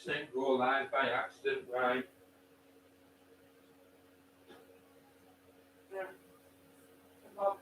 100% go live by accident, right? Yeah. Well,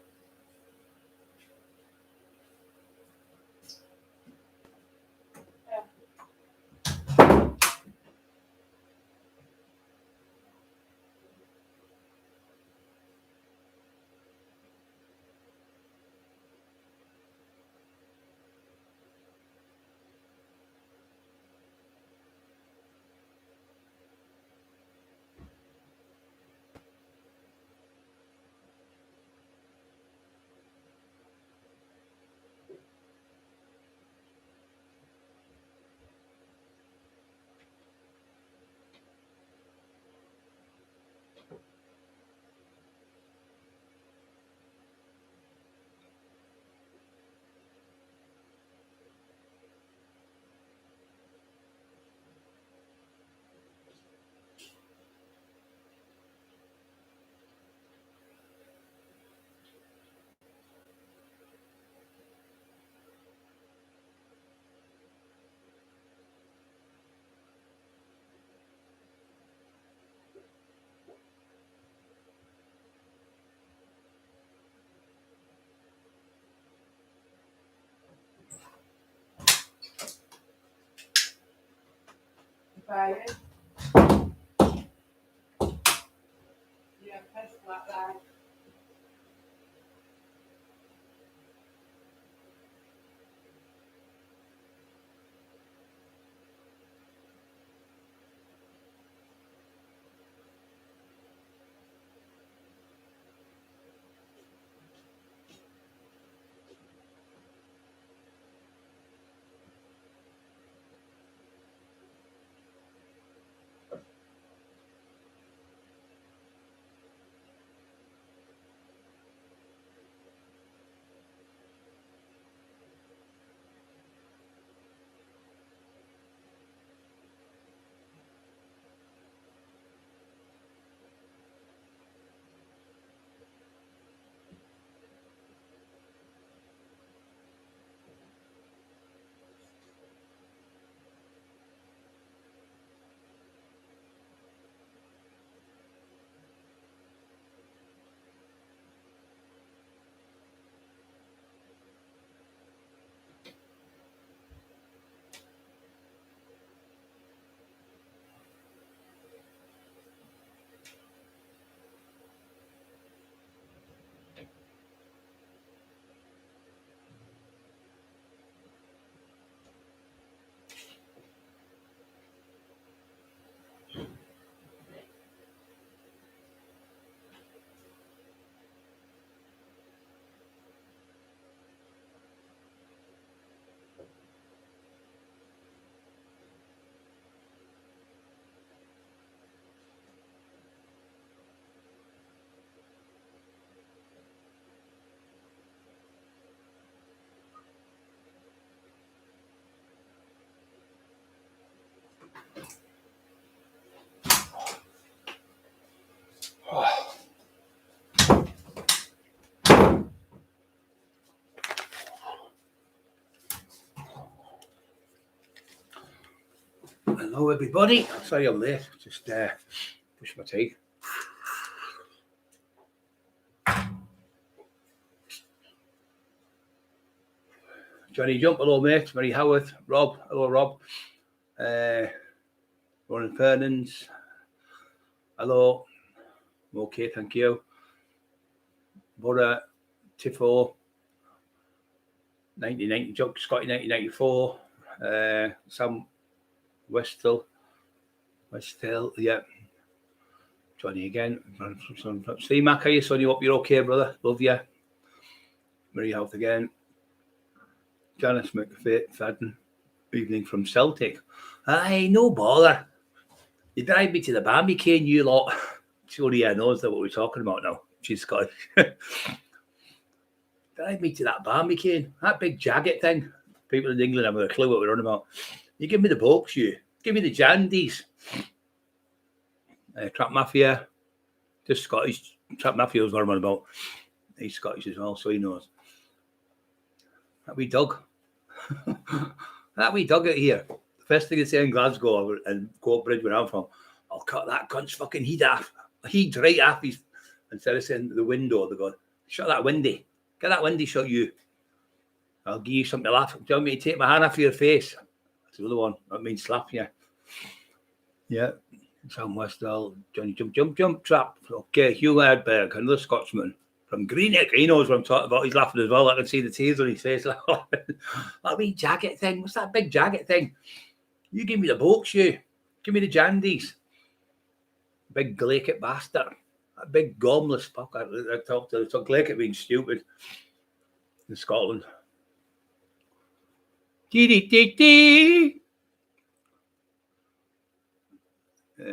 bye. Yeah, that's like that. Hello everybody, sorry I'm late, just brush my teeth. Johnny Jump, hello mate, Mary Howard, Rob, hello Rob, Ronan Fernandes, hello, I'm okay, thank you. Bora, Tifo, 1990, Scotty 1994, Sam Westhill, yeah. Johnny again. Steve Mack, how you, son? You hope you're okay, brother? Love you. Mary Health again. Janice McFadden, evening from Celtic. Aye, no bother. You drive me to the Bambi cane, you lot. Surely I knows that what we're talking about now. She's Scottish. Drive me to that Bambi cane. That big jacket thing. People in England haven't a clue what we're on about. You give me the books, you. Give me the Jandies. Trap Mafia. Just Scottish. Trap Mafia was what I'm on about. He's Scottish as well, so he knows. That wee dog. That wee dog out here. First thing they say in Glasgow and Court Bridge where I'm from, I'll cut that cunt's fucking heat off. Heat right off his. Instead of saying the window, they go, shut that windy. Get that windy shut you. I'll give you something to laugh. Do you want me to take my hand off your face? That's the other one. That means slap you. Yeah. Sam Westall, Johnny Jump Trap. Okay, Hugh Erdberg, another Scotsman from Greenock. He knows what I'm talking about. He's laughing as well. I can see the tears on his face. That wee jacket thing. What's that big jacket thing? You give me the books, you. Give me the jandies. Big glaikit bastard. That big gomless fucker. I talked to glaikit being stupid in Scotland. Dee.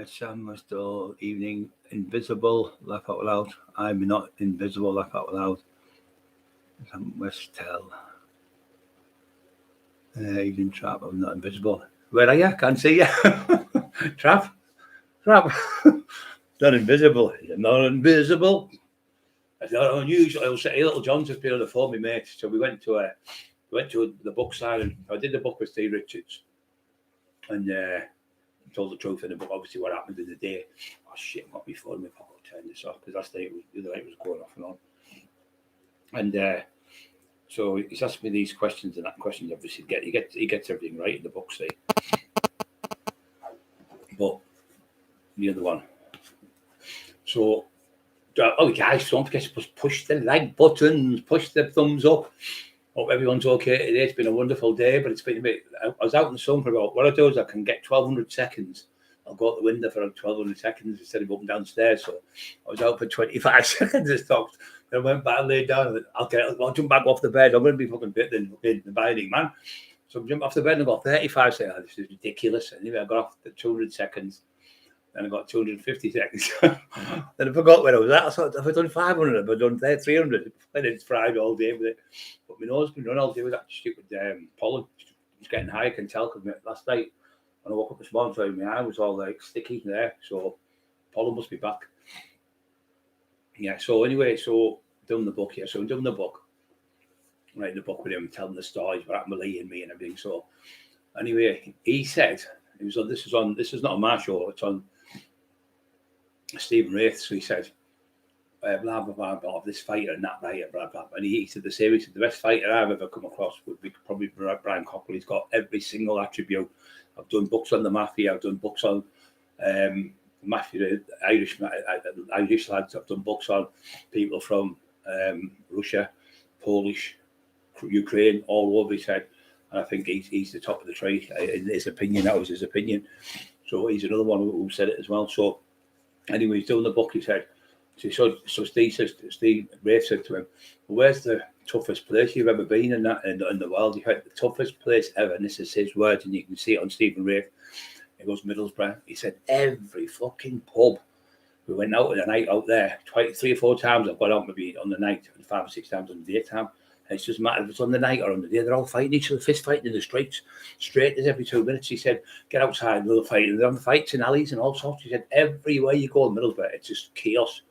Sam Westall, evening, invisible, laugh out loud. I'm not invisible, laugh out loud. Sam Westall. Evening Trap, I'm not invisible. Where are you? Can't see you. Trap. Not invisible. You're not invisible. It's not unusual. I was saying, little John's just been on the phone with me, mate. So we went to the book signing. I did the book with Steve Richards. And told the truth in the book, obviously what happened in the day. Oh shit, got me phone me, I'll turn this off because the other night was going off and on. And so he's asked me these questions and that questions obviously he gets everything right in the book, see. But the other one. So guys, don't forget to push the like buttons, push the thumbs up. Hope everyone's okay today. It's been a wonderful day, but it's been a bit. I was out in the sun for about. What I do is I can get 1,200 seconds. I'll go out the window for 1,200 seconds instead of up and downstairs. So I was out for 25 seconds. I stopped. Then I went back and laid down. I'll jump back off the bed. I'm going to be fucking bit in the binding, man. So I jumped off the bed and I got 35 seconds. This is ridiculous. Anyway, I got off the 200 seconds. Then I got 250 seconds. Then I forgot where I was at. I thought, if I'd done 500, I'd done 300. And it's fried all day with it. But my nose has been running all day with that stupid pollen. It's getting high, I can tell, because last night when I woke up this morning, so my eye was all like sticky there. So pollen must be back. Yeah, so anyway, doing the book here. So I'm doing the book. Writing the book with him, telling the stories about Lee and me and everything. So anyway, he said, this is not on my show, it's on Stephen Wraith. So he said, blah, blah, blah, blah, this fighter and that fighter, blah, blah. And he said the same. He said, the best fighter I've ever come across would be probably Brian Cockerill. He's got every single attribute. I've done books on the mafia. I've done books on mafia, Irish lads. I've done books on people from Russia, Polish, Ukraine, all over, he said. And I think he's the top of the trade in his opinion. That was his opinion. So he's another one who said it as well. So anyway, he's doing the book, he said. So Steve Wraith said to him, well, where's the toughest place you've ever been in the world? He had the toughest place ever, and this is his words, and you can see it on Stephen Wraith. He goes, Middlesbrough. He said, every fucking pub. We went out on a night out there, 3 or 4 times. I've got out maybe on the night, 5 or 6 times on the daytime. And it doesn't matter if it's on the night or on the day, they're all fighting each other, fist fighting in the streets, straight as every 2 minutes. He said, get outside, another fight. And they're on fights in alleys and all sorts. He said, everywhere you go in Middlesbrough, it's just chaos.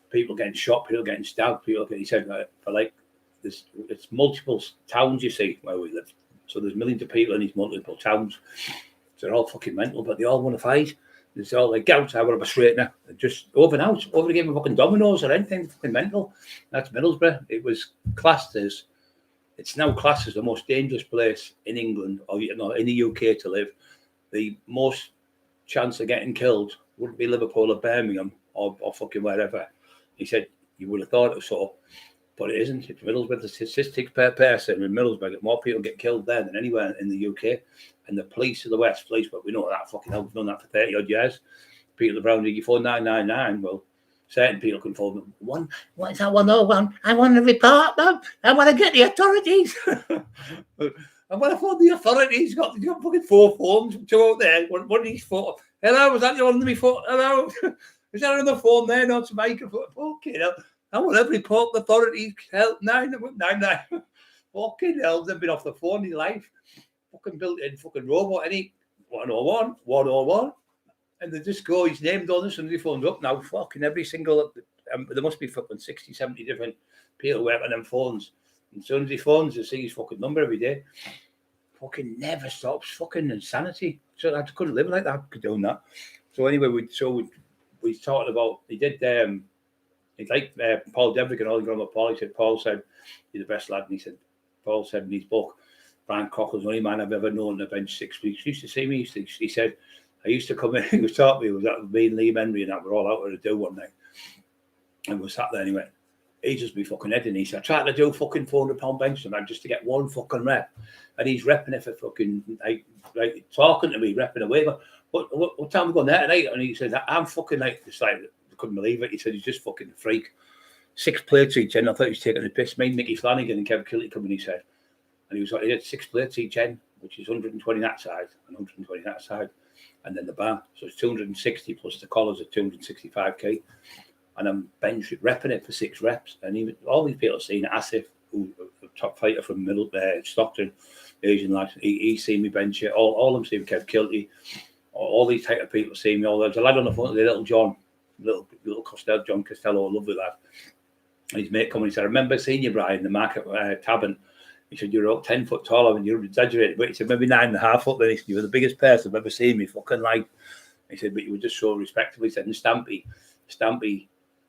People getting shot, people getting stabbed, he said, it's multiple towns, you see, where we live. So there's millions of people in these multiple towns. So they're all fucking mental, but they all want to fight. It's all like, get outside, we'll have a straightener. Just over and out, over the game of fucking dominoes or anything, fucking mental. That's Middlesbrough. It was classed as, it's now classed as the most dangerous place in England, or in the UK to live. The most chance of getting killed wouldn't be Liverpool or Birmingham or fucking wherever. He said, you would have thought it was so, but it isn't. It's Middlesbrough. The statistics per person in Middlesbrough, more people get killed there than anywhere in the UK. And the police of the West Police, but we know that fucking hell, we've done that for 30 odd years. People around you phone 999. Well, certain people can phone them. What is that 101? I want to report them. I want to get the authorities. I want to phone the authorities. Got fucking 4 phones, 2 out there. One of these 4. Hello, was that the one before? Hello. Is there another phone there? Not to make a phone. Okay, I want to report the authorities. Help 999. Fucking hell, they've been off the phone in life. Fucking built in fucking robot, any 101. And they just go, he's named on this and he phones up now. Fucking every single, there must be fucking 60, 70 different people working on them phones. And as soon as he phones, they see his fucking number every day. fucking never stops. Fucking insanity. So I couldn't live like that. Doing that. So anyway, we talked about. He did. He liked Paul Devrick and all the growing up. Paul. He said Paul said he's the best lad, and he said Paul said in his book, Brian Cockerill's the only man I've ever known on the bench 6 weeks. He used to see me. He said I used to come in. He was talking to me. It was that me and Liam Henry and that were all out there to do one night, and we sat there and he went, he just be fucking heading. He said, I tried to do fucking 400-pound bench tonight just to get one fucking rep. And he's repping it for fucking, like talking to me, repping away. But what time we going there tonight? And he said, I'm fucking like, it's like, I couldn't believe it. He said, he's just fucking a freak. 6 plates each end. I thought he was taking the piss. Me, Mickey Flanagan and Kevin Kilty come in, he said. And he was like, he had 6 plates each end, which is 120 that side and 120 that side. And then the bar. So it's 260 plus the collars at 265k. And I'm bench repping it for 6 reps. And even all these people have seen Asif, who's a top fighter from Stockton, Asian lad, he's seen me bench it. All of them seen Kev Kilty. All these type of people see me. There's a lad on the phone, the little John, little Costello, John Costello, a lovely lad. And his mate come and he said, I remember seeing you, Brian, in the market Tabern. He said, you're about 10 foot taller and you're exaggerated. But he said, maybe 9.5 foot. Then he said, you were the biggest person I've ever seen me fucking life. He said, but you were just so respectable. He said, and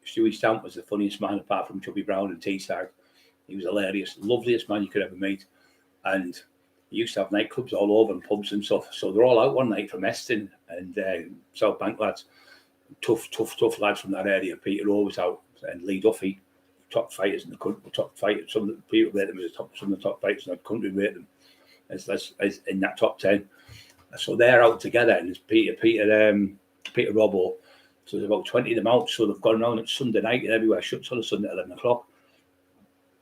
Stewie Stamp was the funniest man apart from Chubby Brown and Teesside. He was hilarious, loveliest man you could ever meet. And he used to have nightclubs all over and pubs and stuff. So they're all out one night from Eston and South Bank lads. Tough lads from that area. Peter O was out and Lee Duffy, top fighters in the country, top fighters. Some of the people rate them as some of the top fighters in the country rate them as in that top 10. So they're out together and there's Peter Robbo. So there's about 20 of them out. So they've gone around at Sunday night and everywhere shuts on a Sunday at 11 o'clock.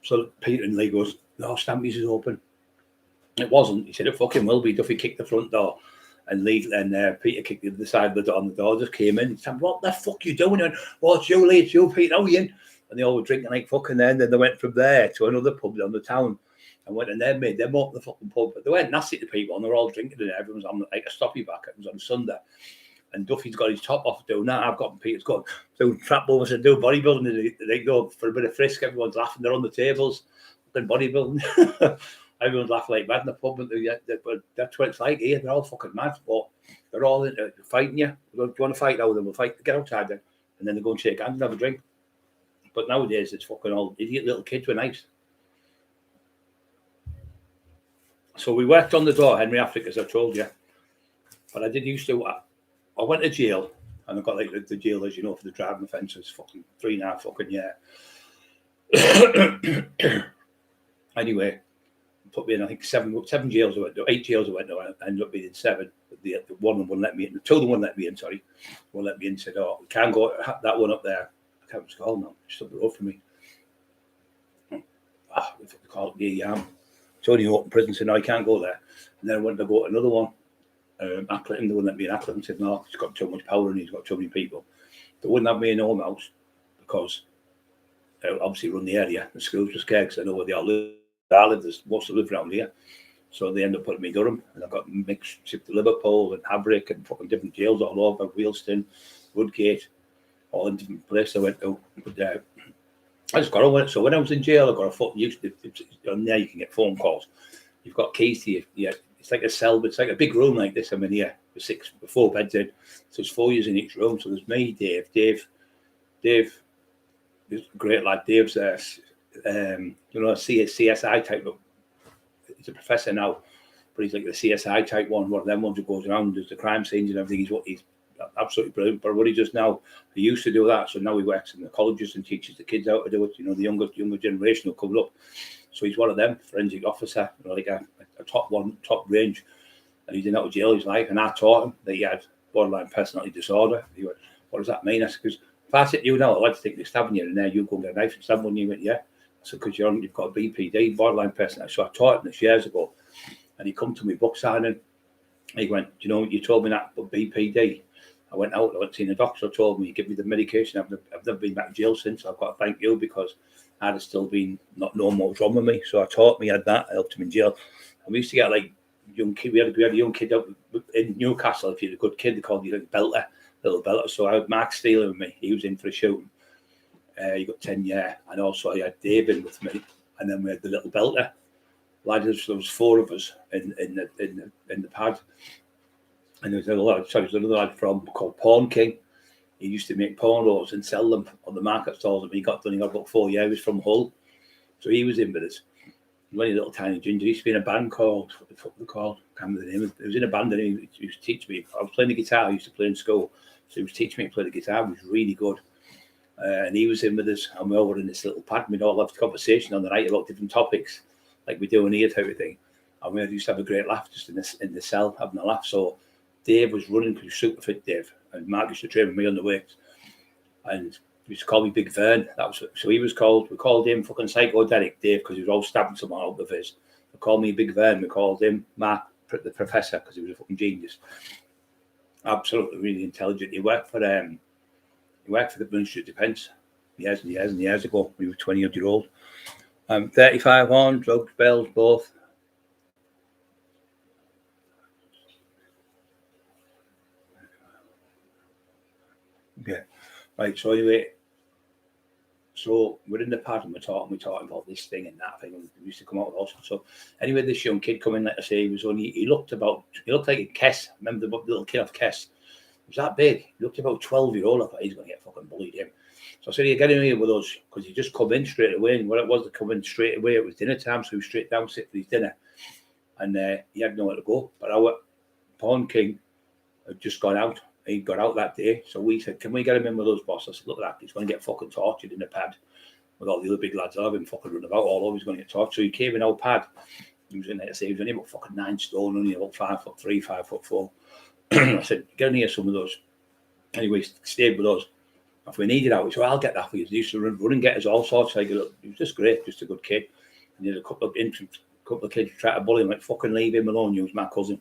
So Peter and Lee goes, no, Stampy's is open. It wasn't. He said, it fucking will be. Duffy kicked the front door and Lee and Peter kicked the other side of the door and the door just came in. He said, what the fuck you doing? He went, oh, it's you, Lee, it's you, Peter, how are you in? And they all were drinking like fucking there. And then they went from there to another pub down the town and went and they made them open the fucking pub. But they weren't nasty to people and they're all drinking and everyone's on like a stoppy back. It was on Sunday. And Duffy's got his top off doing that. I've got Peter's got doing trap movements and doing bodybuilding. They go for a bit of frisk. Everyone's laughing. They're on the tables. Then bodybuilding. Everyone's laughing like mad in the pub. But that's what it's like here. They're all fucking mad. But they're all into fighting you. Do you want to fight now? Then we'll fight. Get outside then. And then they go and shake hands and have a drink. But nowadays it's fucking all idiot little kids were nice. So we worked on the door, Henry Africa, as I told you. But I did used to. I went to jail and I got like the jail, as you know, for the driving offences, fucking 3.5 fucking year. Anyway, put me in, I think, 7 jails I went to, 8 jails I went to. I ended up being in 7. The one of them wouldn't let me in. The 2 of them wouldn't let me in, sorry. Won't let me in. Said, oh, we can't go, that one up there. I can't call now. Just up the road from me. They call it the it's only an open prison, so no, I can't go there. And then I went to go to another one. Ackleton, they wouldn't let me in Ackleton. Said, no, he's got too much power and he's got too many people. They wouldn't have me in Home House because they obviously run the area. The schools were scared because I know where they all live. There's most of them live around here. So they end up putting me in Durham. And I got mixed shipped to Liverpool and Haverick and fucking different jails all over, Wheelston, Woodgate, all in different places I went to. But I just got on with it. So when I was in jail, I got a phone. On there you can get phone calls. You've got keys to your it's like a cell, but it's like a big room like this. I'm in here with 4 beds in. So there's 4 years in each room. So there's me, Dave, this great lad. Dave's CSI type of. He's a professor now, but he's like the CSI type one of them ones who goes around, does the crime scenes and everything. He's absolutely brilliant. But what he does now, he used to do that. So now he works in the colleges and teaches the kids how to do it. You know, the younger generation will come up. So he's one of them, forensic officer, like a top range. And he's in out of jail his life. And I taught him that he had borderline personality disorder. He went, what does that mean? I said, because if I said to you now, I'd like to think they're stabbing you in there, you go and get a knife and stab one. You went, yeah. I said, because you've got a BPD, borderline personality. So I taught him this years ago. And he come to me book signing. He went, do you know what you told me that about BPD? I went out, I went to see the doctor, told me, give me the medication. I've never been back to jail since. I've got to thank you because I'd have still been not knowing what was wrong with me. So I taught me, I had that, I helped him in jail. And we used to get like young kid, we had a young kid up in Newcastle. If you're a good kid, they called you like little belter. So I had Mark Steele with me. He was in for a shooting. He got 10 years. And also I had David with me. And then we had the little belter. lads. There was 4 of us in the pad, and there was another lad from called Pawn King. He used to make pornos and sell them on the market stalls. And he got about 4 years. He was from Hull, so he was in with us. Only a little tiny ginger. He used to be in a band called, what the fuck they called? I can't remember the name. He was in a band and he used to teach me. I was playing the guitar. I used to play in school, so he was teaching me to play the guitar. He was really good. And he was in with us, and we all were in this little pad. We'd all have conversation on the night about different topics, like we do in here type of thing. And we used to have a great laugh just in the cell, having a laugh. So Dave was running because he was super fit, Dave. And Mark used to train with me on the weights. And he used to call me Big Vern. So he was called, we called him fucking psychodelic Dave because he was always stabbing someone out of his. They called me Big Vern. We called him Mark the Professor because he was a fucking genius. Absolutely really intelligent. He worked for the Ministry of Defence years and years and years ago. He was 20-year-old. 35 on, drugs, bells, both. Yeah. Right, so anyway, so we're in the pad and we're talking about this thing and that thing, and we used to come out with all sorts. So anyway, this young kid coming, like I say, he looked like a Kess. Remember the little kid off Kess? He was that big. He looked about 12-year-old. I thought he's going to get fucking bullied him. So I said, you get in here with us, because he just come in straight away. And what it was to come in straight away, it was dinner time, so he was straight down, sit for his dinner. And he had nowhere to go. But our Pawn King had just gone out. He got out that day. So we said, can we get him in with us, boss? I said, look at that. He's going to get fucking tortured in the pad with all the other big lads. I'll have him fucking running about all over. He's going to get tortured. So he came in our pad. He was in there. He was only about fucking 9 stone, only about 5'3", 5'4". I said, get in here, some of those. Anyway, he stayed with us. If we needed out, he said, I'll get that for you. He used to run and get us all sorts. Like, he was just great, just a good kid. And he had a couple of kids who tried to bully him, like, fucking leave him alone. He was my cousin.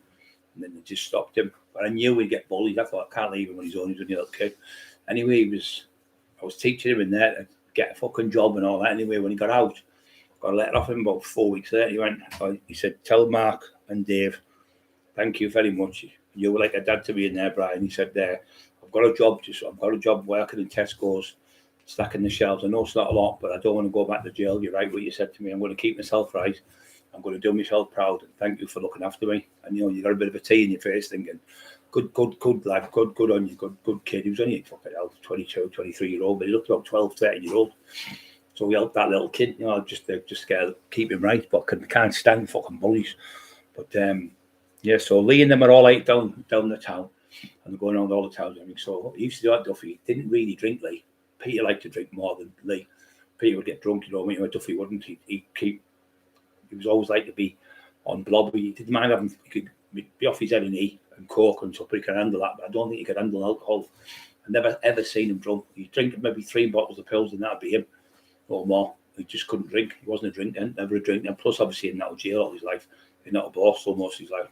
And then they just stopped him. But I knew he'd get bullied. I thought, I can't leave him when he's only a little kid. Anyway, I was teaching him in there to get a fucking job and all that. Anyway, when he got out, got a letter off him about 4 weeks later. He said, tell Mark and Dave, thank you very much. You were like a dad to me in there, Brian. He said, I've got a job working in Tesco's, stacking the shelves. I know it's not a lot, but I don't want to go back to jail. You're right, what you said to me. I'm going to keep myself right. I'm going to do myself proud, and thank you for looking after me. And you got a bit of a tea in your face thinking, good lad, good on you, good kid. He was only fucking 22, 23-year-old, but he looked about 12, 13-year-old. So we helped that little kid, just to keep him right, but can't stand fucking bullies. But yeah, so Lee and them are all out down the town, and they're going around all the towns. I mean, so he used to do that. Duffy didn't really drink, Lee. Peter liked to drink more than Lee. Peter would get drunk, Duffy wouldn't. He was always like to be on blob. He didn't mind having, he could be off his head and coke and stuff, but he could handle that. But I don't think he could handle alcohol. I never ever seen him drunk. He'd drink maybe 3 bottles of pills and that'd be him or more. He just couldn't drink. He wasn't a drinker, never a drinker. And plus, obviously, in that jail all his life, in that Borstal most of his life.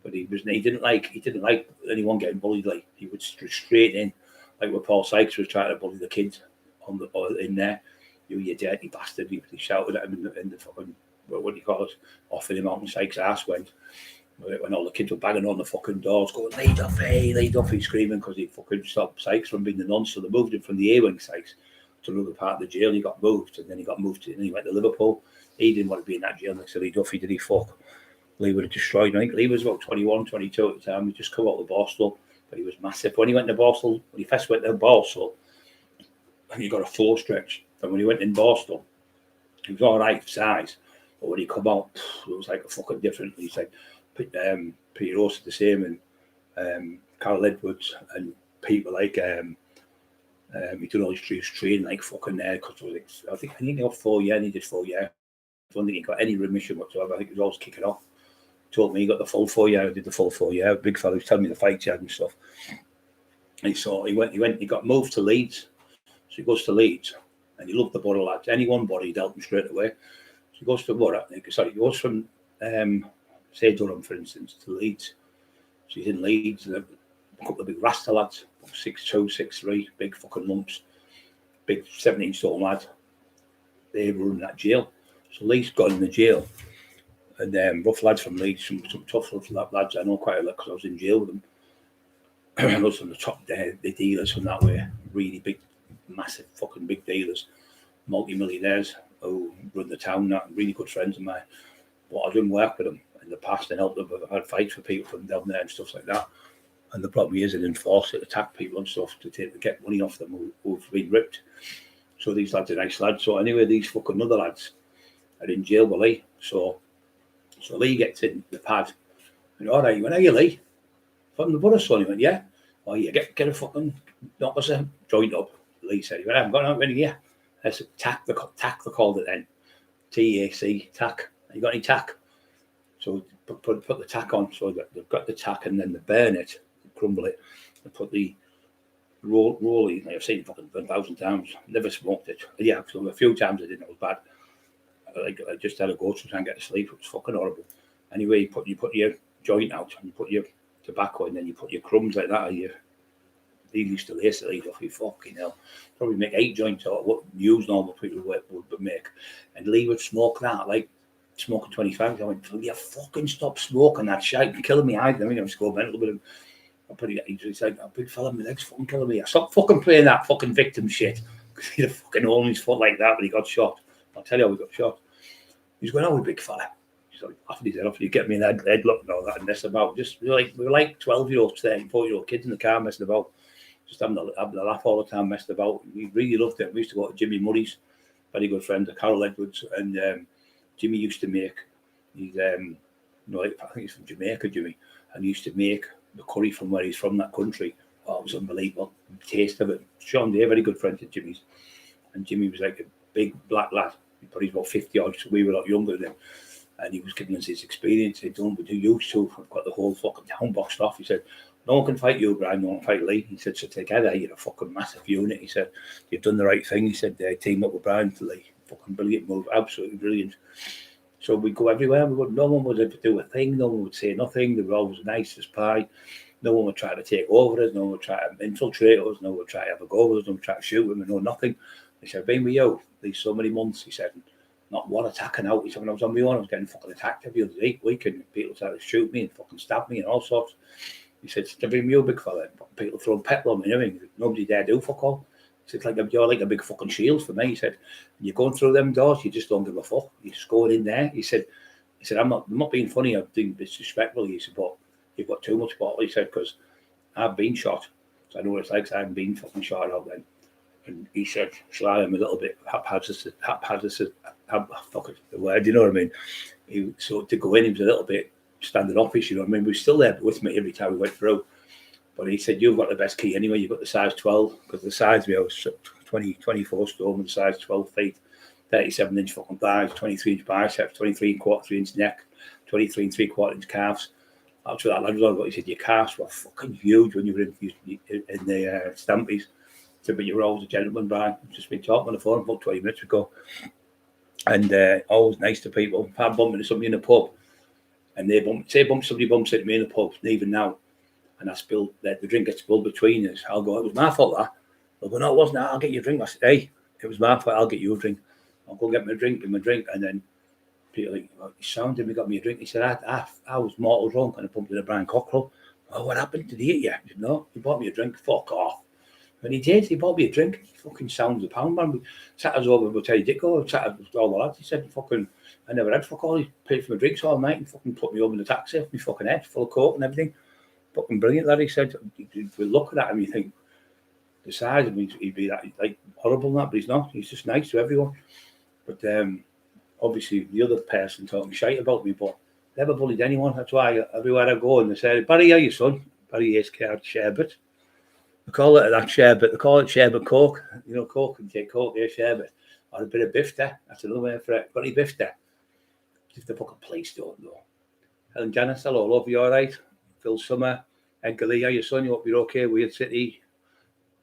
But he didn't like anyone getting bullied. Like he would straight in, like when Paul Sykes was trying to bully the kids in there. You dirty bastard! He shouted at him in the fucking, what do you call it? Offing him out, and Sykes' ass went. When all the kids were banging on the fucking doors, going, lead off, he's screaming because he fucking stopped Sykes from being the nonce. So they moved him from the A-wing Sykes to another part of the jail. He got moved, and then he went to Liverpool. He didn't want to be in that jail next to Lee Duffy, did he? Fuck. Lee would have destroyed him. I think Lee was about 21, 22 at the time. He just come out of Borstal, but he was massive. When he first went to Borstal, and he got a 4 stretch. And when he went in Borstal, he was all right size. But when he come out, it was like a fucking different. He's like, Peter Ross the same, and Carl Edwards and people like he done all his training like fucking there because I think he got 4 years and he did 4 years. I don't think he got any remission whatsoever. I think he was always kicking off. Told me he got the full 4 year. I did the full 4 year. Big fella was telling me the fights he had and stuff. And he got moved to Leeds. So he goes to Leeds and he loved the Borough lads. Any one body, he dealt him straight away. So he goes to Borough. He goes from say Durham, for instance, to Leeds. So he's in Leeds, and a couple of big Rasta lads, 6'2", 6'3", big fucking lumps, big 17-stone lad. They were in that jail. So Leeds got in the jail, and rough lads from Leeds, some tough lads I know quite a lot because I was in jail with them. I know some of the top the dealers from that way, really big, massive fucking big dealers, multi-millionaires who run the town, really good friends of mine. But I've done work with them in the past and helped them. I've had fights with people from down there and stuff like that. And the problem is, they enforce it, attack people and stuff to get money off them who've been ripped. So these lads are nice lads. So anyway, these fucking other lads are in jail with Lee. So Lee gets in the pad. And all right, he went, "Are you Lee? From the Borough, son?" He went, "Yeah." "Oh, you get a fucking knock us a joint up." Lee said, "He went, I haven't got nothing here." I said, tack, they called it then. TAC, tack. "You got any tack?" So put the tack on. So they've got the tack and then they burn it, crumble it, and put the rollie. I've seen it fucking 1,000 times. Never smoked it. Yeah, so a few times I didn't know it was bad. I just had a go to try and get to sleep. It was fucking horrible. Anyway, you put your joint out and you put your tobacco and then you put your crumbs like that. They used to lace the leaf off you, fucking hell. Probably make 8 joints or what use normal people would make. And Lee would smoke that, like smoking 25. I went, "Will you fucking stop smoking that shit? You're killing me eyes." I mean, I was going mental with him. He's like, "A big fella, my leg's fucking killing me." I stopped fucking playing that fucking victim shit. Because he'd have fucking hole his foot like that when he got shot. I'll tell you how he got shot. He's going, "Oh, big fella." He's like, after his head off, you get me in the head look and all that and messing about. We were like 12-year-olds, 13, 14-year-old kids in the car messing about. Just having a laugh all the time, messed about. We really loved it. We used to go to Jimmy Murray's, very good friend, Carol Edwards, and Jimmy used to make, I think he's from Jamaica, Jimmy, and he used to make the curry from where he's from, that country. Oh, it was unbelievable. The taste of it. Sean Day, very good friend of Jimmy's, and Jimmy was like a big black lad, but he's about 50 odd, so we were a lot younger than him. And he was giving us his experience. He'd done what he used to. I've got the whole fucking town boxed off. He said, "No one can fight you, Brian. No one can fight Lee." He said, "So together, you're a fucking massive unit." He said, "You've done the right thing." He said, "Team up with Brian to Lee." Fucking brilliant move. Absolutely brilliant. So we'd go everywhere. No one would ever do a thing. No one would say nothing. They were always nice as pie. No one would try to take over us. No one would try to infiltrate us. No one would try to have a go with us. No one would try to shoot him. No nothing. He said, "I've been with you these so many months." He said, "Not one attacking out." He said, "When I was on my own, I was getting fucking attacked every other week and people tried to shoot me and fucking stab me and all sorts." He said, "To be you, big fella, people throwing petrol on me, you know, nobody dare do fuck all." He said, "You're like a big fucking shield for me." He said, "You're going through them doors, you just don't give a fuck. You're just going in there." He said, I'm not being funny, I'm being disrespectful." He said, "But you've got too much bottle." He said, "Because I've been shot. So I know what it's like, so I haven't been fucking shot out then." And he said, "So I am a little bit haphazard, fuck it, the word, you know what I mean?" So to go in, he was a little bit standoffish, you know what I mean? We were still there with me every time we went through. But he said, "You've got the best key anyway. You've got the size 12, because the size we was 24 stone with size 12 feet, 37-inch fucking thighs, 23-inch biceps, 23 and 3-inch neck, 23 and 3/4-inch calves." That's what that lad was on. But he said, "Your calves were fucking huge when you were in the Stampies." He said, "But you were always a gentleman, Brian. I've just been talking on the phone about 20 minutes ago. And always nice to people. If I bump into somebody in a pub, and somebody bumps into me in the pub, and even now, and I spill the drink gets spilled between us, I'll go, 'It was my fault, that.' They'll go, 'No, it wasn't. I'll get you a drink.' I said, 'Hey, it was my fault. I'll get you a drink. I'll go get my drink, and then people like, "Oh, you sounded, we got me a drink." He said, I was mortal drunk and I bumped into Brian Cockerill. "Oh, what happened? Did he hit you?" I said, "No, he bought me a drink." "Fuck off." And he did. He bought me a drink. He fucking sounds a pound, man. We sat us over with Terry Dicko, sat with all the lads. He said, "Fucking, I never had fuck all. He paid for my drinks all night and fucking put me over in the taxi off my fucking head, full of coke and everything. Fucking brilliant, lad." He said, "We look at him, you think the size of him, he'd be that like horrible and that, but he's not. He's just nice to everyone." But obviously the other person talking shite about me, but never bullied anyone. That's why everywhere I go and they say, "Barry, how you, son?" Barry is sherbet. They call it that sherbet. They call it sherbet coke. You know, coke, and take coke there, sherbet. Or a bit of bifter. That's another word for it. Got any bifter? If the fucking police don't know. Helen Janice, hello, love, you all right? Phil Summer, Edgar Lee, how you, son? You hope you're okay? Weird City.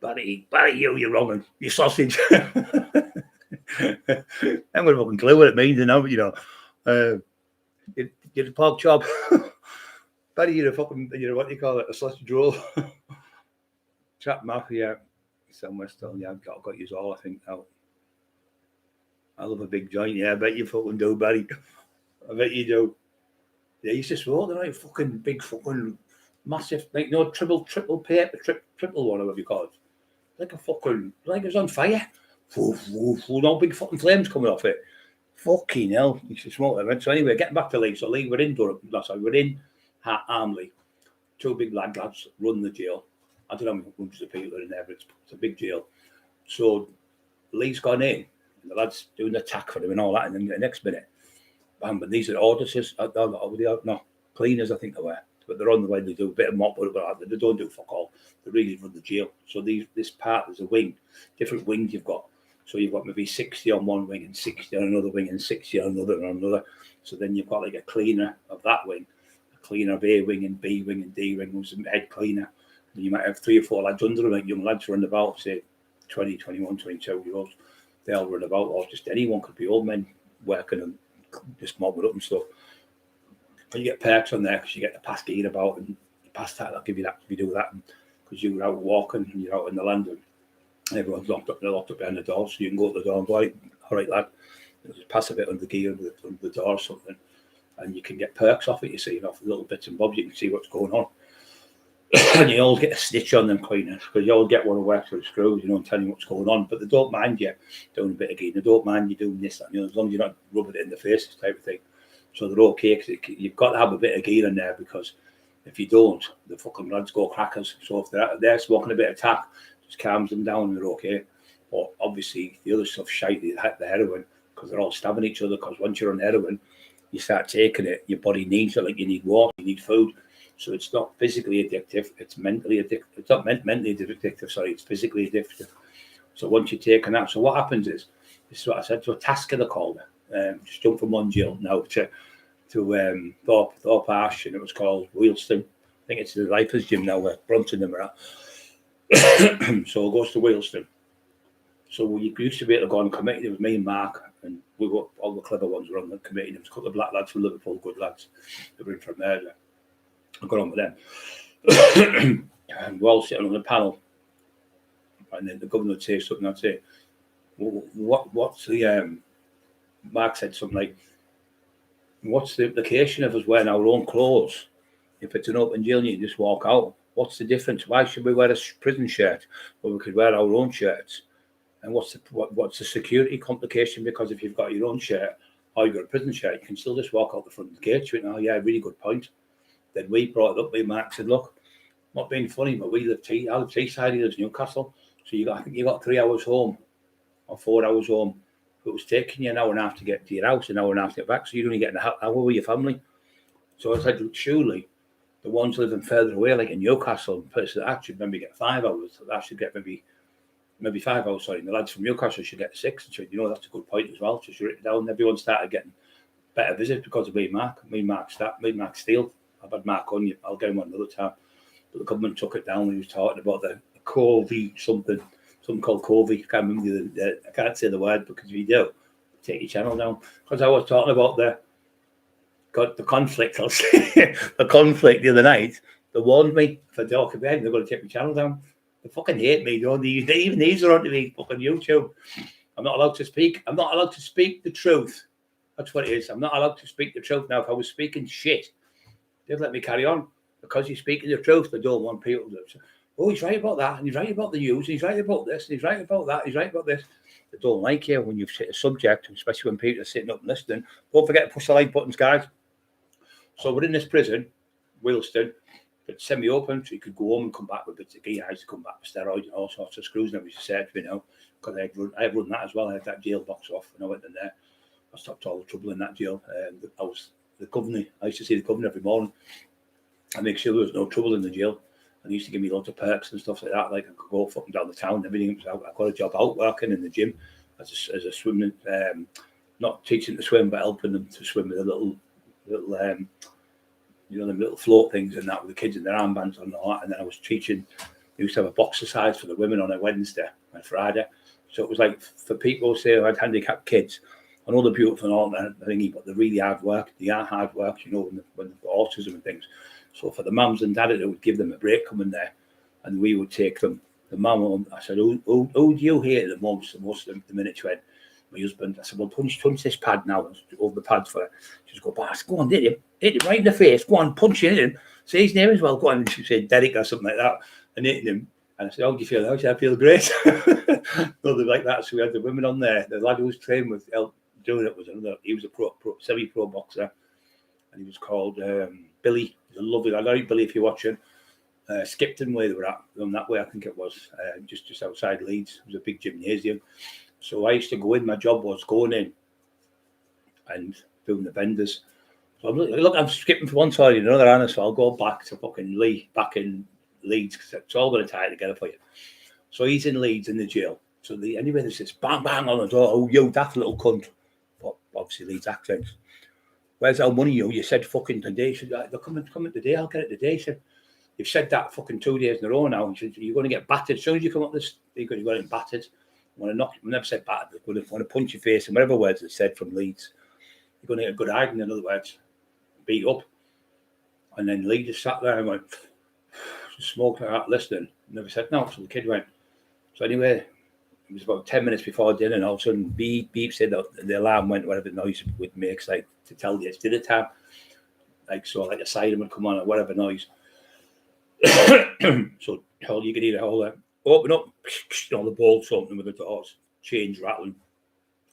Barry, you're wrong. You sausage. I'm going to fucking clue what it means, you know. You're a pork chop. Barry, you're what do you call it? A sausage roll. Trap Mafia, somewhere still. Yeah, I've got you all, I think, now. I love a big joint. Yeah, I bet you fucking do, Barry. I bet you do. Yeah, you used to smoke, they're like fucking big, fucking massive, like, no, triple paper, triple one, or whatever you call it. Like a fucking, like it was on fire. Woof, woof, woof, no big fucking flames coming off it. Fucking hell, you should smoke them. So anyway, getting back to Leeds. So Leeds, we're in Durham. We're in Armley. Two big lads run the jail. I don't know how many hundreds of people are in there, but it's a big jail. So Lee's gone in, and the lads doing the attack for him and all that. And then the next minute, bam! But these are auditors, no cleaners, I think they were. But they're on the way. They do a bit of mop, but they don't do fuck all. They really run the jail. So this part, there's a wing, different wings you've got. So you've got maybe 60 on one wing and 60 on another wing and 60 on another. So then you've got like a cleaner of that wing, a cleaner of A wing and B wing and D wing, who's a head cleaner. And you might have 3 or 4 lads under them, like young lads running about, say 20, 21, 22-year-olds. They all run about, or just anyone, could be old men working and just mopping up and stuff. And you get perks on there because you get the pass gear about, and you pass that, they'll give you that if you do that. Because you're out walking and you're out in the land, and everyone's locked up behind the door, so you can go to the door and go, all right, lad, just pass a bit under the gear under the door or something, and you can get perks off it, you see, off little bits and bobs, you can see what's going on. And you always get a stitch on them cleaners, because you always get one who works with the screws, and tell you what's going on, but they don't mind you doing a bit of gear, they don't mind you doing this, and as long as you're not rubbing it in the face, type of thing. So they're okay, because you've got to have a bit of gear in there, because if you don't, the fucking lads go crackers. So if they're smoking a bit of tack, just calms them down and they're okay. But obviously the other stuff's shite, the heroin, because they're all stabbing each other, because once you're on heroin, you start taking it, your body needs it, like you need water, you need food. So it's not physically addictive, it's mentally addictive. It's not mentally addictive, sorry, it's physically addictive. So once you're taking that, so what happens is, this is what I said, to a tasker they called it. Just jump from one jail now to Thorpe Arch, and it was called Wheelston. I think it's the Lifers Gym now where Brunton and them are at. So it goes to Wheelston. So we used to be able to go on committee. It was me and Mark, and we were all the clever ones were on the committee. There was a couple of black lads from Liverpool, good lads. They were in from there. I got on with them. And we're all sitting on the panel. And then the governor would say something, I'd say, what's the, Mark said something like, what's the implication of us wearing our own clothes? If it's an open jail and you just walk out, what's the difference? Why should we wear a prison shirt when we could wear our own shirts? And what's the security complication? Because if you've got your own shirt or you've got a prison shirt, you can still just walk out the front of the gate. You went, oh yeah, really good point. Then we brought it up. Mark said, look, not being funny, but I live Teesside, he lives Newcastle. So I think you got 3 hours home or 4 hours home. It was taking you an hour and a half to get to your house, an hour and a half to get back. So you're only getting an hour with your family. So I said, surely the ones living further away, like in Newcastle, the person that actually maybe get 5 hours, that should get maybe 5 hours, sorry. And the lads from Newcastle should get 6. And so, that's a good point as well. Just write it down. Everyone started getting better visits because of me and Mark Steele. I've had Mark on you. I'll get him on another time. But the government took it down when he was talking about the COVID something called COVID. I can't remember I can't say the word, because if you do, take your channel down. Because I was talking about the conflict, I'll say, the conflict the other night. They warned me if I talk about it, they're going to take my channel down. They fucking hate me, don't they? Even these are onto me fucking YouTube. I'm not allowed to speak. I'm not allowed to speak the truth. That's what it is. I'm not allowed to speak the truth. Now, if I was speaking shit, they'd let me carry on. Because you're speaking the truth, they don't want people to say, oh, he's right about that, and he's right about the news, and he's right about this, and he's right about that, he's right about this. They don't like you when you've hit a subject, especially when people are sitting up and listening. Don't forget to push the like buttons, guys. So we're in this prison, Wheelston. It's semi-open, so you could go home and come back with bits of gear. I used to come back with steroids and all sorts of screws and everything said, because I had run that as well. I had that jail box off, and I went in there. I stopped all the trouble in that jail. I was the governor. I used to see the governor every morning and make sure there was no trouble in the jail. And he used to give me lots of perks and stuff like that. Like I could go fucking down the town and everything. So I got a job out working in the gym as a swimming, not teaching to swim, but helping them to swim with a little them little float things and that with the kids and their armbands on and all that. And then I was teaching. We used to have a boxercise for the women on a Wednesday and Friday. So it was like for people who say who had handicapped kids. I know they're beautiful and all that thingy, but they're really hard work. They are hard work, when they've got autism and things. So for the mums and dads, it would give them a break coming there, and we would take them. The mum, I said, who do you hate the most the minute she went? My husband. I said, well, punch this pad now. Over the pads for her. She just go, boss, go on, hit him right in the face. Go on, punch him. Say his name as well. Go on. And she said Derek or something like that, and hitting him. And I said, how do you feel? I said, I feel great. Nothing like that. So we had the women on there. The lad who was trained with doing it was another. He was a semi-pro boxer, and he was called Billy. He's a lovely lad. I know Billy if you're watching. Skipton where they were at, on that way I think it was, just outside Leeds. It was a big gymnasium. So I used to go in. My job was going in and doing the benders. So I'm skipping from one side to another, Anna. So I'll go back to fucking back in Leeds because it's all going to tie it together for you. So he's in Leeds in the jail. So anyway, there's this bang bang on the door. Oh, you daft little cunt. But obviously Leeds accents. Where's our money? You said fucking today. He said, they're coming today. I'll get it today. He said, you've said that fucking 2 days in a row now. He said, you're going to get battered. As soon as you come up this, you're going to get battered. I want to knock. I never said battered. I want to punch your face and whatever words it said from Leeds. You're going to get a good hiding, in other words. Beat up. And then Lee just sat there and went, smoked like that, listening. Never said no. So the kid went. So anyway, it was about 10 minutes before dinner, and all of a sudden, beep, said the alarm went, whatever noise it makes, like to tell you it's dinner time. Like, so, like a siren would come on or whatever noise. So, all you could either hold that, open up, all the bolts opening with the doors, chains rattling,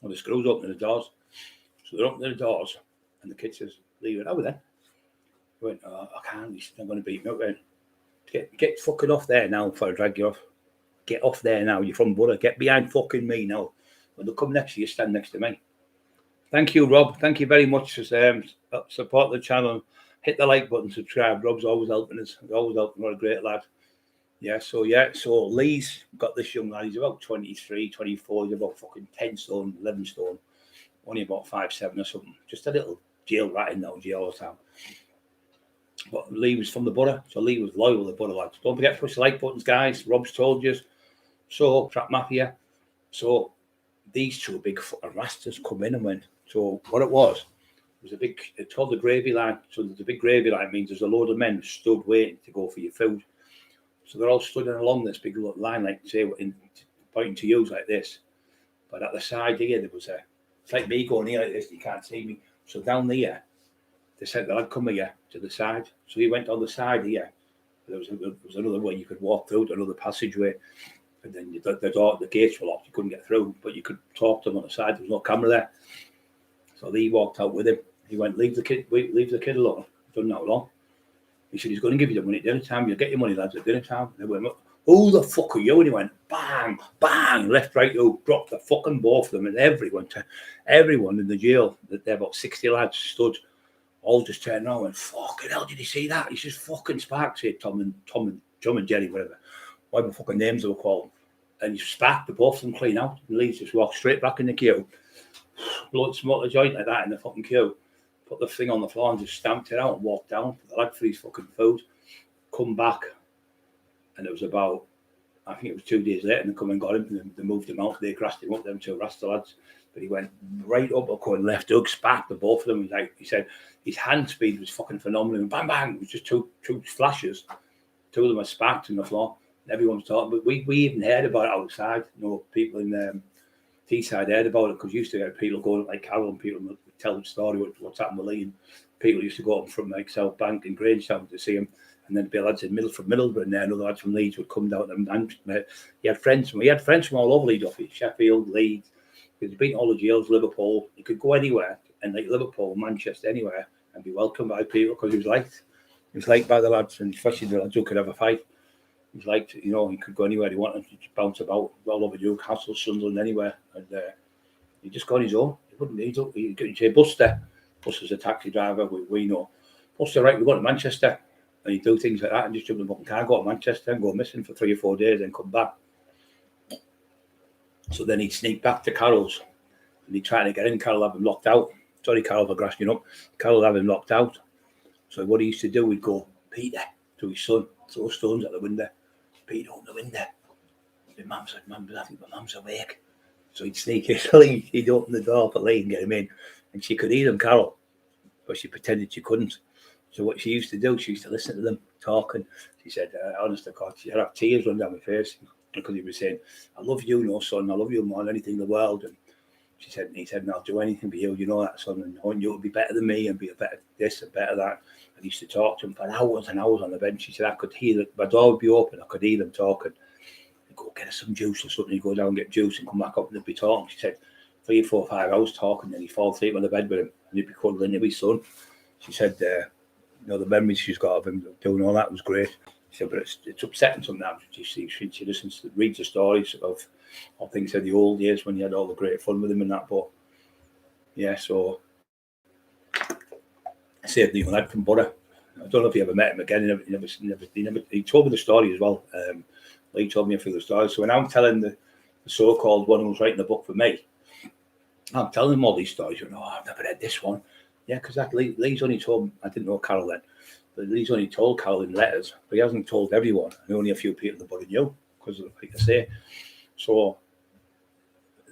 or the screws opening the doors. So they're opening the doors, and the kid says, leave it over then. He went, I can't, I'm going to beat me up then. Get fucking off there now before I drag you off. Get off there now. You're from Butter. Get behind fucking me now. When they come next to you, stand next to me. Thank you, Rob. Thank you very much for support the channel. Hit the like button, subscribe. Rob's always helping us. Always helping. What a great lad. So Lee's got this young lad. He's about 23, 24. He's about fucking 10 stone, 11 stone. Only about 5'7" or something. Just a little jail rat in that jail all the time. But Lee was from the Butter, so Lee was loyal to the Butter lads. Don't forget to push the like buttons, guys. Rob's told you. So, Trap Mafia. So, these two big fucking rastas come in and went. So, what it was a big, it's called the gravy line. So, the big gravy line means there's a load of men stood waiting to go for your food. So, they're all stood along this big line, like, say, pointing to you like this. But at the side here, there was it's like me going here like this, you can't see me. So, down there, they said, the lad come here to the side. So, he went on the side here. There was another way you could walk through to another passageway. And then the gates were locked. You couldn't get through, but you could talk to them on the side. There was no camera there. So he walked out with him. He went, leave the kid alone. Done that long. He said, he's going to give you the money at dinner time. You'll get your money, lads, at dinner time. And they went, who the fuck are you? And he went, bang, bang, left, right, dropped the fucking both of them. And everyone in the jail, there about 60 lads stood, all just turned around and went, fucking hell, did you see that? He says, fucking Sparks here, Tom and Jerry, whatever. Whatever fucking names they were called. And he sparked the both of them clean out. And Lee just walked straight back in the queue. Blood smoked a joint like that in the fucking queue. Put the thing on the floor and just stamped it out and walked down. The lad for his fucking food. Come back. And it was about, I think it was 2 days later, and they come and got him. And they moved him out. They grassed him up, them two Rasta lads. But he went right up, and left hook, sparked the both of them. He said his hand speed was fucking phenomenal. And bang, bang. It was just two flashes. Two of them were sparked on the floor. Everyone's talking, but we even heard about it outside. You know, people in Teesside heard about it because used to get people going like Carol and people would tell the story what's happened with Lee. And people used to go up from like South Bank and Grangetown to see him, and then the lads in from Middlesbrough and there, and other lads from Leeds would come down and he had friends from all over Leeds, Sheffield, Leeds. He'd beaten all the jails, Liverpool. He could go anywhere, and like Liverpool, Manchester, anywhere, and be welcomed by people because he was liked. He was liked by the lads, and especially the lads who could have a fight. He's like, you know, he could go anywhere he wanted to bounce about all over Newcastle, Sunderland, anywhere. And he just got his own. He wouldn't need it. He could say, Buster. Buster's a taxi driver, we know. Buster, right, we're going to Manchester. And he'd do things like that and just jump in the fucking car, go to Manchester and go missing for 3 or 4 days and come back. So then he'd sneak back to Carol's and he'd try to get in. Carol have him locked out. Sorry, Carol, for grasping up. Carol have him locked out. So what he used to do, he'd go, Peter, to his son, throw stones at the window. Peter, open the window. Mum said, I think my mum's awake. So he'd sneak in, he'd open the door for Lee and get him in. And she could hear him, Carol, but she pretended she couldn't. So what she used to do, she used to listen to them talking. She said, honest to God, she'd have tears run down my face because he was saying, I love you, no, son, I love you more than anything in the world. And he said, I'll do anything for you, you know that, son, and I want you to be better than me and be a better this and better that. And he used to talk to him for hours and hours on the bench. She said, I could hear that, my door would be open, I could hear them talking. He'd go get us some juice or something, he'd go down and get juice and come back up and they'd be talking. She said, 3, 4, 5 hours talking, and he'd fall asleep on the bed with him, and he'd be cuddling to his son. She said, the memories she's got of him doing all that was great. She said, but it's upsetting sometimes. She listens to, reads the stories of things of the old years when you had all the great fun with him and that. But yeah, so I saved the young lad from Borough. I don't know if you ever met him again. He told me the story as well. He told me a few of the stories. So when I'm telling the so-called one who was writing the book for me, I'm telling him all these stories. You know, I've never read this one. Yeah, because Lee's only told, I didn't know Carol then, but Lee's only told Carol in letters, but he hasn't told everyone. And only a few people in the body knew, because like I say. So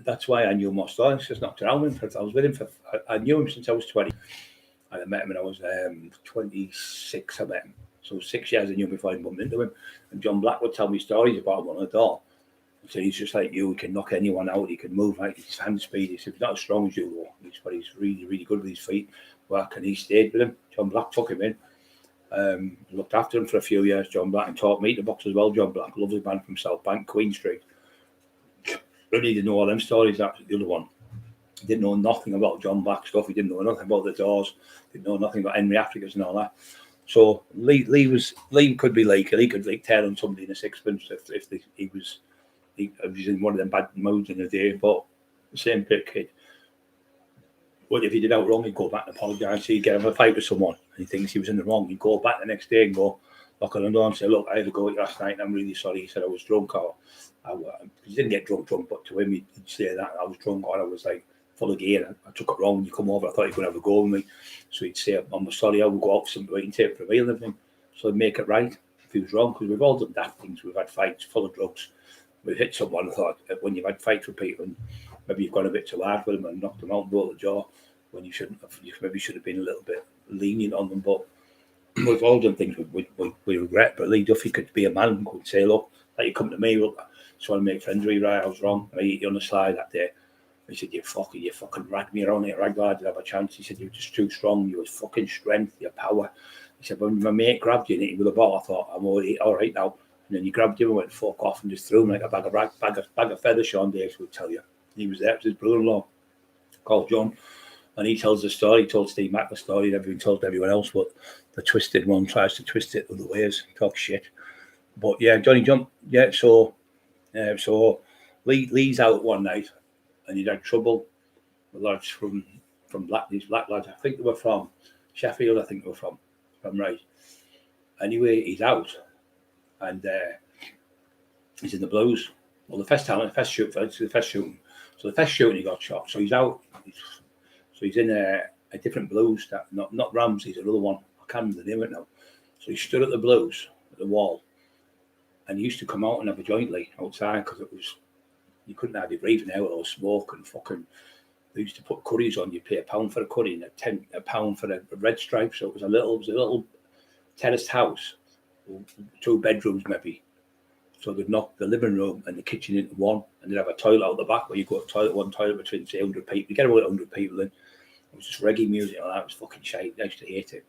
that's why I knew more stories. Just knocked around him. I was with him I knew him since I was 20. And I met him when I was 26. I met him. So 6 years I knew him before I bumped into him. And John Black would tell me stories about him on the door. So he's just like you. He can knock anyone out. He can move like his hand speed. He said he's not as strong as you, though. But he's really, really good with his feet. Work, and he stayed with him. John Black took him in. Looked after him for a few years. John Black, and taught me to box as well. John Black, lovely man from South Bank, Queen Street. Really didn't know all them stories. That's the other one. He didn't know nothing about John Black stuff. He didn't know nothing about the doors. Didn't know nothing about Henry Africans and all that. So Lee could be like, he could like tear on somebody in a sixpence if he was in one of them bad moods in the day. But the same bit kid. But if he did out wrong, he'd go back and apologise. He'd get him a fight with someone and he thinks he was in the wrong. He'd go back the next day and go knock on the door and say, look, I had to go last night and I'm really sorry. He said I was drunk, or he didn't get drunk, but to him he'd say that I was drunk, or I was like full of gear. I took it wrong. You come over, I thought you could have a go with me. So he'd say, I'm sorry, I will go out for something and take for a meal and everything. So I'd make it right if he was wrong, because we've all done that things. We've had fights full of drugs. We've hit someone and thought, when you've had fights with people and maybe you've gone a bit too hard with them and knocked them out and broke the jaw, when you shouldn't have, you maybe should have been a little bit lenient on them. But we've all done things we regret. But Lee Duffy could be a man who could say, look, like you come to me, look, I just want to make friends with you, right? I was wrong. I hit you on the slide that day. He said, you fucking dragged me around here, ragbar, I didn't have a chance. He said, you were just too strong, you was fucking strength, your power. He said, when my mate grabbed you and hit you with a ball, I thought, I'm already all right now. And then you grabbed him and went fuck off and just threw him like a bag of feathers, Sean Davis would tell you. He was there, it was his brother-in-law called John. And he tells the story, he told Steve Mack the story, and everyone told everyone else, but the twisted one tries to twist it other ways, talk shit. But yeah, Johnny Jump, yeah, so Lee's out one night and he'd had trouble with lads from these black lads. I think they were from Sheffield, I think they were from, if I'm right. Anyway, he's out and he's in the Blues. Well, the first shooting. So the first shooting he got shot. So he's out. So he's in a different Blues, that not Ramsey's, another one. I can't remember the name of it now. So he stood at the Blues, at the wall, and he used to come out and have a joint like outside because it was, you couldn't hardly breathe in out or smoke and fucking. They used to put curries on. You pay £1 for a curry and a pound for a red stripe. So it was a little terraced house, 2 bedrooms maybe. So they'd knock the living room and the kitchen into one, and they'd have a toilet out the back where you go to toilet, one toilet between say 100 people. You get about 100 people in. It was just reggae music and that. It was fucking shite. I used to hate it.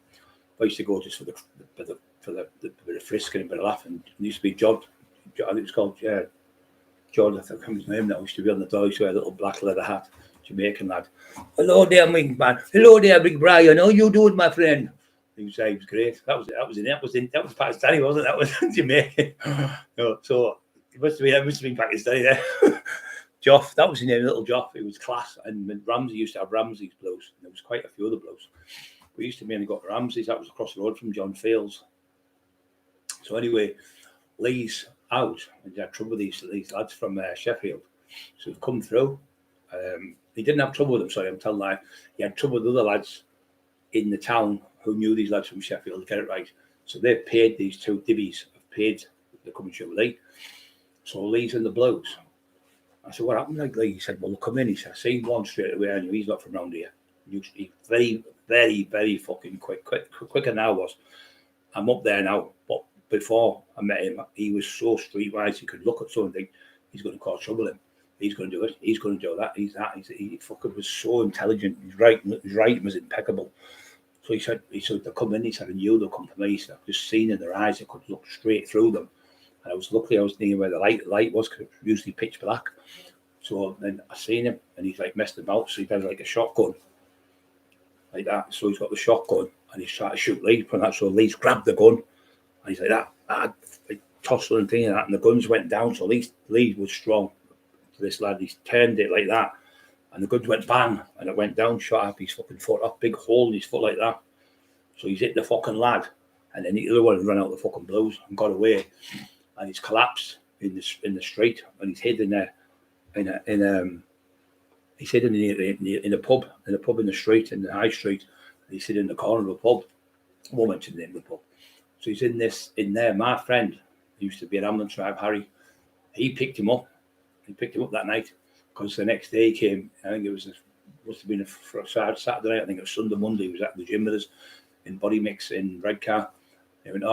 I used to go just for the bit of frisking and a bit of laughing. It used to be Jod. I think it was called Jod. I think his name now. Used to be on the door. He used to wear a little black leather hat. Jamaican lad. Hello there, big man. Hello there, big Brian. How you doing, my friend? He was great. That was Pakistani, wasn't it? That was Jamaican. No, so it must have been Pakistani there. Joff, that was his name, little Joff. It was class. And Ramsey used to have Ramsey's Blues. And there was quite a few other Blues. We used to mainly go to Ramsey's. That was across the road from John Fields. So anyway, Lee's out and he had trouble with these lads from Sheffield. So he'd come through. He didn't have trouble with them, sorry, I'm telling you. He had trouble with other lads in the town who knew these lads from Sheffield, get it right. So they paid these 2 divvies, have the coming show with Lee. So Lee's in the Blues. I said, what happened like Lee? He said, well, come in. He said, I seen one straight away. I knew he's not from around here. He's very, very, very fucking quicker than I was. I'm up there now. But before I met him, he was so streetwise. He could look at someone and think, he's going to cause trouble him. He's going to do it. He's going to do that. He fucking was so intelligent. His writing was impeccable. So he said they'll come in. He said, I knew they'll come to me. He said, I've just seen in their eyes. I could look straight through them. And I was lucky I was near where the light was, because it was usually pitch black. So then I seen him, and he's like messed about. So he had like a shotgun, like that. So he's got the shotgun, and he's trying to shoot Lee from that. So Lee's grabbed the gun, and he's like that, like tussle and thing and that, and the guns went down. So Lee was strong. So this lad, he's turned it like that, and the guns went bang, and it went down, shot up his fucking foot, a big hole in his foot like that. So he's hit the fucking lad, and then the other one ran out the fucking blues and got away, and he's collapsed in the street, and he's hid in there, he's hid in a pub in the street, in the high street. He's hid in the corner of a pub. I won't mention the name of the pub. So he's in there. My friend, who used to be an ambulance driver, Harry, he picked him up. He picked him up that night because the next day he came. I think it was must have been a Saturday night. I think it was Sunday, Monday. He was at the gym with us in Body Mix in Redcar. He went,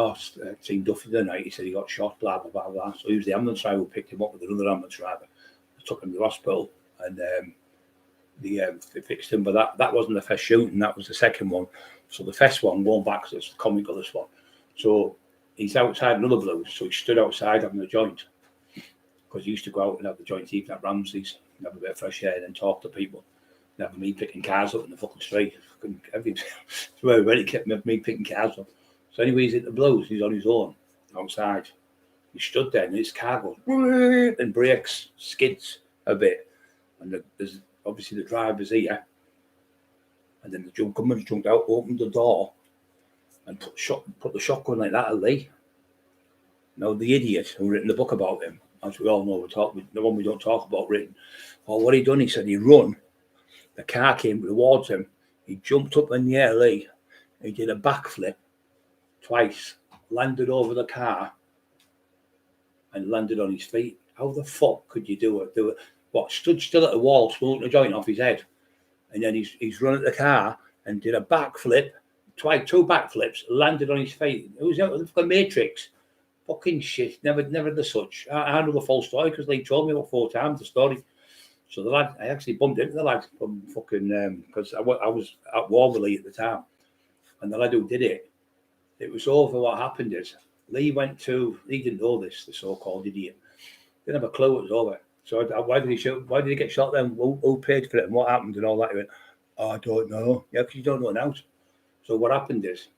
seen Duffy the night. He said he got shot, blah, blah, blah, blah. So he was the ambulance driver who picked him up with another ambulance driver. They took him to the hospital, and they fixed him. But that wasn't the first shooting. That was the second one. So the first one, going back, because it's comical, this one. So he's outside another blues. So he stood outside having a joint. Because he used to go out and have the joint even at Ramsey's, and have a bit of fresh air, and then talk to people. And have me picking cars up in the fucking street. So everybody kept me picking cars up. So anyway, he's at the blues. He's on his own outside. He stood there, and his car goes and brakes, skids a bit, and there's obviously the driver's here. And then the gunman jumped out, opened the door, and put the shotgun like that at Lee. Now the idiot who written the book about him, as we all know, the one we don't talk about written. Well, what he done? He said he run. The car came towards him. He jumped up in the air, Lee. He did a backflip twice, landed over the car, and landed on his feet. How the fuck could you do it? What, stood still at the wall, smoking a joint off his head, and then he's run at the car and did a backflip, two backflips, landed on his feet. It was the Matrix. Fucking shit. Never the such. I know the full story because they told me about 4 times the story. So the lad, I actually bumped into the lad from fucking because I was at Warley at the time, and the lad who did it was over. What happened is Lee didn't know this, the so-called idiot. Didn't have a clue it was over. So why did he shoot? Why did he get shot then? Who paid for it and what happened and all that? He went, I don't know. Yeah, because you don't know now. So what happened is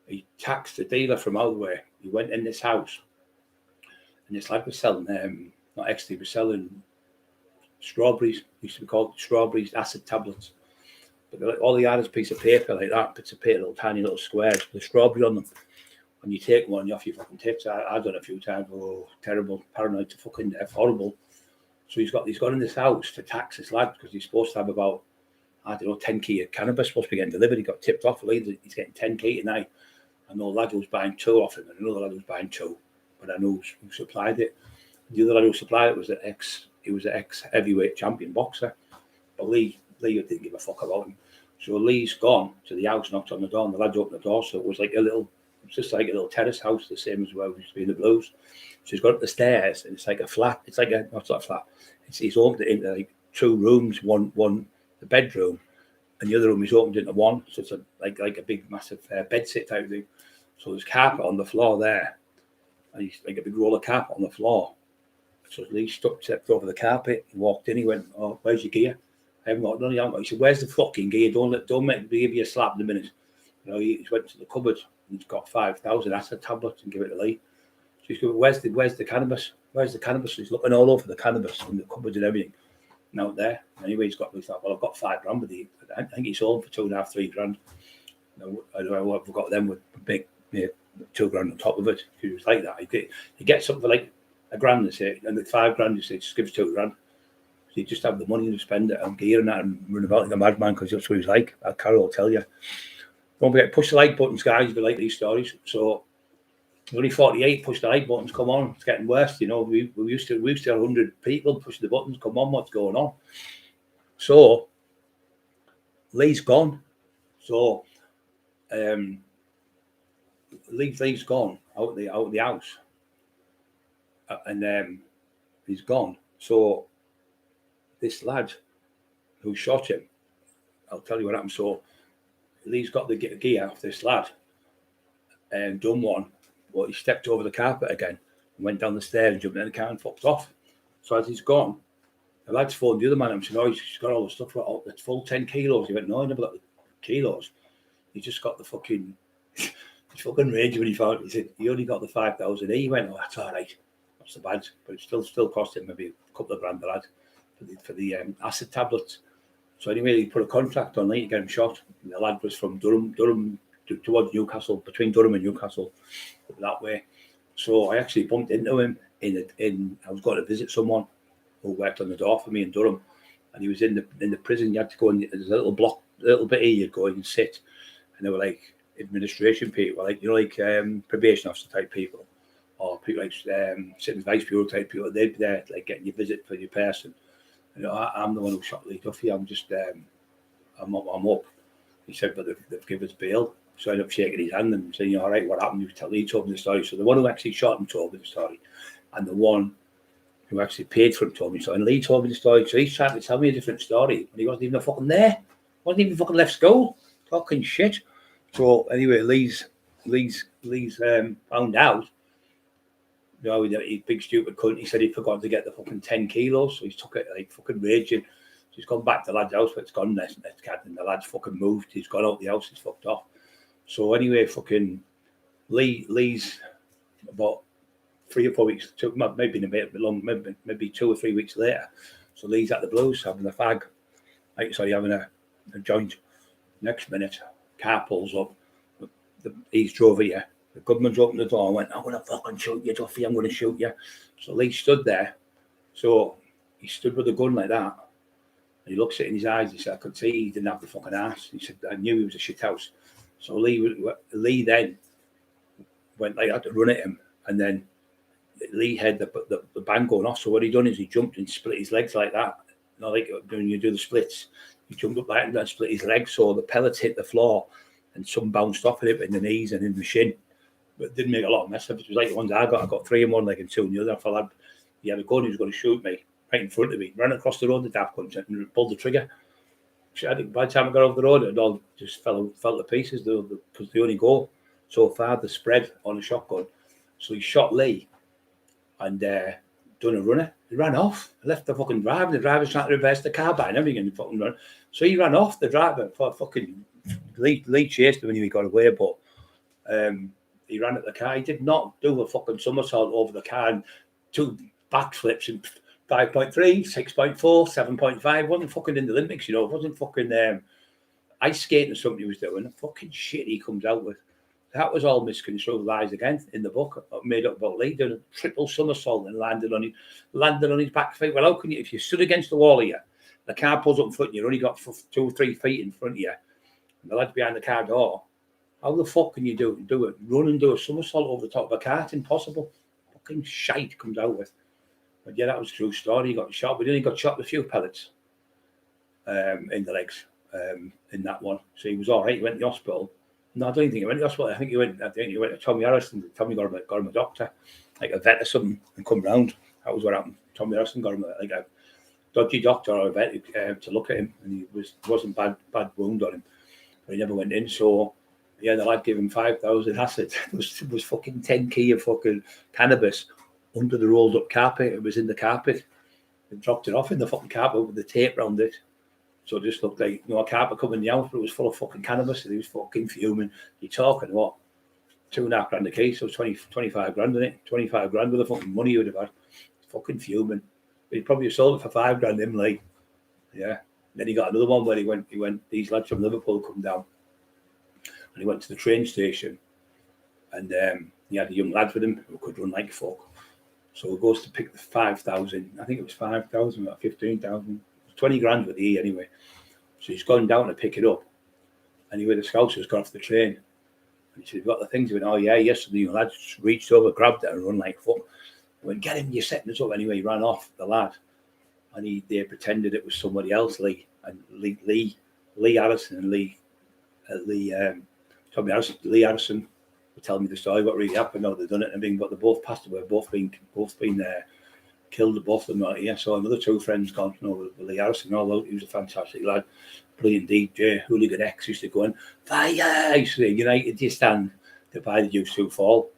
he taxed the dealer from out the way. He went in this house, and this lad was selling, not ecstasy, he was selling strawberries. Used to be called strawberries, acid tablets. But all he had is a piece of paper like that, bits of paper, little tiny little squares with a strawberry on them. When you take one, you're off your fucking tits. I've done it a few times. Oh, terrible, paranoid to fucking death, horrible. So he's got in this house to tax this lad because he's supposed to have about, 10 key of cannabis supposed to be getting delivered. He got tipped off. He's getting 10 key tonight. I know a lad who was buying 2 off him, and another lad who was buying 2, but I know who supplied it. The other lad who supplied it was an ex heavyweight champion boxer. But Lee didn't give a fuck about him. So Lee's gone to the house, knocked on the door, and the lads opened the door. So it was just like a little terrace house, the same as where we used to be in the blues. So he's got up the stairs, and it's like a flat. It's like not a flat. He's opened it into like 2 rooms, one the bedroom, and the other room he's opened into one. So it's like a big massive bed sit type thing. So there's carpet on the floor there, and he's like a big roll of carpet on the floor. So Lee stepped over the carpet. He walked in. He went, "Oh, where's your gear? I haven't got none of it." He said, "Where's the fucking gear? Don't make me give you a slap in a minute." You know, he went to the cupboard and he's got 5,000 acid tablets and give it to Lee. So he's going, "Where's the cannabis? Where's the cannabis?" So he's looking all over the cannabis in the cupboard and everything. And out there. Anyway, he thought, "Well, I've got $5,000 with you." I think he sold for $2.5, $3 grand. I don't know what I've got them with big $2 grand on top of it. He was like that. He gets something like $1 grand, they say, and the $5 grand, you say, just gives $2 grand. So you just have the money to spend it on gear and that and run about like a madman because that's what he's like. Cockerill will tell you. Don't forget, push the like buttons, guys, if you like these stories. So only 48, push the like buttons, come on. It's getting worse, you know. We used to have 100 people pushing the buttons, come on, what's going on? So Lee's gone. So Lee's gone out of the house. And he's gone. So this lad who shot him, I'll tell you what happened. So Lee's got the gear off this lad and done one, but he stepped over the carpet again and went down the stairs and jumped in the car and fucked off. So as he's gone, The lads phoned the other man and said, oh, he's got all the stuff, the full 10 kilos. He went, no, I never got the kilos. He just got the fucking range when he found it. He said, he only got the 5,000. He went, oh, that's all right. That's the bad. But it still cost him maybe a couple of grand, the lad, for the acid tablets. So anyway, he put a contract on to get him shot. And the lad was from Durham towards Newcastle, between Durham and Newcastle, that way. So I actually bumped into him I was going to visit someone who worked on the door for me in Durham, and he was in the prison. You had to go in, there's a little bit here, you'd go in and sit, and they were like administration people, like, you know, like probation officer type people, or people like sitting vice bureau type people. They'd be there like getting your visit for your person. You know, I'm the one who shot Lee Duffy. I'm just I'm up. He said, but they've given us bail. So I ended up shaking his hand and saying, all right, what happened? He told me the story. So the one who actually shot him told me the story, and the one who actually paid for him told me the story. And Lee told me the story. So he's trying to tell me a different story, but he wasn't even fucking there. Wasn't even fucking left school. Fucking shit. So anyway, Lee's found out. You know, he's big stupid cunt. He said he forgot to get the fucking 10 kilos, so he took it like fucking raging. So he's gone back to the lad's house, but it's gone next cat, and the lad's fucking moved. He's gone out the house. He's fucked off. So anyway, fucking Lee's about 3 or 4 weeks, maybe a bit long, maybe 2 or 3 weeks later. So Lee's at the Blues having a fag, having a joint. Next minute, car pulls up. He's drove here. The government's opened the door and went, I'm going to fucking shoot you, Duffy, I'm going to shoot you. So Lee stood there. So he stood with a gun like that. And he looks it in his eyes. He said, I could see he didn't have the fucking ass. He said, I knew he was a shit house. So Lee then went like that to run at him. And then Lee had the band going off. So what he done is he jumped and split his legs like that. You know, like when you do the splits, he jumped up like that and split his legs. So the pellets hit the floor and some bounced off of it in the knees and in the shin. But it didn't make a lot of mess of it. It was like the ones I got 3 in one leg and 2 in the other. For lad, he had a gun, he was going to shoot me right in front of me. Ran across the road, the daft cunt, and pulled the trigger. I think by the time I got over the road, it all just fell to pieces because they only go so far, the spread on a shotgun. So he shot Lee and done a runner. He ran off, left the fucking driver. The driver's trying to reverse the car by and everything and fucking run. So he ran off the driver for fucking Lee chased him when he got away, but he ran at the car. He did not do a fucking somersault over the car and 2 backflips and 5.3, 6.4, 7.5. Wasn't fucking in the Olympics, you know. It wasn't fucking ice skating or something he was doing. The fucking shit he comes out with. That was all misconstrued lies again in the book. Made up about Lee doing a triple somersault and landed on his back feet. Well, how can you, if you stood against the wall here, the car pulls up in front of you, you only got 2 or 3 feet in front of you, and the lad's behind the car door. How the fuck can you do it? Run and do a somersault over the top of a car? It's impossible. Fucking shite comes out with. But yeah, that was a true story. He got shot, but he only got shot with a few pellets in the legs in that one. So he was all right. He went to the hospital. No, I don't think he went to the hospital. I think he went to Tommy Harrison. Tommy got him a doctor, like a vet or something, and come round. That was what happened. Tommy Harrison got him like a dodgy doctor or a vet to look at him, and he wasn't bad wound on him, but he never went in. So yeah, the lad gave him 5,000 acid. It was fucking 10 key of fucking cannabis under the rolled up carpet. It was in the carpet. They dropped it off in the fucking carpet with the tape round it. So it just looked like, a carpet coming in the house, but it was full of fucking cannabis. And he was fucking fuming. You're talking what? 2.5 grand a case, so 25 grand in it. 25 grand with the fucking money you would have had. Fucking fuming. But he probably sold it for 5 grand him, like. Yeah. Then he got another one where he went, these lads from Liverpool come down. And he went to the train station. And he had a young lad with him who could run like fuck. So he goes to pick the 5,000. I think it was 5,000 or 15,000. 20 grand with the E anyway. So he's gone down to pick it up. Anyway, the scouts has got off the train. And he said, you've got the things. He went, oh yeah, yes. And the young lad just reached over, grabbed it and run like fuck. He went, get him, you're setting us up. Anyway, he ran off, the lad. And they pretended it was somebody else, Lee. And Lee Harrison and Tommy Harrison, Lee Harrison were telling me the story, what really happened. No, they've done it and everything, but they both passed away, both been killed, both of them out here. So another 2 friends gone, with Lee Harrison, although he was a fantastic lad, brilliant DJ, Hooligan X used to go in, fire, used to say, United, you stand, divided you 2 fall.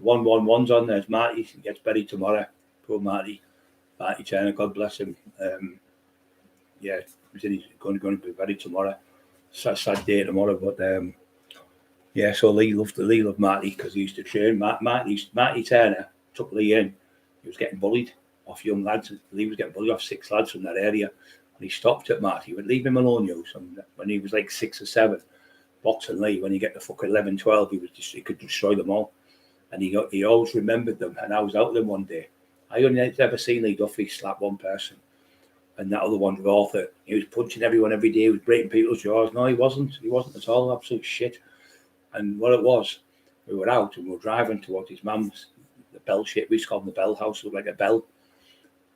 1-1-1's on, there's Marty, he gets buried tomorrow, poor Marty. Marty Turner, God bless him. Yeah, he said he's going to be buried tomorrow. Sad day tomorrow, but yeah. So Lee loved Marty because he used to train. Marty Turner took Lee in. He was getting bullied off young lads. Lee was getting bullied off 6 lads from that area, and he stopped at Marty. He would leave him alone, you. When he was like 6 or 7, boxing Lee. When he get to fucking 11, 12, he could destroy them all, and he always remembered them. And I was out with him one day. I only ever seen Lee Duffy slap one person. And that other one, Arthur, he was punching everyone every day. He was breaking people's jaws. No, he wasn't. He wasn't at all. Absolute shit. And what it was, we were out and we were driving towards his mum's, the bell shape. We used to call them the bell house. It looked like a bell.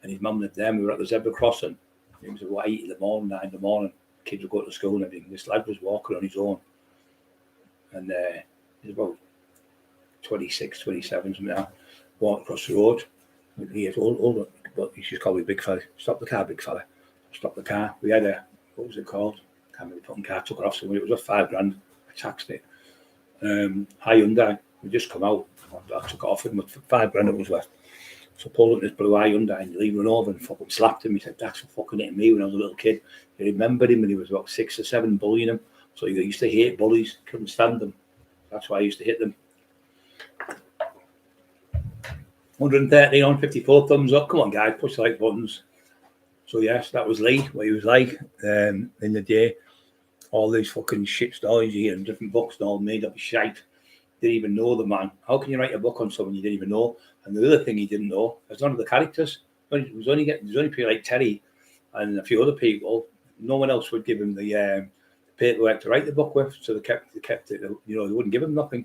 And his mum lived there. We were at the zebra crossing. It was about 8 in the morning, 9 in the morning. Kids were going to school and everything. This lad was walking on his own. And he was about 26, 27, something like that. Walking across the road. He had older. But he just called me big fella. Stop the car, big fella. Stop the car. We had what was it called? Can't remember the fucking car. Took it off somewhere. It was worth $5,000. I taxed it. Hyundai. We just come out. I took it off him with $5,000 it was worth. So pulled up this blue Hyundai and Lee ran over and fucking slapped him. He said, "That's for fucking hitting me when I was a little kid." He remembered him when he was about 6 or 7 bullying him. So he used to hate bullies. Couldn't stand them. That's why I used to hit them. 113 on 54, thumbs up. Come on, guys, push the like buttons. So, yes, that was Lee, what he was like in the day. All these fucking shit stories you hear in different books and all made up shite. Didn't even know the man. How can you write a book on someone you didn't even know? And the other thing he didn't know was none of the characters. There was only people like Terry and a few other people. No one else would give him the paperwork to write the book with. So they kept it, they wouldn't give him nothing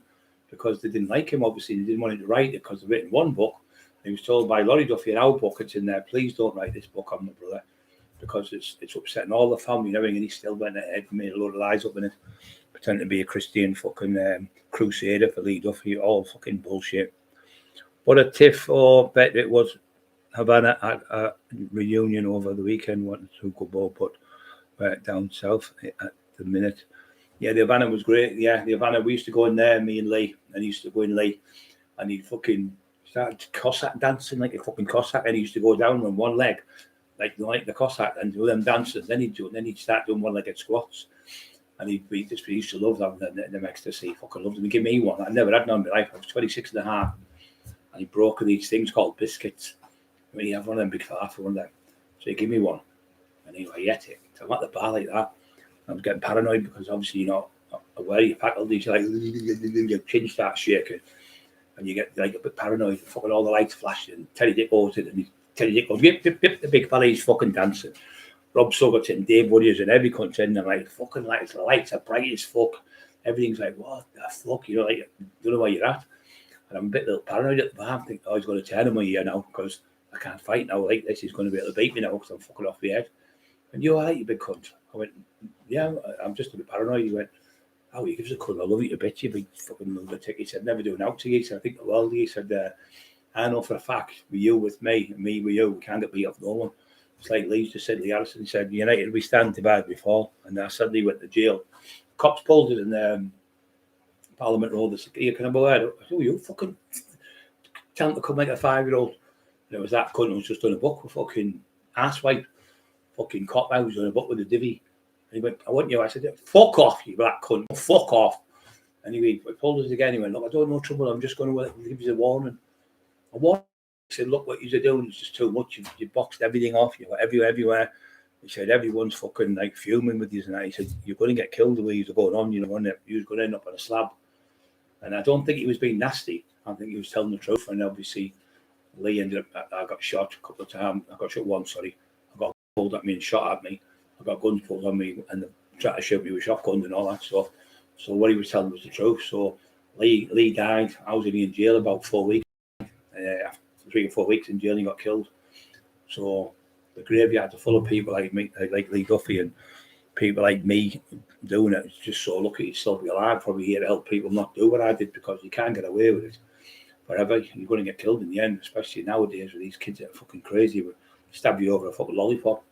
because they didn't like him. Obviously, they didn't want him to write it because they've written one book. He was told by Laurie Duffy in our book, it's in there, please don't write this book on my brother because it's upsetting all the family and everything. And he still went ahead and made a load of lies up in it, pretending to be a Christian fucking crusader for Lee Duffy, all fucking bullshit. What a tiff or bet it was. Havana at a reunion over the weekend, wanted to go ball, but down south at the minute. Yeah, the Havana was great. Yeah, the Havana, we used to go in there, me and Lee, and he used to go in Lee, and he'd fucking started Cossack dancing like a fucking Cossack, and he used to go down on one leg, like the Cossack, and do them dances. Then he'd start doing one-legged squats, and he used to love them ecstasy. Fucking loved them. He gave me one. I never had none in my life. I was 26 and a half, and he broke these things called biscuits. I mean, he had one of them big fella for one of them. So he gave me one, and I ate it. So I'm at the bar like that. I was getting paranoid because obviously you're not aware of your faculties. You're like, your chin starts shaking. And you get like a bit paranoid, fucking all the lights flashing. Terry Dick goes it, and Terry Dick goes, yip, the big fella, he's fucking dancing. Rob Sugger's and Dave Woodiers and every country, and they're like, fucking lights, the lights are bright as fuck. Everything's like, what the fuck? You know, like, don't know where you're at. And I'm a bit little paranoid at the bar. I think, oh, he's going to turn him on here now because I can't fight now like this. He's going to be able to beat me now because I'm fucking off the head. And you all right, you big cunt? I went, yeah, I'm just a bit paranoid. He went, oh, he gives a cunt. I love you a bit, you big fucking lunatic. He said, never do an out to you. He said, I think the world. He said, I know for a fact, with you with me, and me with you, we can't get beat off no one. It's like Lee just said, Lee Allison, he said, United we stand, divided we fall. And I suddenly went to jail. Cops pulled it in Parliament Road. They said, here, can I go ahead? I said, oh, you fucking tell him to come like a 5-year-old. And it was that cunt who was just on a book with fucking asswipe. Fucking cop out was on a book with a divvy. And he went, I want you. I said, fuck off, you black cunt. Fuck off. And he pulled us again. He went, look, I don't know trouble. I'm just going to give you a warning. A warning. He said, look, what you're doing is just too much. You boxed everything off. You got everywhere. He said, everyone's fucking like fuming with you. And he said, you're going to get killed the way you're going on. You know, you're going to end up on a slab. And I don't think he was being nasty. I think he was telling the truth. And obviously, Lee ended up, I got shot a couple of times. I got shot once, sorry. I got pulled at me and shot at me. I got guns pulled on me and they tried to shoot me with shotguns and all that stuff. So what he was telling was the truth. So Lee died. I was in jail about 4 weeks. After 3 or 4 weeks in jail, he got killed. So the graveyard is full of people like me, like Lee Duffy, and people like me doing it. It's just so lucky to still be alive. Probably here to help people not do what I did because you can't get away with it forever. You're going to get killed in the end, especially nowadays with these kids that are fucking crazy. Will stab you over a fucking lollipop.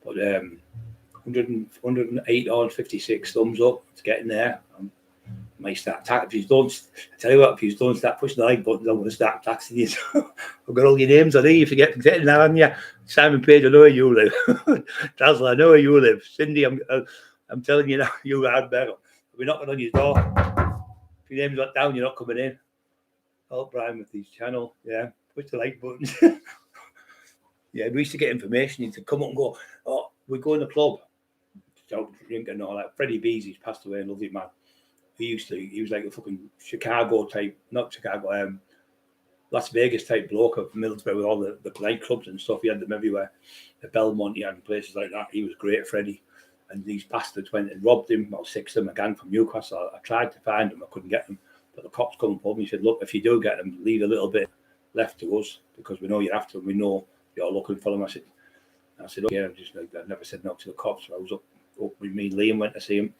But 108 on 56, thumbs up. It's getting there. might start attacking. If you don't, I tell you what, if you don't start pushing the like buttons, I'm going to start taxing you. I've got all your names on here. You forget now, haven't you? Simon Page, I know where you live. Dazzler, I know where you live. Cindy, I'm telling you now, you hard better. We're knocking on your door. If your name's not down, you're not coming in. Help Brian with his channel. Yeah, push the like buttons. Yeah, we used to get information. You'd come up and go, oh, we go in the club. Out drinking and all that. Freddie Bees, he's passed away, a lovely man. He was like a fucking Chicago type, not Chicago, Las Vegas type bloke of Middlesbrough with all the nightclubs and stuff. He had them everywhere. The Belmont, he had places like that. He was great, Freddie. And these bastards went and robbed him, about 6 of them, again from Newcastle. I tried to find them, I couldn't get them. But the cops come up and he said, look, if you do get them, leave a little bit left to us because we know you're after them. We know you're looking for them. I said, okay, I never said no to the cops. So I was up with me and Liam went to see him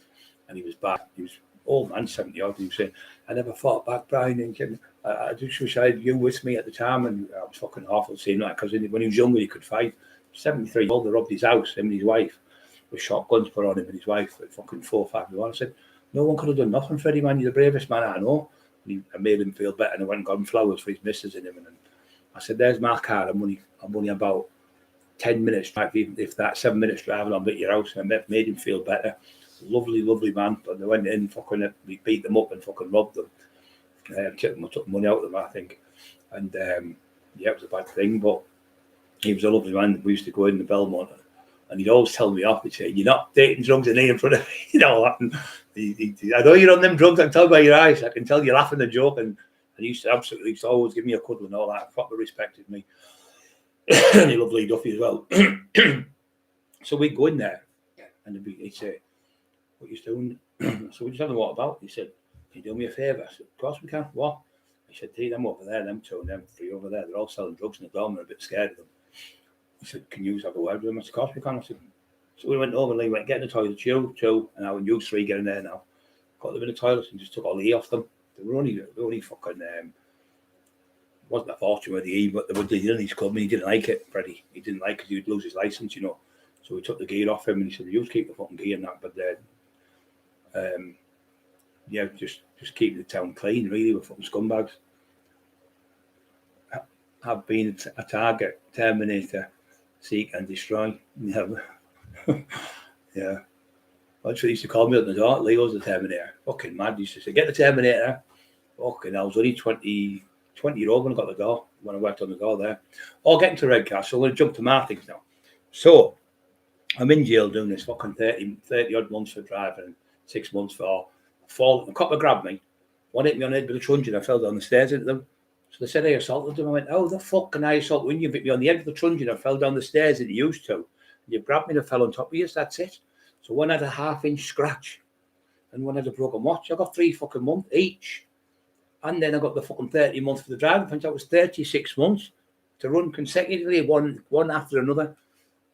and he was back. He was old man, 70 odd. He was saying, I never fought back, Brian. And I just wish I had you with me at the time. And I was fucking awful seeing that because when he was younger, he could fight. 73 years old, they robbed his house, him and his wife, with shotguns put on him and his wife at fucking 4 or 5 to 1. I said, no one could have done nothing, Freddie, man. You're the bravest man I know. And I made him feel better and I went and got him flowers for his missus in him. And I said, there's my car. I'm only about 10 minutes drive, even if that 7 minutes driving, I'll be at your house. And I made him feel better. Lovely, lovely man. But they went in, fucking, we beat them up and fucking robbed them. Took money out of them, I think. And yeah, it was a bad thing, but he was a lovely man. We used to go in the Belmont and he'd always tell me off. He'd say, you're not taking drugs in here in front of me. You know, and I know you're on them drugs. I can tell by your eyes. I can tell you're laughing and joking. And he used to always give me a cuddle and all that. Proper respected me. And he lovely Duffy as well. So we'd go in there and he'd say, what are you doing? So we just having a walk about. He said, can you do me a favour? I said, of course we can. What? He said, see them over there, them 2 and them 3 over there. They're all selling drugs in the dorm. We're a bit scared of them. He said, can you have a word with them? I said, of course we can. I said, so we went over and they went, get in the toilet, you 2, and now you 3 get in there now. Got them in the toilet and just took all the E off them. They were only fucking, wasn't a fortune with the E, but they were in his club and he didn't like it, Freddie. He didn't like it because he'd lose his licence, you know. So we took the gear off him and he said, you keep the fucking gear and that, but yeah, just keep the town clean, really, with fucking scumbags. Have been a target, terminator, seek and destroy. Yeah. Yeah. That's what he used to call me at the door. Leo's the Terminator. Fucking mad. He used to say, get the Terminator. Fucking I was only 20 year old when I got the door, when I worked on the door there. Or getting to Redcastle. I'm going to jump to my things now. So I'm in jail doing this fucking 30 odd months for driving and 6 months for falling. A copper grabbed me. One hit me on the head with a truncheon and I fell down the stairs into them. So they said I assaulted them. I went, oh, the fuck can I assault when you hit me on the head with a truncheon and I fell down the stairs that you used to? And you grabbed me and I fell on top of you. That's it. So one had a 1/2-inch scratch and one had a broken watch. I got 3 fucking months each. And then I got the fucking 30 months for the driving. That was 36 months to run consecutively, one after another.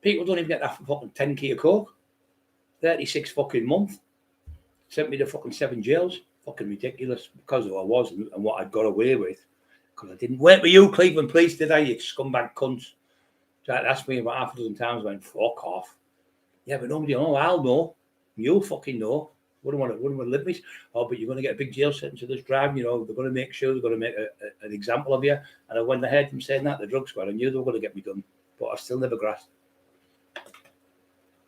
People don't even get that for fucking 10k of coke. 36 fucking months. Sent me to fucking 7 jails. Fucking ridiculous because of who I was and what I'd got away with. Because I didn't work with you, Cleveland Police, did I? You scumbag cunts. Tried to ask me about 6 times. I went, fuck off. Yeah, but nobody know. I'll know. You'll fucking know. Wouldn't want to live with. Oh, but you're going to get a big jail sentence for this driving. You know, they're going to make sure they're going to make an example of you. And I went ahead from saying that, the drug squad, I knew they were going to get me done. But I still never grasped.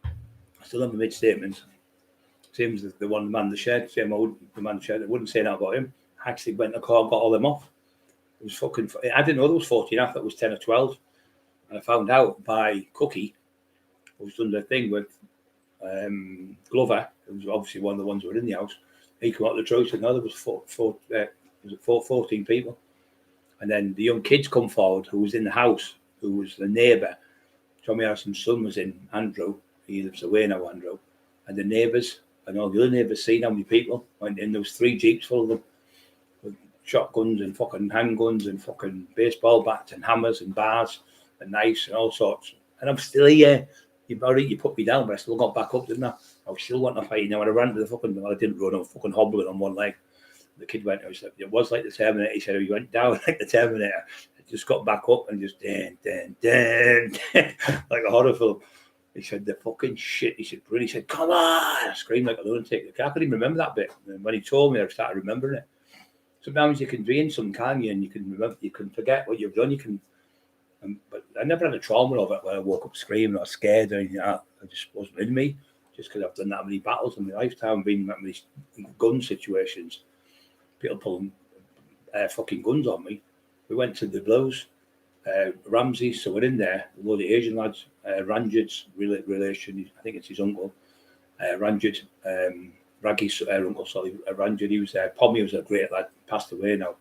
I still never made statements. Same as the one man the shed, the man the shed. I wouldn't say that about him. I actually went to the car and got all them off. It was fucking. I didn't know there was 14 after. That was 10 or 12. And I found out by Cookie, who's done the thing with Glover, who was obviously one of the ones who were in the house. He came out of the truck and said, no, there was 14 people. And then the young kids come forward who was in the house, who was the neighbour. Tommy Harrison's son was in, Andrew. He lives away now, Andrew. And the neighbours, and all the other neighbours seen how many people went in. There was 3 jeeps full of them with shotguns and fucking handguns and fucking baseball bats and hammers and bars and knives and all sorts. And I'm still here. You put me down, but I still got back up, didn't I? I was still wanting to fight. Now, when I ran to the fucking, well, I didn't run, I was fucking hobbling on one leg. The kid went, it was like the Terminator. He said, oh, you went down like the Terminator. I just got back up and just, like a horror film. He said, the fucking shit. He said, really? He said, come on. I screamed like a lunatic. I couldn't even remember that bit. And when he told me, I started remembering it. Sometimes you can dream something, can you? And you can remember, you can forget what you've done. You can, but I never had a trauma of it where I woke up screaming or scared or anything like that. It just wasn't in me. Just because I've done that many battles in my lifetime, been in that many gun situations. People pulling fucking guns on me. We went to the Blues. Ramsey, so we're in there, a load of Asian lads, Ranjit's relation, I think it's his uncle, Ranjit, Raggy's uncle, sorry, Ranjit, he was there. Pommy was a great lad, passed away now.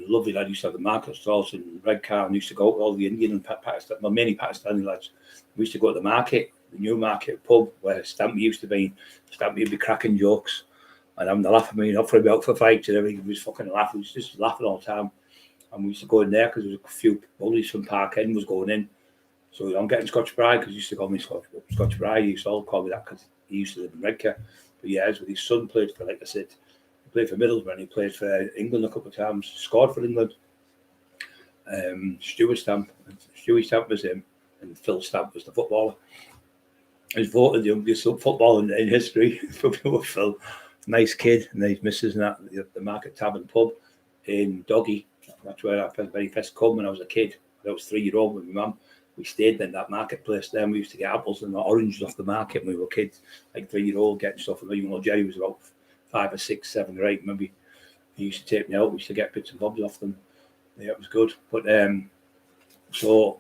Lovely lad, used to have the market stalls in Redcar and used to go to all the Indian and Pakistan, well, mainly Pakistani lads. We used to go to the market, the new market pub where Stampy used to be. Stampy would be cracking jokes and having the laugh at me, not for me out for fights and everything. He was fucking laughing, he was just laughing all the time. And we used to go in there because there was a few bullies from Park End was going in. So I'm getting Scotch Bride because he used to call me Scotch Bride. He used to all call me that because he used to live in Redcar. But yeah, with his son played for, like I said, he played for Middlesbrough and he played for England a couple of times, scored for England. Stewie Stamp was him and Phil Stamp was the footballer. He was voted the youngest footballer in history for Phil. Nice kid, nice missus and that, the Market Tavern pub in Doggy. That's where I very first come when I was a kid. I was 3-year-old with my mum. We stayed in that marketplace then. We used to get apples and oranges off the market when we were kids, like 3-year-old getting stuff. And even though Jerry was about 5 or 6, 7 or 8, maybe he used to take me out. We used to get bits and bobs off them. Yeah, it was good. But so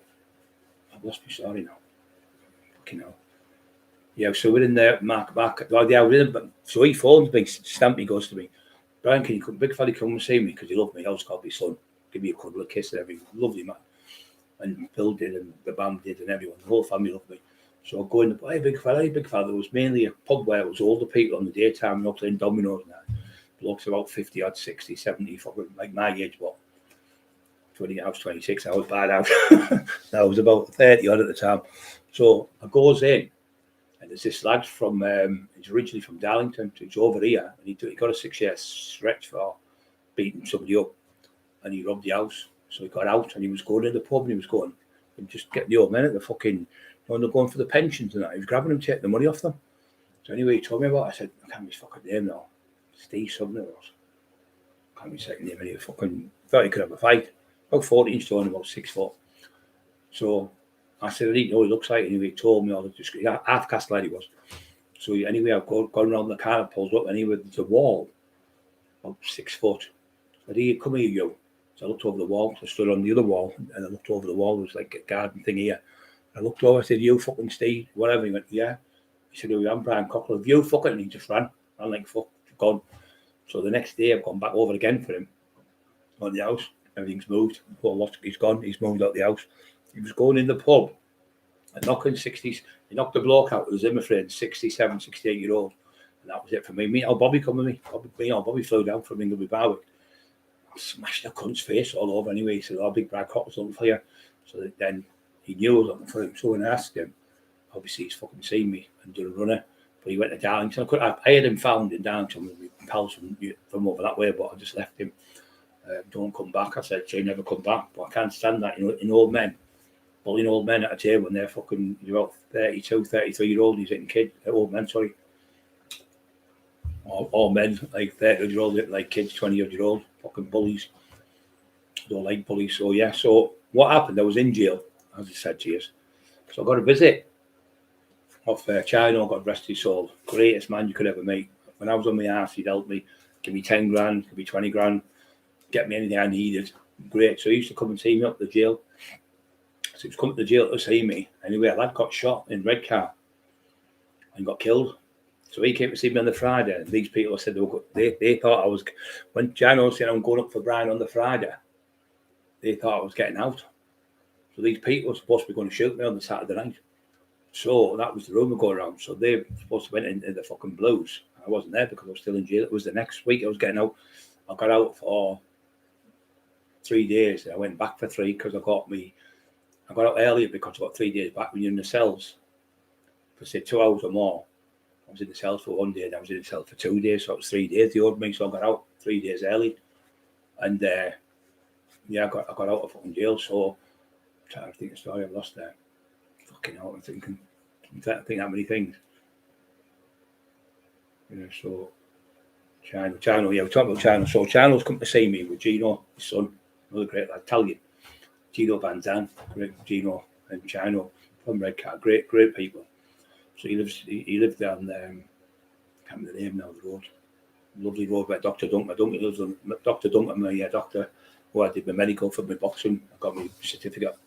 I've lost my story now. Fucking hell. Yeah, so we're in there, Mark. Well, yeah, we're in. But so he phones me, Stampy goes to me, Brian, can you come, big fella, come and see me because he loved me. I was called my son. Give me a cuddle, a kiss, and everything. Lovely man. And Bill did, and the band did, and everyone. The whole family loved me. So I go in, hey, big fella, hey, big fella. There was mainly a pub where it was older people on the daytime, not playing dominoes and that. Blokes about 50 odd, 60, 70, fucking like my age, what? 20, I was 26, I was bad out. I was about 30 odd at the time. So I goes in, and there's this lad from, he's originally from Darlington, so he's over here, and he got a 6-year stretch for beating somebody up, and he robbed the house. So he got out, and he was going to the pub, and he was going, and just getting the old men at the fucking, they're going for the pensions and that. He was grabbing them, taking the money off them. So anyway, he told me about it. I said, I can't be his fucking name now. Steve something it was. I can't be second name, and he fucking thought he could have a fight. About 14 stone, about 6 foot. So I said, I didn't know what he looks like. Anyway, he told me all the just half-cast lad he was. So anyway, I've gone around the car and pulls up, and anyway, there's a wall, about 6 foot. I said, come here, you. So I looked over the wall. So I stood on the other wall, and I looked over the wall. There was like a garden thing here. I looked over, I said, you fucking Steve, whatever. He went, yeah. He said, I'm Brian Cockerill. You fucking, and he just ran like fuck, gone. So the next day, I've gone back over again for him on the house. Everything's moved. The whole lot, he's gone. He's moved out the house. He was going in the pub and knocking 60s. He knocked the bloke out. It was him, my friend, 67, 68-year-old. And that was it for me. Me and Bobby come with me. Bobby flew down from Ingleby Barwick. I smashed the cunt's face all over anyway. He said, big Brad Cock's looking for you. So then he knew I was looking for him. So when I asked him, obviously he's fucking seen me and done a runner. But he went to Darlington. I had him found in Darlington with my pals from over that way, but I just left him. Don't come back. I said, Jay, never come back. But I can't stand that in old men. Bullying old men at a table when they're fucking, about 32, 33-year-old, he's hitting kids, old men, sorry. All men, like 30-year-old, like kids, 20-year-old, fucking bullies. Don't like bullies. So, yeah. So, what happened? I was in jail, as I said to you. So, I got a visit of China, got rest his soul. Greatest man you could ever meet. When I was on my ass, he'd help me. Give me 10 grand, give me 20 grand, get me anything I needed. Great. So, he used to come and see me up the jail. So, he was coming to the jail to see me. Anyway, a lad got shot in Redcar and got killed. So he came to see me on the Friday, and these people said they thought I was, when Jano said I'm going up for Brian on the Friday, they thought I was getting out. So these people were supposed to be going to shoot me on the Saturday night. So that was the rumour going around. So they were supposed to went into the fucking Blues. I wasn't there because I was still in jail. It was the next week I was getting out. I got out for 3 days. I went back for 3 because I got out earlier because I got 3 days back when you're in the cells for say 2 hours or more. I was in the cells for 1 day and I was in the cell for 2 days, so it was 3 days they owed me, so I got out 3 days early. And I got out of fucking jail, so I'm trying to think of the story I've lost there. Fucking hell, I'm thinking. I think that many things. So China, yeah, we're talking about China. So China's come to see me with Gino, his son, another great lad, Italian. Gino Van Zandt, great Gino and Chino from Redcar, great people. So he lived down there, I can't remember the name now of the road. Lovely road where Dr. Duncan lives on. Dr. Duncan, my doctor, who I did my medical for my boxing. I got my certificate.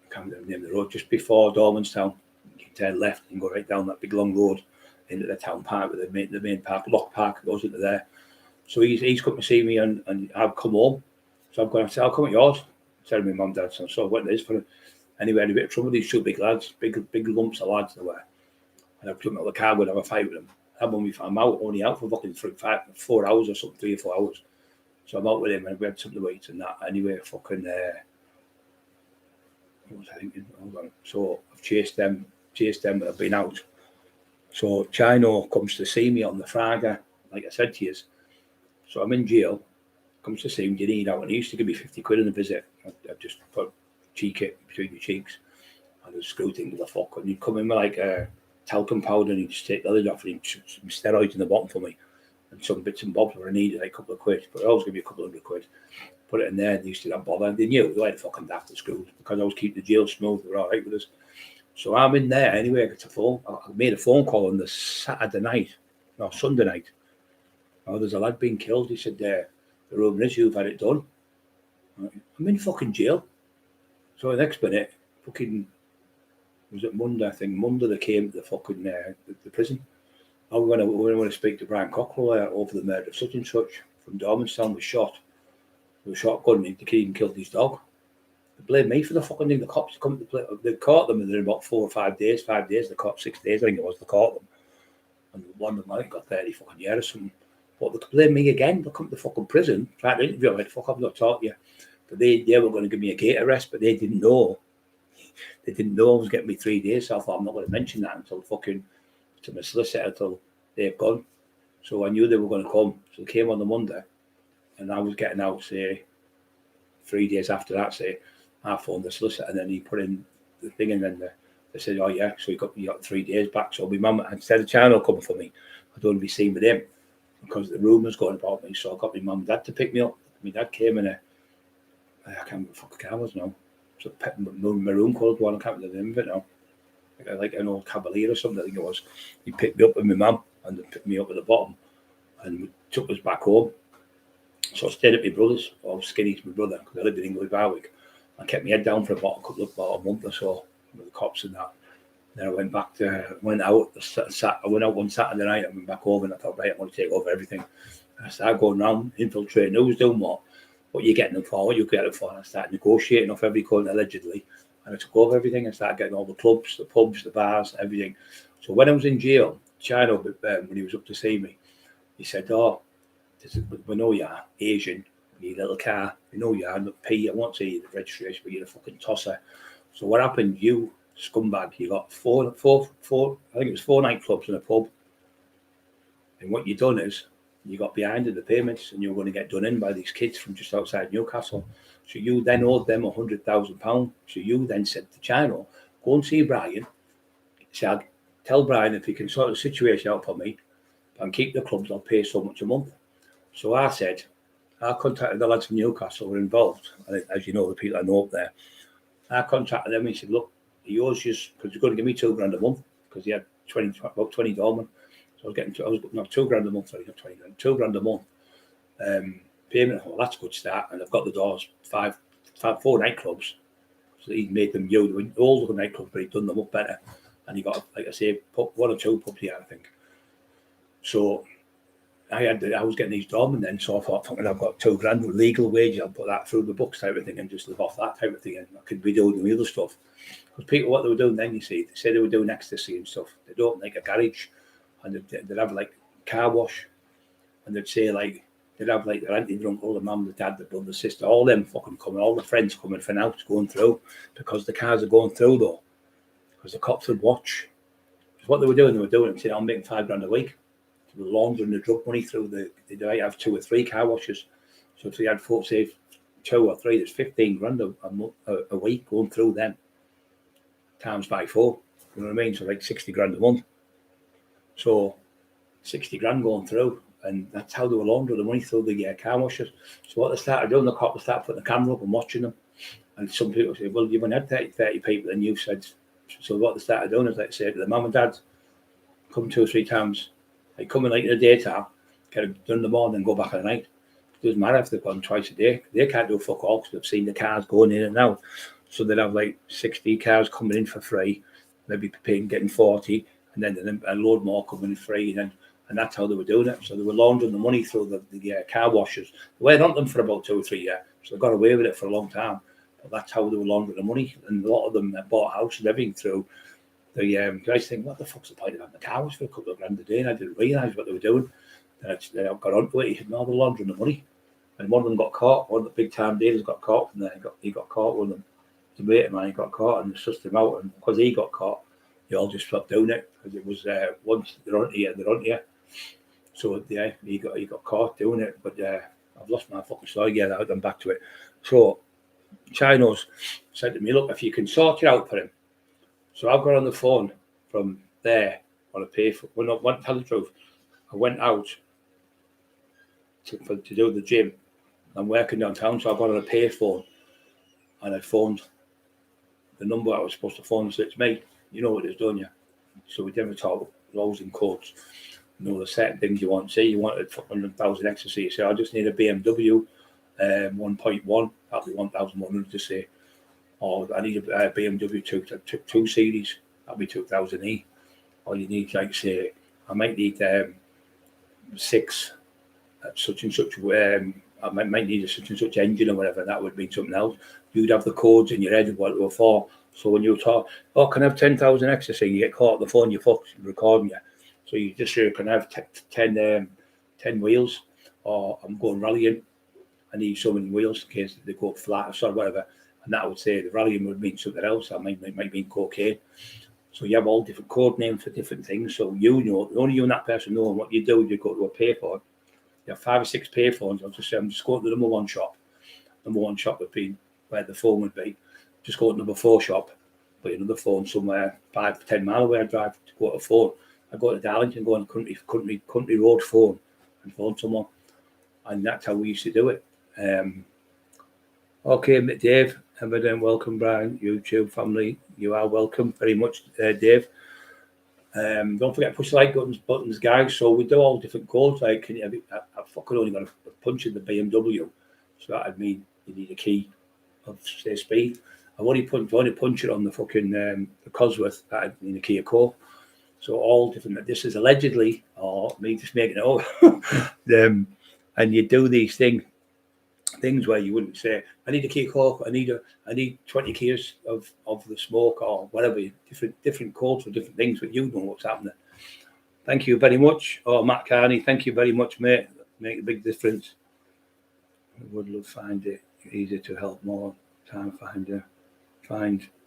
I can't remember the name of the road, just before Dormanstown. You can turn left and go right down that big long road into the town park, with the main park, Lock Park, goes into there. So he's come to see me and I've come home. So I'm going to say, I'll come at yours. Telling my mum, dad, so what it is for anyway, a bit of trouble. These two big lads, big lumps of lads they were. And I put them out of the car, going to have a fight with them. I'm only out for fucking 4 hours or something, 3 or 4 hours. So I'm out with him and we had something to eat and that. Anyway, fucking, what was I thinking? Hold on. So I've chased them, but I've been out. So Chino comes to see me on the Friday, like I said to you. So I'm in jail, comes to see me, do you need out? And he used to give me 50 quid in a visit. I'd just put cheek it between the cheeks and I'd screw things the fuck. And he'd come in with like a talcum powder and he'd just take the lid off and he'd put some steroids in the bottom for me and some bits and bobs where I needed, like a couple of quid. But I always give you a couple $100 quid. Put it in there and they used to not bother. They knew they had fucking daft at school because I was keeping the jail smooth. They were all right with us. So I'm in there anyway. I got a phone. I made a phone call on the Sunday night. Oh, there's a lad being killed. He said, the rumour is you've had it done. I'm in fucking jail. So the next minute, fucking, was it Monday? I think Monday they came to the fucking the prison. I was going to speak to Brian Cockerill over the murder of such and such from Dormanstown. Was shot with a shotgun. The kid even killed his dog. They blame me for the fucking thing. The cops come to play. They caught them in about 4 or 5 days. 5 days. They caught 6 days. I think it was. They caught them, and one of them I think got 30 fucking years or something. But they blame me again. They come to fucking prison. Tried to interview me. Fuck, I've not taught you. But they were going to give me a gate arrest, but they didn't know. They didn't know I was getting me 3 days. So I thought I'm not going to mention that until fucking to my solicitor until they've gone. So I knew they were going to come. So they came on the Monday, and I was getting out, say, 3 days after that, say, I phoned the solicitor, and then he put in the thing, and then they said, oh yeah, so you got 3 days back. So my mum, instead of Chino coming for me, I don't want to be seen with him because the rumours going about me. So I got my mum and dad to pick me up. My dad came in I can't remember what the fuck the car was now. It's a maroon coloured one. I can't remember the name of it now. Like an old Cavalier or something, I think it was. He picked me up with my mum and they picked me up at the bottom and took us back home. So I stayed at my brother's. I was skinny to my brother because I lived in England, Barwick. I kept my head down for about a month or so with the cops and that. Then I went out. I went out one Saturday night. I went back over and I thought, right, I'm going to take over everything. And I started going around, infiltrating. Who was doing what? What you getting them for? What you get them for? And I started negotiating off every cunt allegedly. And I took over everything and started getting all the clubs, the pubs, the bars, everything. So when I was in jail, Chino, when he was up to see me, he said, oh, we know you're Asian, you need a little car, we know you're not P, I won't say you're the registration, but you're a fucking tosser. So what happened, you scumbag, you got four, I think it was 4 nightclubs and a pub. And what you done is, you got behind in the payments and you're going to get done in by these kids from just outside Newcastle. So you then owed them £100,000. So you then said to Chino, go and see Brian. Said, tell Brian if he can sort the situation out for me and keep the clubs, I'll pay so much a month. So I said, I contacted the lads from Newcastle who were involved. As you know, the people I know up there. I contacted them and he said, look, he owes you, because you're going to give me £2,000 a month because he had about 20 doormen. So I was not £2,000 a month, sorry, not 20 grand, £2,000 a month. Payment, well, that's a good start. And I've got the doors, 4 nightclubs. So he made them all the nightclubs, but he'd done them up better. And he got, like I say, 1 or 2 pubs here, I think. So I was getting these doormen then, so I thought, I've got £2,000 with legal wage, I'll put that through the books type of thing and just live off that type of thing. And I could be doing the other stuff. Because people, what they were doing then, you see, they say they were doing ecstasy and stuff. They'd open like a garage and they'd have like car wash and they'd say like, they'd have like their auntie drunk, all the mum, the dad, the brother, the sister, all them fucking coming, all the friends coming for now, going through because the cars are going through though. Because the cops would watch. Because what they were doing, saying, I'm making £5,000 a week. They were laundering the drug money through they might have 2 or 3 car washes. So if they had folks, say 2 or 3, there's £15,000 a week going through them. Times by 4. You know what I mean? So like 60 grand a month. So 60 grand going through, and that's how they were laundering the money through the car washers. So what they started doing, the cops started putting the camera up and watching them. And some people say, well, you've only had 30 people, and you said, so what they started doing is, like, say to the mum and dad, come 2 or 3 times. They come in like in the daytime, get it done in the morning, and go back at night. It doesn't matter if they've gone twice a day. They can't do fuck all because they've seen the cars going in and out. So they'd have like 60 cars coming in for free, maybe paying, getting 40, and then a load more coming in free, and that's how they were doing it. So they were laundering the money through the car washers. They weren't on them for about 2 or 3 years, so they got away with it for a long time. But that's how they were laundering the money, and a lot of them bought a house and everything through the guys think, what the fuck's the point of having the car wash for a couple of grand a day? And I didn't realise what they were doing. Then I got onto it. He said, no, they're laundering the money. And one of them got caught. One of the big time dealers got caught from there. He got caught. One of them, the mate of mine, he got caught and sussed him out. And because he got caught, they all just stopped doing it, because it was once they're on here, they're on here. So yeah, he got caught doing it. But I've lost my fucking story. Yeah, I'm back to it. So Chinos said to me, look, if you can sort it out for him. So I've got on the phone from there on a payphone. Well, not tell the truth. I went out to do the gym. I'm working downtown, so I got on a payphone, and I phoned the number I was supposed to phone. So it's me. You know what it's done, yeah. So we never talk loads in codes. You know the certain things you want. Say you wanted 100,000 ecstasy. So I just need a BMW 1.1. That'll be 1,100 to say. Or I need a BMW 2 Series. That'll be 2,000 Or you need, like, say, I might need 6 such and such. I might need a such and such engine or whatever. That would mean something else. You'd have the codes in your head of what they were for. So when you talk, oh, can I have 10,000 ecstasy? You get caught on the phone, you're fucked recording you. So you just say, can I have 10 wheels? Or I'm going rallying. I need so many wheels in case they go flat or whatever. And that would say the rallying would mean something else. That might mean cocaine. So you have all different code names for different things. So you know, only you and that person know. And what you do, you go to a payphone. You have 5 or 6 payphones. I'll just say, I'm just going to the number 1 shop. Number 1 shop would be where the phone would be. Just go to number 4 shop. Put another phone somewhere 5 to 10 miles away. I drive to go to a phone. I go to Darlington, go on country road phone and phone someone. And that's how we used to do it. Okay, Dave, evident welcome, Brian, YouTube family. You are welcome very much, Dave. Don't forget to push the like buttons, guys. So we do all different codes. Like, I've fucking only got a punch in the BMW, so that'd mean you need a key of say speed. I've only punch it on the fucking the Cosworth. That'd mean a key of core. So all different. This is allegedly, or me just making it up. And you do these things where you wouldn't say, I need a key of coke, I need 20 keys of the smoke or whatever. Different codes for different things, but you know what's happening. Thank you very much. Oh, Matt Carney, thank you very much, mate. Make a big difference. I would love find it easier to help more time find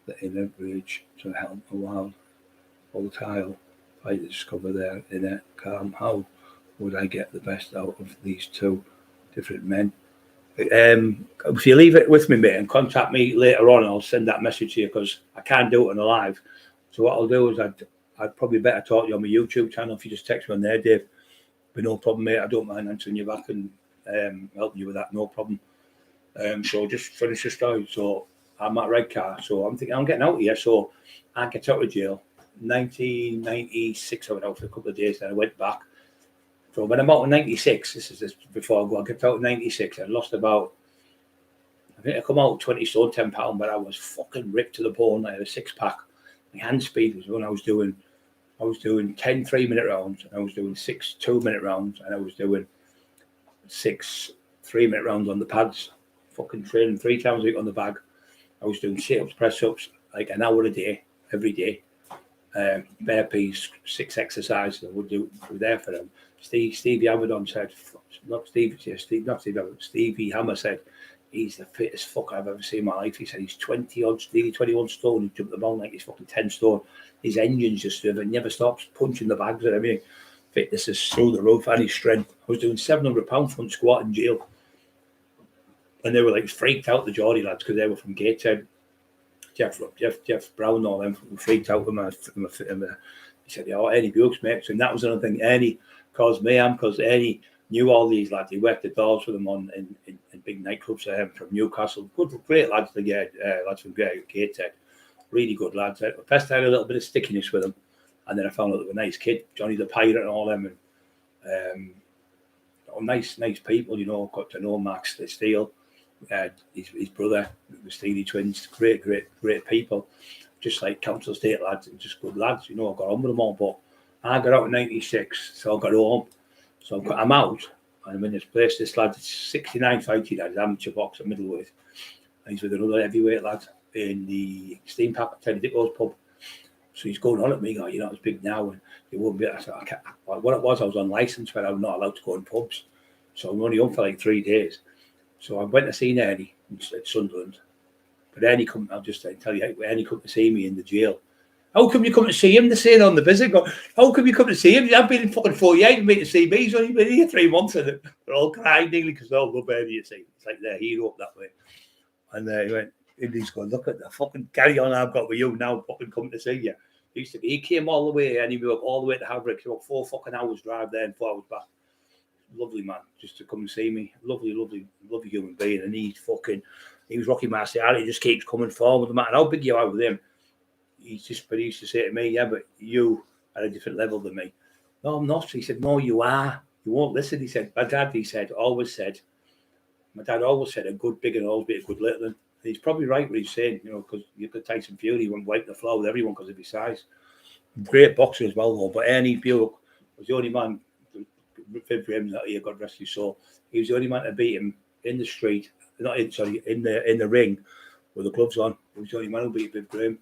the inner bridge to help a wild volatile fight to discover their inner calm. How would I get the best out of these 2 different men? If you leave it with me, mate, and contact me later on, I'll send that message to you, because I can't do it on a live. So what I'll do is I'd probably better talk to you on my YouTube channel. If you just text me on there, Dave, but no problem, mate. I don't mind answering you back and helping you with that, no problem. So just finish the story. So I'm at Redcar, so I'm thinking I'm getting out of here. So I get out of jail. 1996, I went out for a couple of days, then I went back. So when I'm out in 96, this is before I go, I get out in 96, I lost about, I think I come out 20 stone, 10 pounds, but I was fucking ripped to the bone. I had a 6-pack. My hand speed was when I was doing 10 3-minute rounds, and I was doing 6 2-minute rounds, and I was doing 6 3-minute rounds on the pads. Fucking training 3 times a week on the bag. I was doing sit-ups, press-ups, like an hour a day, every day. Burpees, 6 exercises I would do. We were there for them. Stevie Avedon said, Stevie Hammer said, he's the fittest fuck I've ever seen in my life. He said he's nearly 21 stone. He jumped the ball like he's fucking 10 stone. His engine's just never stops punching the bags and everything. Fitness is through the roof, and his strength. I was doing 700 pound front squat in jail. And they were like freaked out, the Geordie lads, because they were from Gateshead. Jeff Brown and all them freaked out with my he said, "Oh, Ernie Bukes, mate." And that was another thing. Ernie caused mayhem because Ernie knew all these lads. He worked the doors with them on in big nightclubs from Newcastle. Great lads to get, lads from Gateshead. Really good lads. First I had a little bit of stickiness with them, and then I found out they were nice kid, Johnny the Pirate and all them, and nice people. You know, got to know Max the Steel, his brother, the Steely twins. Great people. Just like council estate lads and just good lads, you know. I got on with them all, but I got out in '96, so I got home. So I'm out, and I'm in this place. This lad, 69 fights he had, his amateur box at middleweight, and he's with another heavyweight lad in the Steam Pack Teddy Dicko's pub. So he's going on at me, going, "You know, it's big now, and it won't be." I said, what it was, I was on license, but I'm not allowed to go in pubs, so I'm only home for like 3 days. So I went to see Ernie at Sunderland. But Ernie come, I'll just tell you, Ernie come to see me in the jail. How come you come to see him? They're saying on the visit, how come you come to see him? I've been in fucking 4 years, you've been to see me. He's only been here 3 months, and they're all crying nearly because they all love Ernie, you see. It's like their hero up that way. And he went, Indy's going, "Look at the fucking carry on I've got with you now, fucking coming to see you." He came all the way, and he went all the way to Haverick, about 4 fucking hours drive there and 4 hours back. Lovely man, just to come and see me. Lovely human being, and he was Rocky Marciano. He just keeps coming forward. No matter how big you are with him, he used to say to me, "Yeah, but you are a different level than me." "No, I'm not." He said, "No, you are. You won't listen." He said, "My dad," always said, "a good big and always be a good little one." And he's probably right what he's saying, you know, because you could Tyson Fury wouldn't wipe the floor with everyone because of his size. Great boxer as well, though. But Ernie Buick was the only man, for him, that he got rescued. So he was the only man to beat him in the street. In the ring with the gloves on. He was the only man who beat Big Graham.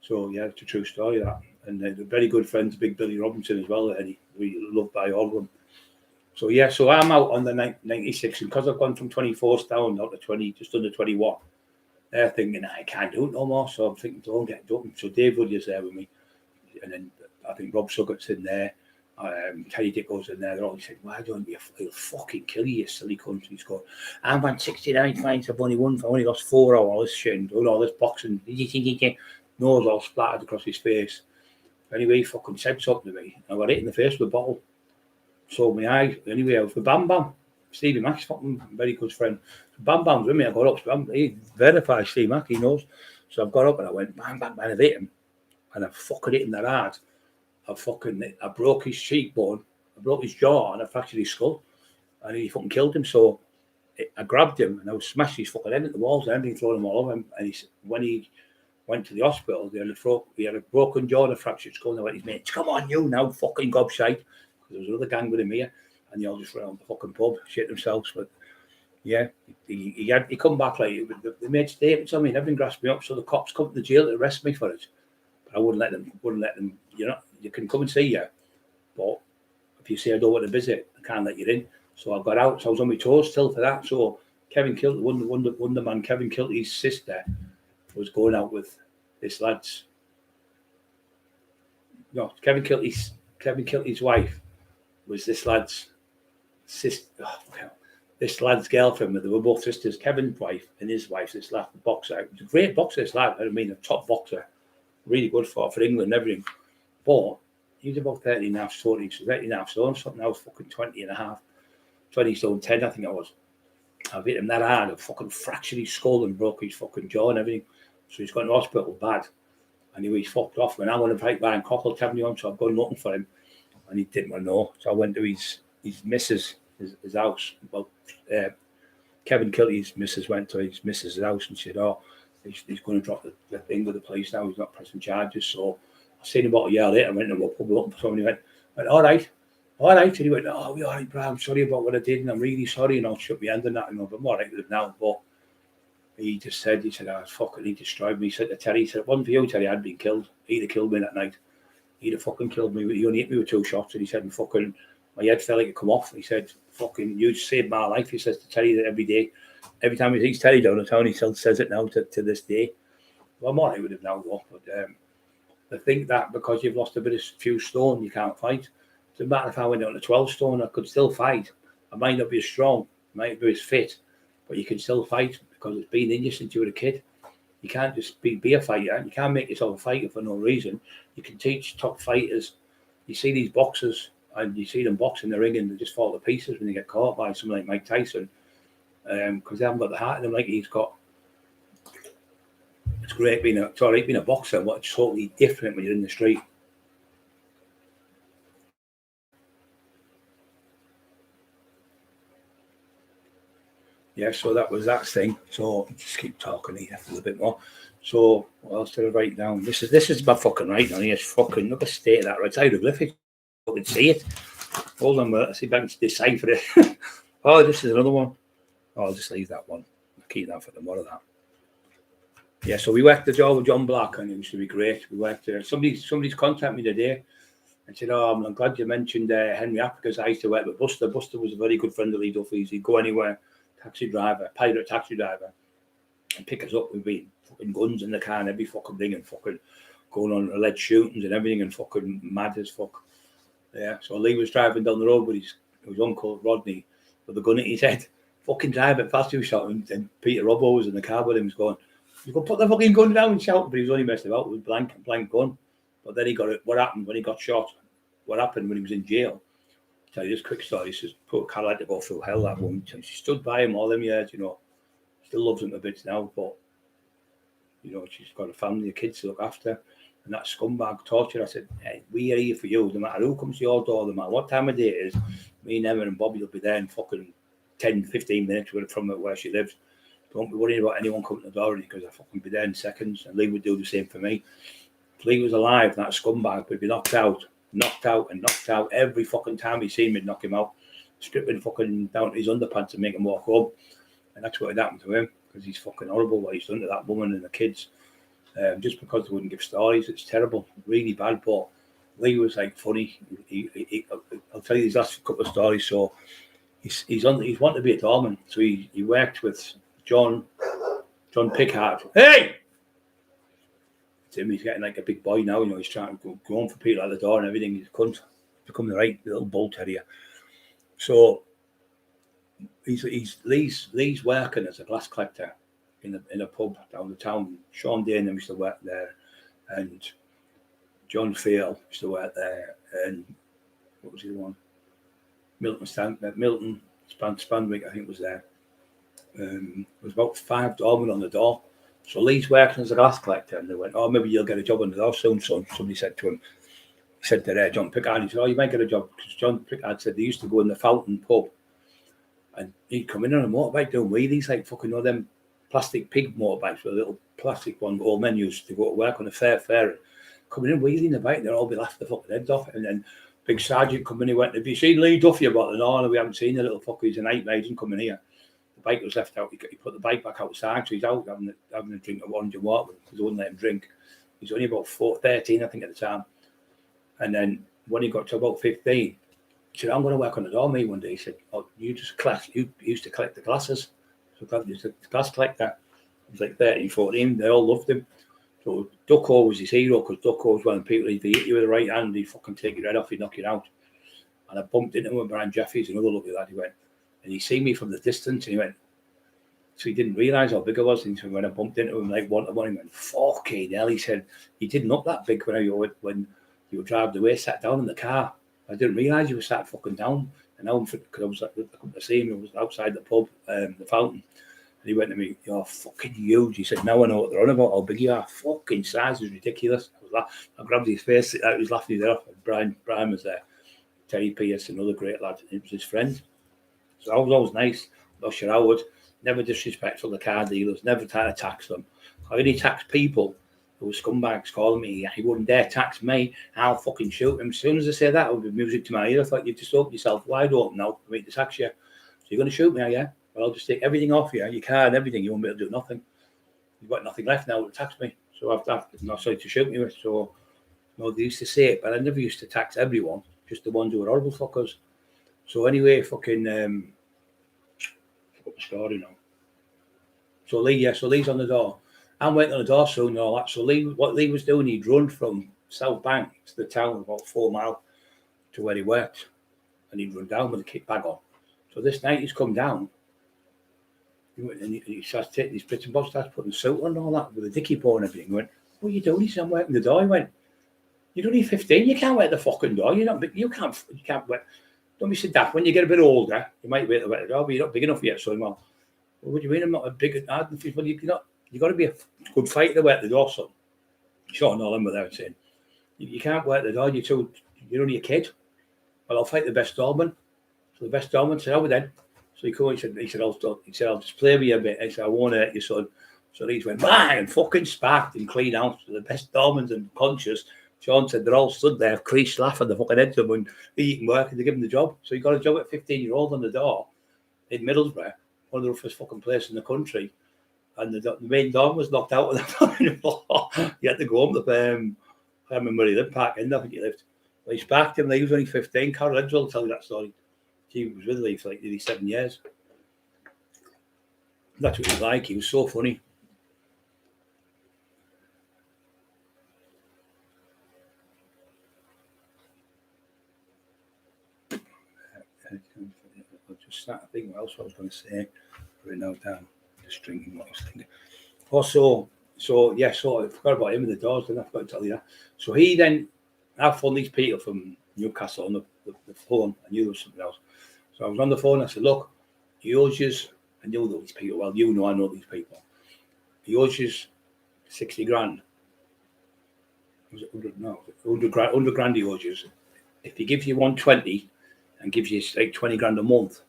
So yeah, it's a true story, that. And they're very good friends, Big Billy Robinson as well, and he really loved by all of them. So yeah, so I'm out on the 96, and because I've gone from 24 down to 20, just under 21, they're thinking I can't do it no more. So I'm thinking, don't get done. So Dave Woodier's there with me, and then I think Rob Suggett's in there. Teddy Dicko's in there. They're all saying, "Why don't you? He'll fucking kill you, silly cunt." He's going, "I've won 69 fights. I've only lost 4 of all this shit and doing all this boxing." Nose all splattered across his face. Anyway, he fucking said something to me. I got hit in the face with a bottle. Sold my eye. Anyway, I was with Bam Bam. Stevie Mack's fucking very good friend. So Bam Bam's with me. I got up. He verified Steve Mack. He knows. So I've got up and I went, bang, bang, bang. I've hit him. And I fucking hit him that hard. I broke his cheekbone, I broke his jaw, and I fractured his skull, and he fucking killed him. So I grabbed him and I was smashing his fucking head at the walls and everything, throwing him all over him. And when he went to the hospital, he had a broken jaw and a fractured skull. And I went, his mates, "Come on, you now, fucking gobshite," because there was another gang with him here, and they all just ran out the fucking pub, shit themselves. But yeah, he come back like they made statements on me and everything, grasped me up. So the cops come to the jail to arrest me for it. But I wouldn't let them. You know, you can come and see you, but if you say I don't want to visit, I can't let you in. So I got out. So I was on my toes still for that. So Kevin Kilty, Wonder Man, Kevin Kilty's sister was going out with this lad's. No, Kevin Kilty's wife was this lad's sister. This lad's girlfriend. They were both sisters. Kevin's wife and his wife. This lad, the boxer. He was a great boxer. This lad. I mean, a top boxer. Really good for England and everything. But he was about 13 and a half stone. So 13 and a half stone. Something I was fucking 20 and a half. 20 stone 10, I think I was. I've hit him that hard. I fucking fractured his skull and broke his fucking jaw and everything. So he's got in hospital bad. Anyway, he's fucked off. When I want to fight Brian Cockerill, telling me on, so I've gone looking for him. And he didn't want to know. So I went to his missus, his house. Well, Kevin Kilty's missus went to his missus' house and said, "Oh, he's going to drop the thing with the police now. He's not pressing charges." So I seen him about a year later. I went to the pub looking for someone. He went, "All right." And he went, "Oh, we're all right, bro. I'm sorry about what I did, and I'm really sorry." And I'll shook my hand on that, and I'm all right with him now. But he said, "Oh, fucking, he destroyed me." He said to Terry, he said, "It wasn't for you, Terry, I'd been killed. He'd have killed me that night. He'd have fucking killed me. He only hit me with 2 shots." And he said, my head felt like it come off. And he said, "Fucking, you saved my life." He says to Terry that every day. Every time he sees Terry down the town, he still says it now to this day. Well, I'm all right with him now, though. But I think that because you've lost a few stone, you can't fight. It doesn't matter if I went down to 12 stone, I could still fight. I might not be as strong, might be as fit, but you can still fight because it's been in you since you were a kid. You can't just be a fighter. You can't make yourself a fighter for no reason. You can teach top fighters. You see these boxers and you see them box in the ring and they just fall to pieces when they get caught by someone like Mike Tyson because they haven't got the heart in them like he's got. It's great being a boxer, but it's totally different when you're in the street. Yeah, so that was that thing. So just keep talking here for a little bit more. So what else did I write down? This is my fucking right now. It's fucking look at the state of that. Right, it's hieroglyphic. You can see it. Hold on, let's see if I can decipher it. Oh, this is another one. Oh, I'll just leave that one. I'll keep that for tomorrow. That. Yeah, so we worked the job with John Black, and it used to be great. We worked there. Somebody's contacted me today and said, "Oh, I'm glad you mentioned Henry App because I used to work with Buster. Buster was a very good friend of Lee Duffy's. He'd go anywhere, pirate taxi driver, and pick us up. We'd be fucking guns in the car and every fucking thing, and fucking going on alleged shootings and everything, and fucking mad as fuck." Yeah, so Lee was driving down the road with his uncle Rodney with a gun at his head. Fucking driving fast, he was shouting, and Peter Robbo was in the car with him, was going, "You can put the fucking gun down," and shout, but he was only messing about with blank gun. But then he got it. What happened when he got shot? What happened when he was in jail? I'll tell you this quick story. He says, poor Carol had to go through hell, that woman. She stood by him all them years, you know. Still loves him a bit now, but, you know, she's got a family, a kids to look after. And that scumbag torture, I said, "Hey, we are here for you. No matter who comes to your door, no matter what time of day it is, me and Emma and Bobby will be there in fucking 10, 15 minutes from where she lives. Don't be worrying about anyone coming to the door because I'll fucking be there in seconds." And Lee would do the same for me. If Lee was alive, that scumbag would be knocked out every fucking time he seen me, knock him out, stripping fucking down to his underpants and make him walk home. And that's what had happened to him because he's fucking horrible what he's done to that woman and the kids. Just because they wouldn't give stories, it's terrible, really bad. But Lee was like funny. I'll tell you these last couple of stories. So he's wanted to be a doorman. So he worked with John Pickard. Hey, Tim, he's getting like a big boy now. You know, he's trying to go on for people at the door and everything. He's become the right little bull terrier. So he's Lee's working as a glass collector in a pub down the town. Sean Dane used to work there, and John Field used to work there, and what was the other one? Milton Spanwick, I think, was there. There was about 5 doormen on the door. So Lee's working as a glass collector, and they went, "Oh, maybe you'll get a job on the door soon, son." Somebody said to him, he said to John Pickard, he said, "Oh, you might get a job," because John Pickard said they used to go in the Fountain pub, and he'd come in on a motorbike doing wheelies, like fucking all them plastic pig motorbikes with a little plastic one. Old men used to go to work on a fair, and coming in wheeling the bike, they'd all be laughing their fucking heads off. And then big sergeant come in, he went, "Have you seen Lee Duffy about the no, we haven't seen the little fucker, he's a night agent coming here." The bike was left out, he put the bike back outside, so he's out having a drink of orange and water because they wouldn't let him drink. He's only about 13, I think, at the time. And then when he got to about 15, he said, "I'm going to work on the door, me," one day. He said, "Oh, you used to collect the glasses." So that was the glass collector. He was like 13, 14. They all loved him. So Ducko was his hero because Ducko was one of the people, if he hit you with the right hand, he'd fucking take your head off, he'd knock you out. And I bumped into him with Brian Jeffries, another lovely lad. He went, and he seen me from the distance, and he went, so he didn't realise how big I was. And so when I bumped into him like one-to-one, he went, "Fucking hell," he said, "He didn't look that big when you were driving away, sat down in the car. I didn't realise you were sat fucking down." And now, because I couldn't see him, I was outside the pub, the Fountain. And he went to me, "You're fucking huge." He said, "Now I know what they're on about, how big you are. Fucking size is ridiculous." I grabbed his face, I was laughing his head off. Brian was there. Terry Pierce, another great lad. It was his friend. So I was always nice. Not sure I would. Never disrespectful to car dealers, never try to tax them. I only tax people who were scumbags calling me, "He wouldn't dare tax me, I'll fucking shoot him." As soon as I say that, it would be music to my ear. I thought, you just open yourself wide open now for me to tax you. So you're going to shoot me, are you? Well, I'll just take everything off you, your car and everything. You won't be able to do nothing. You've got nothing left now to tax me. So I've not sorry to shoot me with. So, no, they used to say it, but I never used to tax everyone, just the ones who were horrible fuckers. So anyway, fucking, forgot the story now. So Lee's on the door. I'm waiting on the door soon and all that. So what Lee was doing, he'd run from South Bank to the town about 4 miles to where he worked. And he'd run down with a kick bag on. So this night he's come down. he starts taking his bits and bobs, starts putting soap on and all that with a dicky paw and everything. He went, what are you doing? He said, I'm working the door. He went, you're only 15, you can't work the fucking door. You can't work. Don't be so daft. When you get a bit older, you might be able to work the door, but you're not big enough yet. So I'm well, what do you mean I'm not a big hard? Well, you've got to be a good fighter to work the door, son. Sean all them without saying, you can't work the door, you're only a kid. Well, I'll fight the best doorman. So the best doorman said, then. So he said, I'll just play with you a bit. He said, I won't hurt you, son. So he went, bang, and fucking sparked and clean out. So the best doorman's unconscious. Sean said they're all stood there, creased, laughing the fucking heads of them and eating work, and they give him the job. So he got a job at 15-year-old on the door in Middlesbrough, one of the roughest fucking places in the country. And the main doorman was knocked out with the He had to go home to I can't remember where he lived, Park End, I think he lived. But he sparked him, he was only 15. Cockerill will tell you that story. He was with me for like nearly 7 years. That's what he was like. He was so funny. I'll just start thinking what else I was going to say. Right now, down. Just drinking what I was thinking. Also, so I forgot about him in the doors, didn't I? I forgot to tell you that. So he then, I phoned these people from Newcastle on the phone. I knew there was something else. So I was on the phone. I said, look, he owes you, I know these people. Well, I know these people. He owes you 60 grand. Was it 100? No, 100 grand he owes you. If he gives you 120 and gives you like 20 grand a month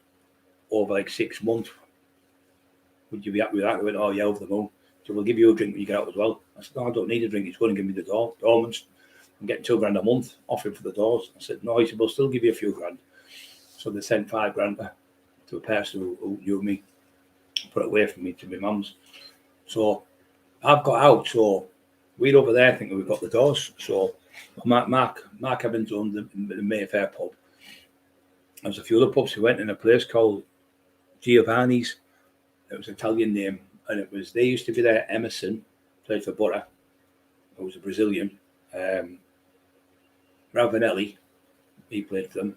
over like 6 months, would you be happy with that? I went, oh yeah, over the moon. So we'll give you a drink when you get out as well. I said, no, I don't need a drink. He's going to give me the doorman's. I'm getting 2 grand a month off him for the doors. I said, no, he said, we'll still give you a few grand. So they sent 5 grand to a person who knew me, put it away from me to my mum's. So I've got out. So we're over there thinking we've got the doors. So Mark Evans owned the Mayfair pub. There was a few other pubs. We went in a place called Giovanni's. It was an Italian name. And they used to be there. Emerson played for Borough, who was a Brazilian. Ravanelli, he played for them.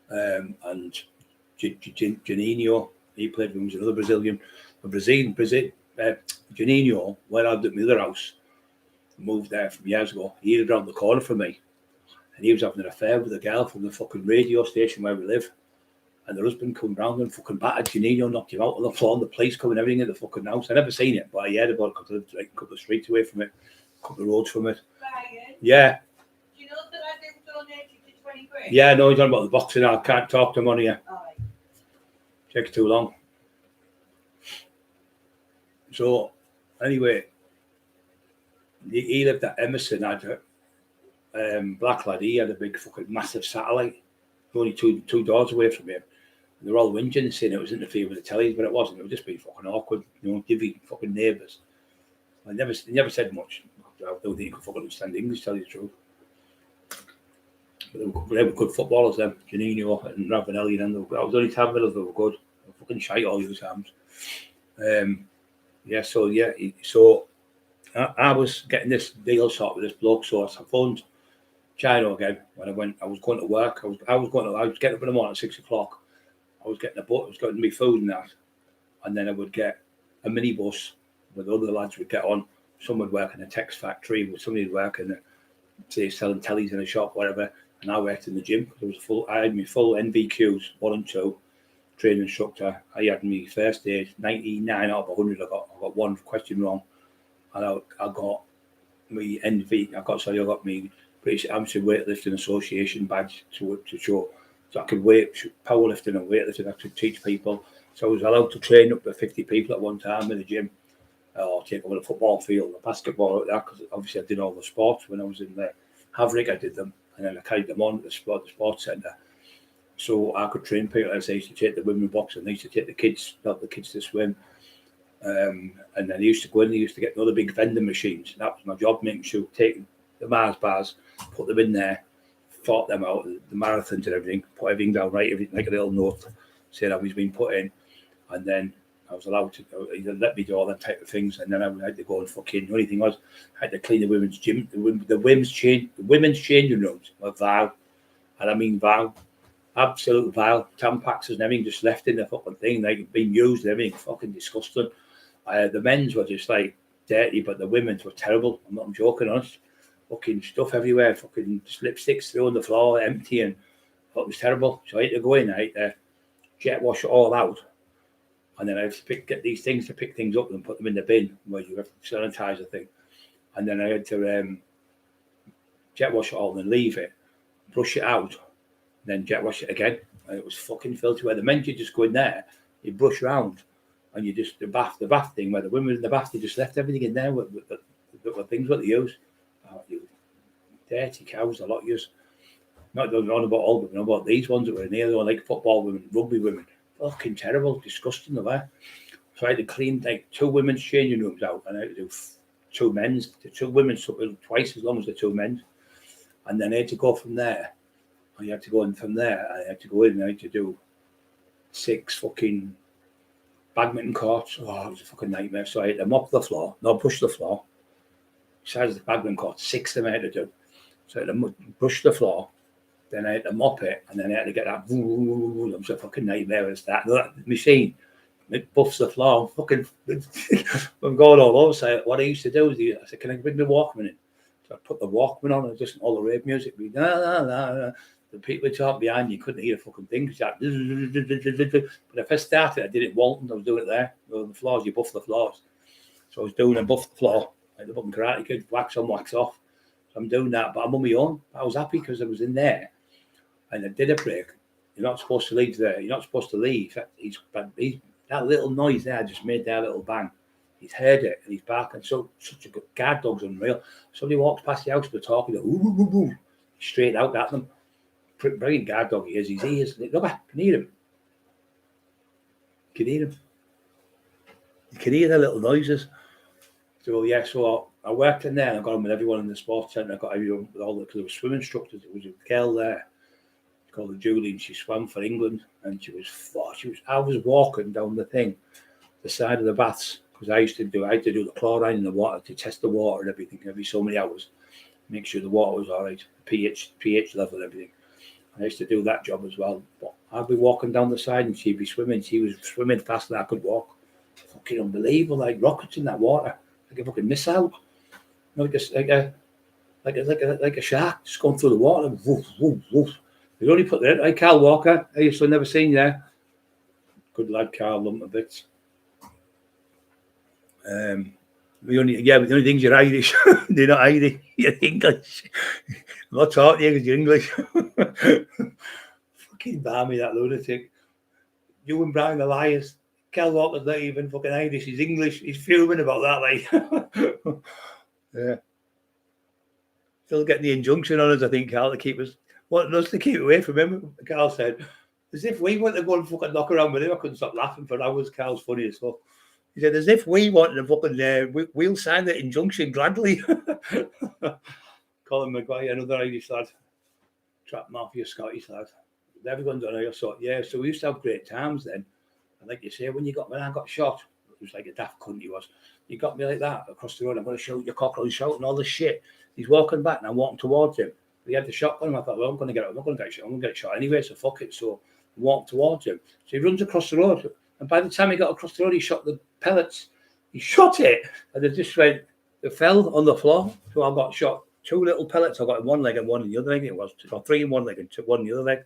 And Juninho, he played for him, was another Brazilian. Juninho went out at my other house, moved there from years ago. He lived around the corner from me. And he was having an affair with a girl from the fucking radio station where we live. And the husband come round and fucking battered Juninho, knocked him out on the floor, and the police coming everything in the fucking house. I never seen it, but I heard about it a couple of streets away from it, a couple of roads from it. Brian, Yeah. do you know that I did donate you to 20 quid? Yeah, no, he's on about the boxing. I can't talk to him on here. Aye. Takes too long. So, anyway, he lived at Emerson. Had a black lad. He had a big fucking massive satellite, only two doors away from him. And they're all whinging, saying it was interfering with the tellies, but it wasn't. It was just being fucking awkward, divvy fucking neighbours. He never said much. I don't think he could fucking understand English, to tell you the truth. But they were good footballers, them. Juninho and Ravanelli, and I was only 10 minutes, they were good. They were fucking shite all these times. So I was getting this deal sorted with this bloke, so I phoned Chino again when I was going to work. I was getting up in the morning at 6 o'clock. I was getting I was getting me food and that, and then I would get a minibus with other lads would get on. Some would work in a text factory, with somebody would work in say selling tellies in a shop, whatever. And I worked in the gym because I had my full NVQs 1 and 2, training instructor. I had my first aid 99 out of 100. I got one question wrong, and I got my I got my British Amateur Weightlifting Association badge to show, so I could powerlifting and weightlifting. I could teach people. So I was allowed to train up to 50 people at one time in the gym, or take over the football field, the basketball, like that. Because obviously I did all the sports when I was in the Haverick. I did them, and then I carried them on at the sports centre. So I could train people. As I used to take the women boxing, I used to take the kids, help the kids to swim. And then I used to go in, they used to get another big vending machines. That was my job, making sure, taking the Mars bars, put them in there, fought them out, the marathons and everything, put everything down right, everything like a little note, saying how he's been put in. And then I was allowed to either let me do all that type of things, and then I had to go and fucking, the only thing was, I had to clean the women's gym, the women's changing rooms, with vow, and I mean vow. Absolute vile. Tampaxes and everything just left in the fucking thing, like being used and everything. Fucking disgusting. The men's were just like dirty, but the women's were terrible. I'm joking, honest. Fucking stuff everywhere. Fucking just lipsticks through on the floor, empty, and it was terrible. So I had to go in, I had to jet wash it all out. And then I had to get these things to pick things up and put them in the bin where you have to sanitize the thing. And then I had to jet wash it all and then leave it, brush it out, then jet wash it again. And it was fucking filthy. Where the men, you just go in there, you brush around, and you just the bath thing where the women in the bath, they just left everything in there with the things what they use. You dirty cows, a lot of yous. Not on about all women, about these ones that were in here. They were like football women, rugby women. Fucking terrible, disgusting, they were. So I had to clean like 2 women's changing rooms out, and I had to do 2 men's. The 2 women's took twice as long as the 2 men's. And then I had to go from there. I had to go in from there. I had to go in and I had to do 6 fucking badminton courts. Oh, it was a fucking nightmare. So I had to mop the floor, push the floor. Besides the badminton court, 6 of them I had to do. So I had to brush the floor, then I had to mop it, and then I had to get that. It was a fucking nightmare. It's that machine. It buffs the floor. Fucking, I'm going all over. So what I used to do is, I said, "Can I bring the Walkman in?" So I put the Walkman on and just all the rave music. The people talk behind you couldn't hear a fucking thing. But if I started, I did it Walton. I was doing it there. On the floors, you buff the floors. So I was doing a buff the floor. Like the fucking Karate Kid, wax on, wax off. So I'm doing that, but I'm on my own. I was happy because I was in there, and I did a break. You're not supposed to leave there. You're not supposed to leave. That little noise there just made that little bang. He's heard it and he's barking. So such a good guard dog's unreal. Somebody walks past the house, they're talking, straight out at them. Brilliant guard dog he is. His ears. Look, I can hear him. You can hear him. You can hear the little noises. So yeah, so I worked in there and I got on with everyone in the sports centre. I got everyone with all the, because there were swim instructors. There was a girl there called Julie, and she swam for England, and I was walking down the side of the baths, because I had to do the chlorine in the water to test the water and everything every so many hours, make sure the water was all right, pH level and everything. I used to do that job as well. But I'd be walking down the side and she'd be swimming. She was swimming faster than I could walk. Fucking unbelievable, like rockets in that water. Like a fucking missile, like a shark just going through the water. Woof, woof, woof. They only put that. Like Carl Walker, I used to never seen there. Good lad, Carl, lump of bits. The only things you're Irish. They're not Irish. You're English. I'm not talking to you because you're English. Fucking balmy, that lunatic. You and Brian are liars. Cal Walker's not even fucking Irish. He's English. He's fuming about that, like. Yeah. Still getting the injunction on us, I think, Cal, to keep us. Wanting us to keep away from him. Cal said, as if we want to go and fucking knock around with him. I couldn't stop laughing for hours. Cal's funny as fuck. He said, as if we want to fucking, we'll sign the injunction gladly. Colin Maguire, another Irish lad. Trap Mafia, Scottish lad. Everyone's on here, so yeah, so we used to have great times then. And like you say, when I got shot, it was like a daft cunt he was. He got me like that across the road. I'm going to shoot your Cockerill, shouting all this shit. He's walking back and I'm walking towards him. He had the shotgun and I thought, well, I'm not going to get shot. I'm going to get shot anyway, so fuck it. So I walked towards him. So he runs across the road. And by the time he got across the road, he shot the pellets. He shot it. And it just went, it fell on the floor. So I got shot 2 little pellets. I got in one leg and one in the other leg. It was 3 in one leg and 1 in the other leg.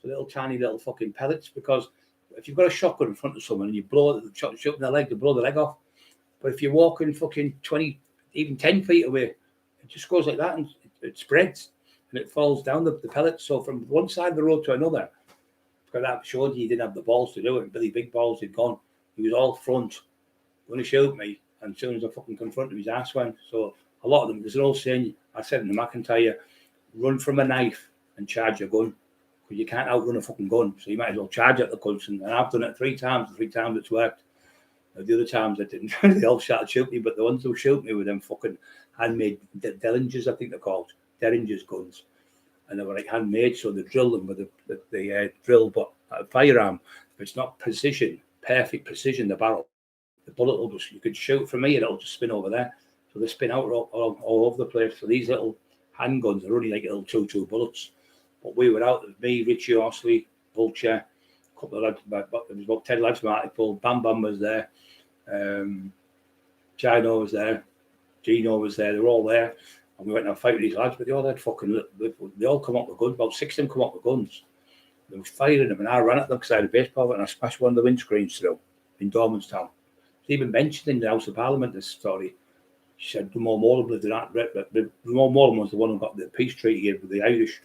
So little tiny little fucking pellets, because if you've got a shotgun in front of someone and you blow the shot in their leg, they blow the leg off. But if you're walking fucking 20, even 10 feet away, it just goes like that and it spreads and it falls down the pellets. So from one side of the road to another, because that showed you didn't have the balls to do it. Billy Big Balls had gone. He was all front, going to shoot me. And as soon as I fucking confronted him, his ass went. So a lot of them, there's an old saying, I said in the McIntyre, run from a knife and charge your gun. Because you can't outrun a fucking gun. So you might as well charge at the guns. And I've done it 3 times. 3 times it's worked. The other times I didn't. They all started shooting me, but the ones who shoot me with them fucking handmade Derringers, I think they're called. Derringers guns. And they were like handmade, so they drill them with the drill, but a firearm, if it's not perfect precision, the barrel, the bullet will just, you could shoot from me and it'll just spin over there. So they spin out all over the place. So these little handguns are only like little 2 bullets. But we were out, me, Richie Horsley, Vulture, a couple of lads, there was about 10 lads from Hartlepool, Bam Bam was there, Gino was there, Gino was there, they were all there. And we went and fight with these lads, but they all had they all come up with guns, about 6 of them come up with guns. They was firing them, and I ran at them because I had a baseball bat and I smashed one of the windscreens through in Dormanstown. It's even mentioned in the House of Parliament, this story. She said Ramon Morland lived in that. Ramon Morland was the one who got the peace treaty here with the Irish,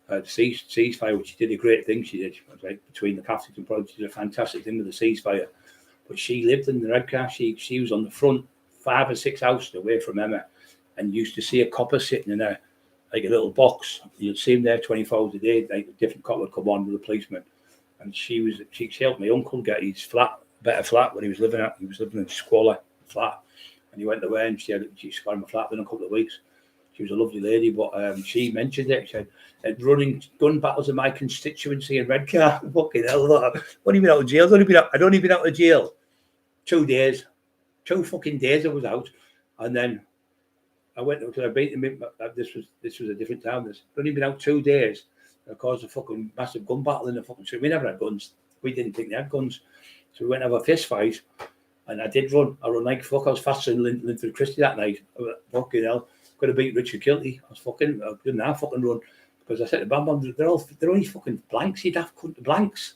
the ceasefire, which she did a great thing. She did, right, between the Catholics and Protestants, she did a fantastic thing with the ceasefire. But she lived in the red car. She was on the front 5 or 6 houses away from Emma, and used to see a copper sitting in a little box. You'd see him there 24 hours a day. Like a different copper would come on with a policeman, and she helped my uncle get his better flat when he was living at. He was living in a squalor flat, and he went away and she got him a flat within a couple of weeks. She was a lovely lady, but she mentioned it. She said, running gun battles in my constituency in Redcar. Fucking hell, I've only been out of jail. I'd only been out of jail 2 days. 2 fucking days I was out, and then I went because I beat them. This was a different time. I'd only been out 2 days. I caused a fucking massive gun battle in the fucking street. We never had guns. We didn't think they had guns, so we went to have a fist fight. And I did run. I run like fuck. I was faster than Linford Christie that night. Fucking hell. Could have beat Richard Kilty. I didn't have fucking run because I said to Bam Bam, they're only fucking blanks. You'd have blanks.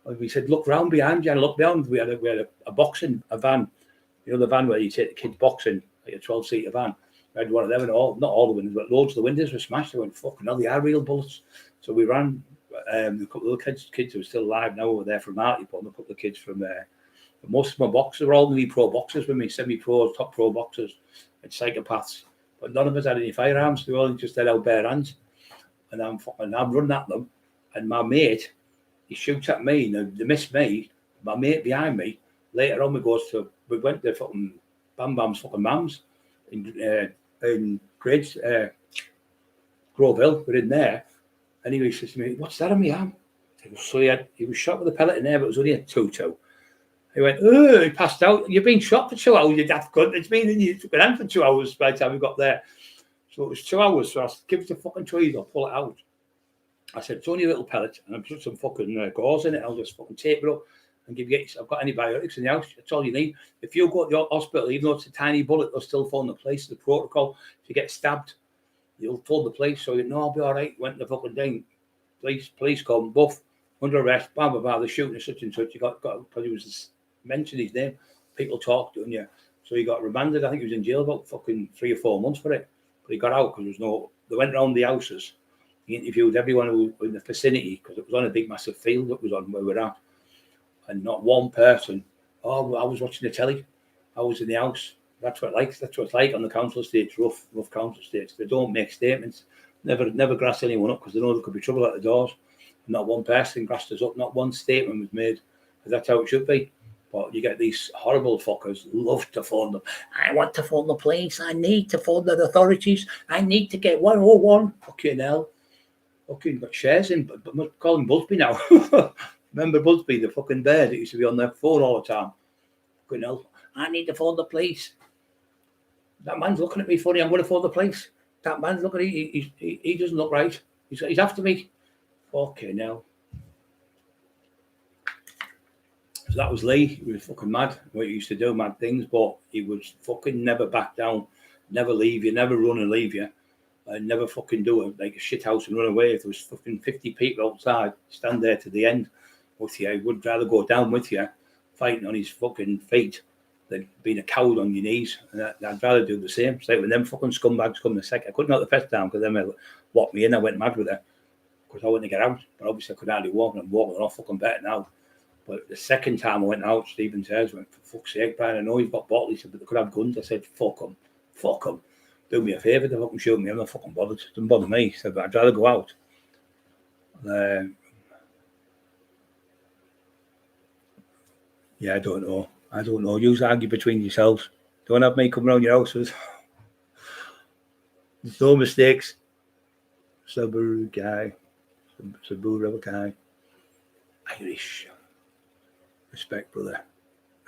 And we said, look round behind you, and look behind. We had a boxing van. You know the van where you take the kids boxing, like a 12-seater van. I had one of them, and not all the windows, but loads of the windows were smashed. I went, fucking hell, they are real bullets. So we ran. A couple of the kids who are still alive now were there from Hartlepool, and a couple of kids from there. Most of my boxers were all nearly pro boxers with me, semi-pros, top pro boxers, and psychopaths. But none of us had any firearms. They all just had out bare hands. And I'm running at them. And my mate, he shoots at me. Now, they missed me. My mate behind me, later on, we went to fucking Bam Bam's fucking mum's in Grades, Grove Hill. We're in there. And he says to me, what's that on my arm? So he was shot with a pellet in there, but it was only a 2-2. He went, oh, he passed out. You've been shot for 2 hours, you daft cunt. It's been you took an hand for 2 hours by the time we got there. So it was 2 hours. So I said, give us the fucking trees, I'll pull it out. I said, it's only a little pellet, and I've put some fucking gauze in it. I'll just fucking tape it up and give you. I've got antibiotics in the house. That's all you need. If you go to the hospital, even though it's a tiny bullet, they'll still fall in the place. The protocol, if you get stabbed, you'll fall the place. So you know, I'll be all right. Went to the fucking thing. Police come, buff, under arrest, blah, blah, blah. They're shooting such and such. You got because he was mentioned his name. People talk, don't you? So he got remanded. I think he was in jail about fucking 3 or 4 months for it. But he got out because they went around the houses. He interviewed everyone who was in the vicinity because it was on a big, massive field that was on where we were at. And not one person, oh, I was watching the telly. I was in the house. That's what it's like on the council estates, rough council estates. They don't make statements. Never grass anyone up because they know there could be trouble at the doors. Not one person grassed us up. Not one statement was made. That's how it should be. But you get these horrible fuckers love to phone them. I want to phone the police. I need to phone the authorities. I need to get 101. Fucking hell. Fucking got shares in. But we call him Busby now. Remember Busby, the fucking bear that used to be on their phone all the time. Fucking hell. I need to phone the police. That man's looking at me funny. I'm going to phone the police. That man's looking at me. He doesn't look right. He's after me. Fucking hell. So that was Lee. He was fucking mad. What he used to do, mad things, but he was fucking never back down, never leave you, never run and leave you, and never fucking do it like a shit house and run away. If there was fucking 50 people outside, stand there to the end with you. He would rather go down with you, fighting on his fucking feet, than being a coward on your knees. And I'd rather do the same. It's like when them fucking scumbags come the second. I couldn't out the first time because then they locked me in. I went mad with her because I wanted to get out, but obviously I could hardly walk, and I'm walking off fucking better now. But the second time I went out, Stephen says, went, for fuck's sake, Brian, I know you've got bottles. He said, but they could have guns. I said, fuck them. Do me a favour, they fucking shoot me. I'm not fucking bothered. It doesn't bother me. He said, but I'd rather go out. Yeah, I don't know. You argue between yourselves. Don't have me come around your houses. There's no mistakes. Subaru guy. Irish. Respect, brother.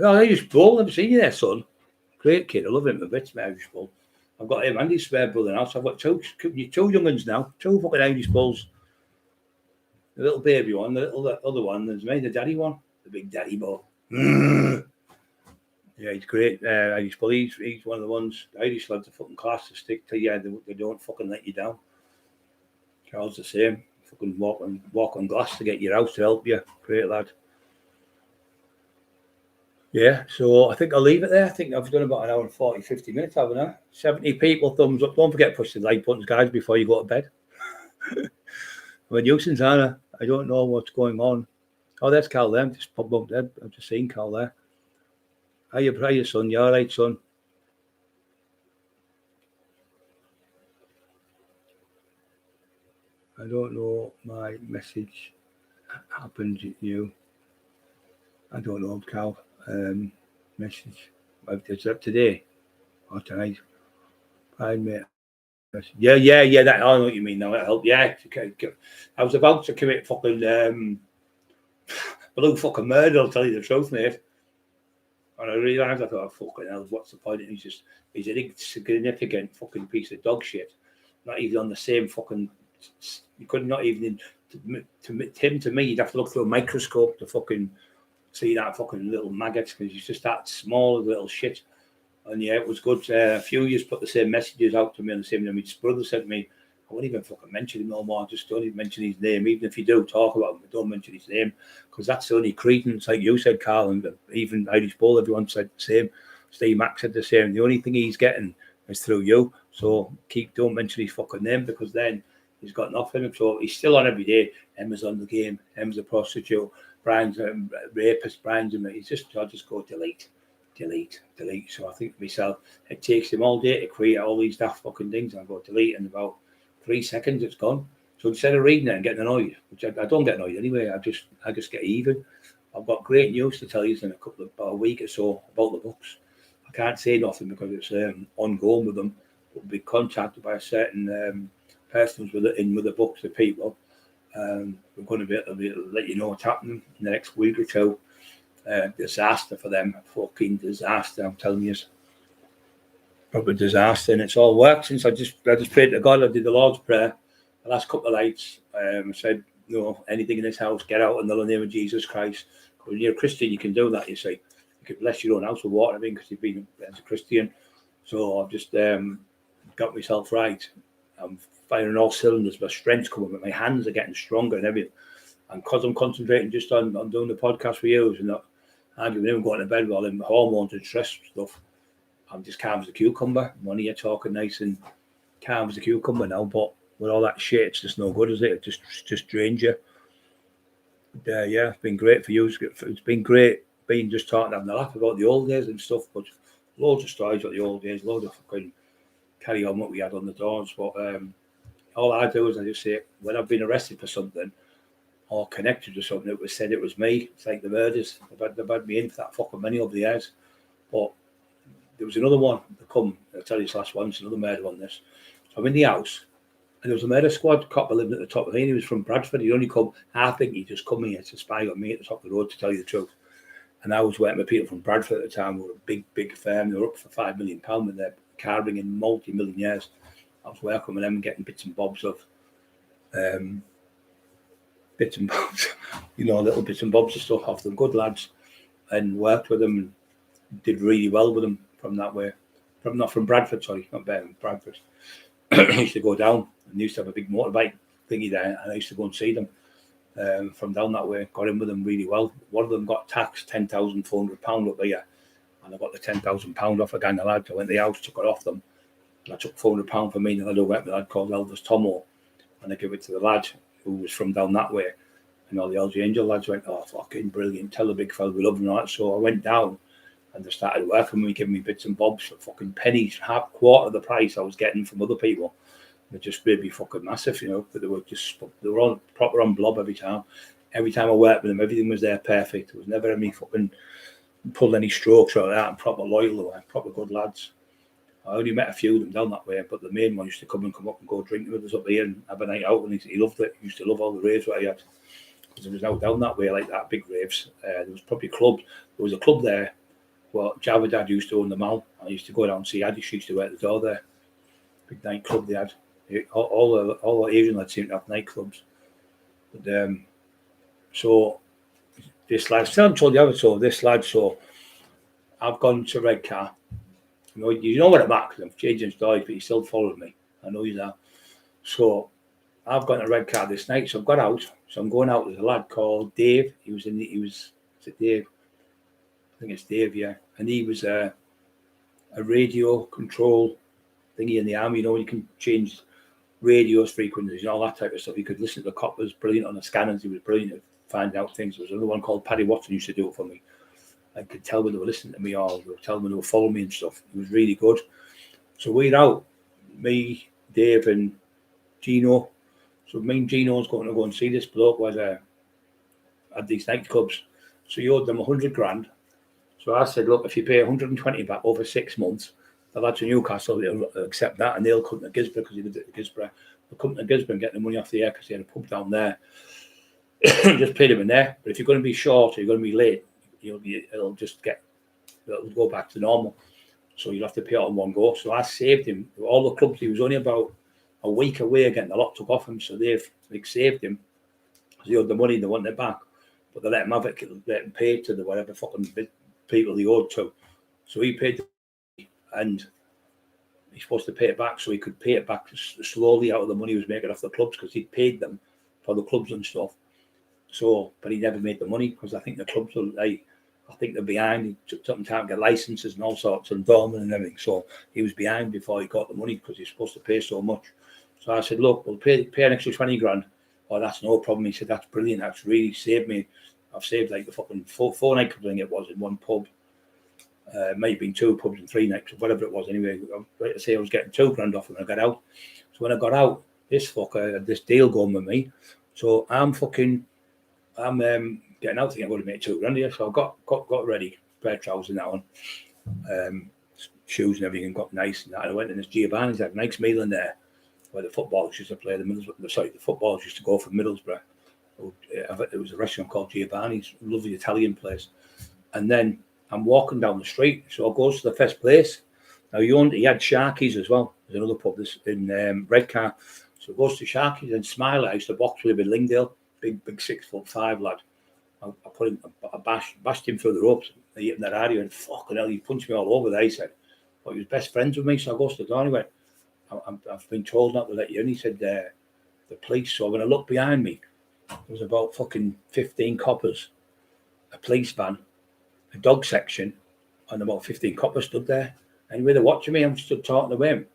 Oh, Irish bull. Never seen you there, son. Great kid. I love him a bit, my Irish bull. I've got him and his spare brother now. So I've got two young ones now. 2 fucking Irish bulls. The little baby one, the little the other one, there's me, the daddy one, the big daddy boy. Yeah, he's great. Irish bullies. He's one of the ones. Irish lads are fucking class to stick to you. They don't fucking let you down. Carl's the same. Fucking walk on glass to get your house to help you. Great lad. Yeah, so I think I'll leave it there. I think I've done about an hour and 40, 50 minutes, haven't I? 70 people, thumbs up. Don't forget to push the like buttons, guys, before you go to bed. I'm a nuisance, Anna. I don't know what's going on. Oh, there's Cal there. Just popped up there. I've just seen Cal there. Hiya, son. You all right, son? I don't know. My message happened to you. I don't know, Cal. Message. Is that today or tonight? Fine, mate. Yeah. That I know what you mean. Now it helped. Yeah. I was about to commit fucking blue fucking murder. I'll tell you the truth, mate. And I realised, I thought, oh, fucking hell, what's the point? And he's an insignificant fucking piece of dog shit. Not even on the same fucking. You could not even to me. You'd have to look through a microscope to fucking see that fucking little maggots because he's just that small little shit. And yeah, it was good. A few years put the same messages out to me on the same. And his brother said to me, I won't even fucking mention him no more. Just don't even mention his name. Even if you do talk about him, don't mention his name because that's the only credence. Like you said, Carl, and even Irish Bull, everyone said the same. Steve Mack said the same. The only thing he's getting is through you. So don't mention his fucking name because then he's got nothing. So he's still on every day. Emma's on the game. Emma's a prostitute. Brian's a rapist. Brian's a I'll just go delete. So I think to myself, it takes him all day to create all these daft fucking things. I go delete in about 3 seconds, it's gone. So instead of reading it and getting annoyed, which I don't get annoyed anyway, I just get even. I've got great news to tell you in about a week or so about the books. I can't say nothing because it's ongoing with them. We'll be contacted by a certain person who's in with the books, the people. We're going to be able to let you know what's happening in the next week or two. Disaster for them, fucking disaster. I'm telling you, proper disaster, and it's all worked since I just prayed to God. I did the Lord's Prayer the last couple of nights. I said, no, anything in this house, get out in the name of Jesus Christ. When you're a Christian, you can do that. You say you can bless your own house with water, because you've been as a Christian. So I've just got myself right. I'm firing all cylinders. My strength's coming, but my hands are getting stronger and everything. And because I'm concentrating just on doing the podcast for you and not arguing and going to bed while I'm hormones and stress stuff, I'm just calm as a cucumber. One of you talking nice and calm as a cucumber now, but with all that shit, it's just no good, is it? It just drains you. But, yeah, it's been great for you. It's been great being just talking, having a laugh about the old days and stuff, but loads of stories about the old days, loads of fucking carry on what we had on the doors. But all I do is I just say, when I've been arrested for something, or connected to something, it was said it was me. It's like the murders. They've had me in for that fucking many over the years. But there was another one that come, I'll tell you this last one, it's another murder on this. So I'm in the house, and there was a murder squad cop living at the top of me, and he was from Bradford. He'd only come, I think he just come here to spy on me at the top of the road, to tell you the truth. And I was working with people from Bradford at the time, who were a big firm. They were up for £5 million with their car bringing multi-million years. I was working with them and getting bits and bobs of little bits and bobs of stuff off them. Good lads, and worked with them and did really well with them from that way. Not from Bradford, sorry, not Bradford. I used to go down and used to have a big motorbike thingy there, and I used to go and see them from down that way. Got in with them really well. One of them got taxed £10,400 up here, and I got the £10,000 off a gang of lads. I went to the house, took it off them, and I took £400 for me, and I went with a lad called Elvis Tomo, and I gave it to the lad who was from down that way. And all the LG Angel lads went, oh, fucking brilliant, tell the big fella we love him, right? So I went down and they started working with me, giving me bits and bobs for fucking pennies, quarter of the price I was getting from other people. They just made me fucking massive, but they were on proper on blob every time. Every time I worked with them, everything was there perfect. There was never any fucking pulled any strokes or that, and proper loyal, they were proper good lads. I only met a few of them down that way, but the main one used to come up and go drinking with us up here and have a night out, and he loved it. He used to love all the raves that I had, because there was out down that way like that, big raves. There was probably clubs. There was a club there. Well, Javadad used to own the mall. I used to go down and see Adish used to work at the door there. Big nightclub they had. All the Asian lads seemed to have nightclubs. But, so this lad, still haven't told you, so this lad, so I've gone to Red Car. You know what I'm at, because I'm changing stories, but he still followed me. I know he's there. So I've got a Red Car this night, so I've got out. So I'm going out with a lad called Dave. Is it Dave? I think it's Dave, yeah. And he was a radio control thingy in the army. You know, you can change radios, frequencies, and all that type of stuff. You could listen to the coppers, brilliant on the scanners. He was brilliant at finding out things. There was another one called Paddy Watson used to do it for me. I could tell when they were listening to me or they were telling me they were following me and stuff. It was really good. So we're out, me, Dave, and Gino. So me and Gino's going to go and see this bloke was at these nightclubs. So he owed them 100 grand. So I said, look, if you pay 120 back over 6 months, the lads in Newcastle will accept that, and they'll come to Gisborough because he lived at Gisborough. They'll come to Gisborough and get the money off the air because they had a pub down there. Just pay them in there. But if you're going to be short or you're going to be late, it'll go back to normal. So you'll have to pay it on one go. So I saved him. All the clubs, he was only about a week away getting the lot took off him. So they've saved him. He owed the money, they want it back. But they let him have it, let him pay to the whatever fucking people he owed to. So he paid, and he's supposed to pay it back so he could pay it back slowly out of the money he was making off the clubs because he paid them for the clubs and stuff. So, but he never made the money because I think the clubs are like, I think they're behind. He took some time to get licenses and all sorts and dormant and everything. So he was behind before he got the money because he's supposed to pay so much. So I said, look, we'll pay an extra 20 grand. Oh, that's no problem. He said, that's brilliant. That's really saved me. I've saved like the fucking four nightclubs, I think it was, in one pub. Might have been 2 pubs and 3 nightclubs, whatever it was. Anyway, right to say I was getting 2 grand off him when I got out. So when I got out, this fucker had this deal going with me. So I'm getting out thinking I'm going to make 2 grand here. So I got ready, pair of trousers and that one, shoes and everything, got nice and that. And I went in this Giovanni's, had a nice meal in there where the footballers used to play. The footballers used to go from Middlesbrough. It was a restaurant called Giovanni's, lovely Italian place. And then I'm walking down the street, so I goes to the first place. Now he had Sharky's as well. There's another pub this in Red Car. So it goes to Sharky's and Smiley. I used to box with him in Lingdale, big 6'5" lad. I bashed him through the ropes. He hit in that area and fucking hell, he punched me all over there. He said, but he was best friends with me. So I goes to the door and he went, I've been told not to let you in. He said, the police. So when I looked behind me, there was about fucking 15 coppers, a police van, a dog section, and about 15 coppers stood there. Anyway, they're watching me. I'm stood talking to him.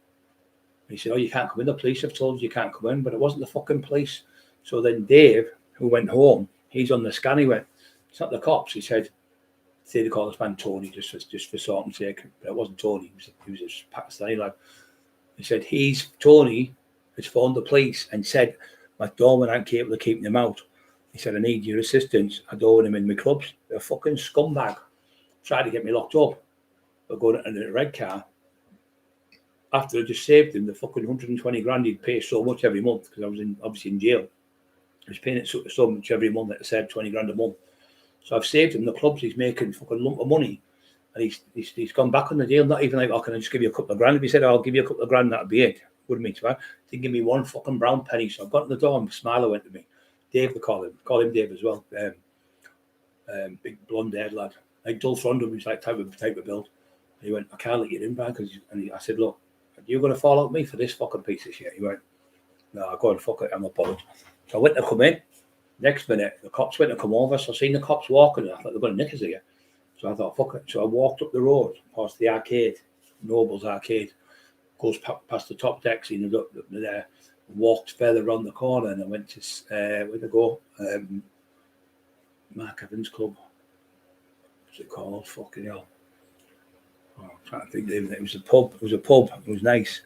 He said, oh, you can't come in. The police have told you can't come in. But it wasn't the fucking police. So then Dave, who went home, he's on the scan. He went, it's not the cops. He said, say they call this man Tony, just for sorting sake. But it wasn't Tony. He was a Pakistani lad. He said, Tony has phoned the police and said, my doorman aren't capable of keeping him out. He said, I need your assistance. I don't want him in my clubs. They're a fucking scumbag. Tried to get me locked up. But going in a Red Car. After I just saved him the fucking 120 grand he'd pay so much every month because I was obviously in jail. I was paying it so much every month that I saved 20 grand a month. So I've saved him the clubs. He's making fucking lump of money. And he's gone back on the deal. Not even like, oh, can I just give you a couple of grand? If he said, oh, I'll give you a couple of grand, that'd be it. Wouldn't mean to bad. Didn't give me one fucking brown penny. So I got in the door and Smiler went to me. Dave, they call him Dave as well. Big blonde haired lad. Like Dulce Rondo, was like type of build. And he went, I can't let you in back. I said, look, you're going to fall out with me for this fucking piece of shit. He went, no, I'll go and fuck it. I'm apologizing. So I went to come in. Next minute, the cops went to come over. So I seen the cops walking. I thought they're going to nick us again. So I thought, fuck it. So I walked up the road past the arcade, Noble's arcade. Goes past the top deck, seen it up there. Walked further around the corner and I went to where'd I go? Mark Evans Club. What's it called? Fucking hell. Oh, I'm trying to think. It was a pub. It was nice.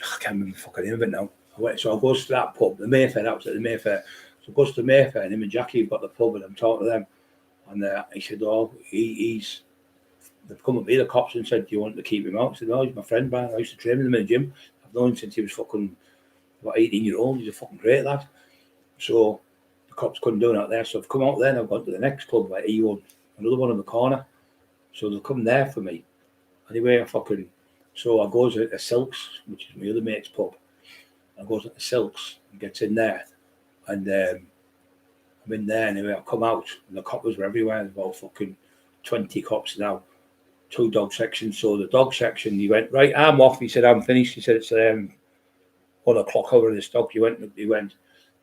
I can't remember the fucking name of it now. So I goes to that pub, the Mayfair. That was at the Mayfair. So I goes to the Mayfair and him and Jackie have got the pub and I'm talking to them. And he said, oh, they've come at me, the cops, and said, do you want to keep him out? I said, no, he's my friend, man. I used to train with him in the gym. I've known him since he was fucking about 18-year-old. He's a fucking great lad. So the cops couldn't do that there. So I've come out there and I've gone to the next club, like E1, another one in the corner. So they'll come there for me. Anyway, so I goes to Silks, which is my other mate's pub. I goes to Silks and gets in there. And I'm in there, and anyway, I come out, and the coppers were everywhere. There's about fucking 20 cops now. 2 dog sections. So the dog section, he went, right, I'm off. He said, I'm finished. He said, it's 1 o'clock over this dog. He went,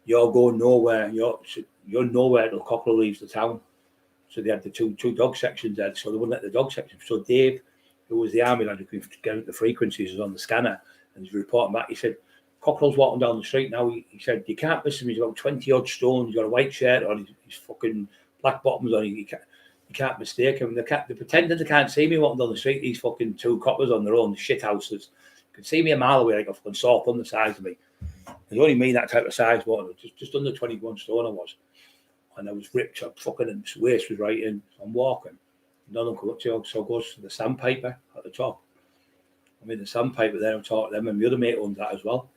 you're going nowhere. You're nowhere till Cockerill leaves the town. So they had the two dog sections there, so they wouldn't let the dog section. So Dave, who was the army lad who could get the frequencies, was on the scanner, and he's reporting back. He said, Cockerill's walking down the street now. He said, you can't miss him. He's about 20 odd stone. He's got a white shirt on. He's fucking black bottoms on. You can't mistake him. They're pretending they can't see me walking down the street. These fucking 2 coppers on their own shit houses could see me a mile away like a fucking saw on the size of me. It's only me that type of size, wasn't it? Just under 21 stone I was. And I was ripped up, fucking waist was right in. So I'm walking. None of them come up to you, so I goes to the sandpiper at the top. I'm in the sandpiper there, I'm talking to them, and my other mate owns that as well.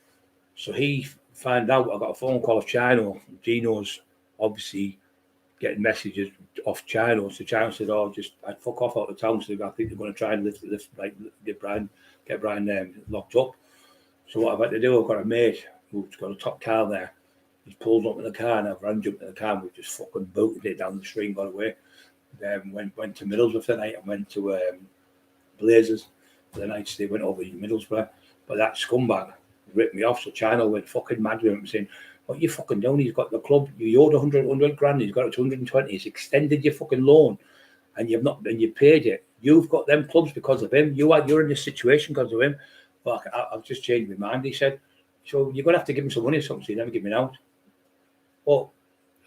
So he found out, I got a phone call off Chino. Gino's obviously getting messages off Chino. So Chino said, I'd fuck off out of town. So I think they're going to try and get Brian locked up. So what I've had to do, I've got a mate who's got a top car there. He's pulled up in the car, and I've ran jumped in the car, and we've just fucking booted it down the street and got away. Then went to Middlesbrough for the night, and went to Blazers for the night. So they went over to Middlesbrough. But that scumbag ripped me off. So China went fucking mad with him, saying, what you fucking doing? He's got the club, you owed 100 grand, he's got it to 120, he's extended your fucking loan, and you paid it. You've got them clubs because of him. You're in this situation because of him. But I've just changed my mind, he said. So you're gonna have to give him some money or something, so you never give me out. But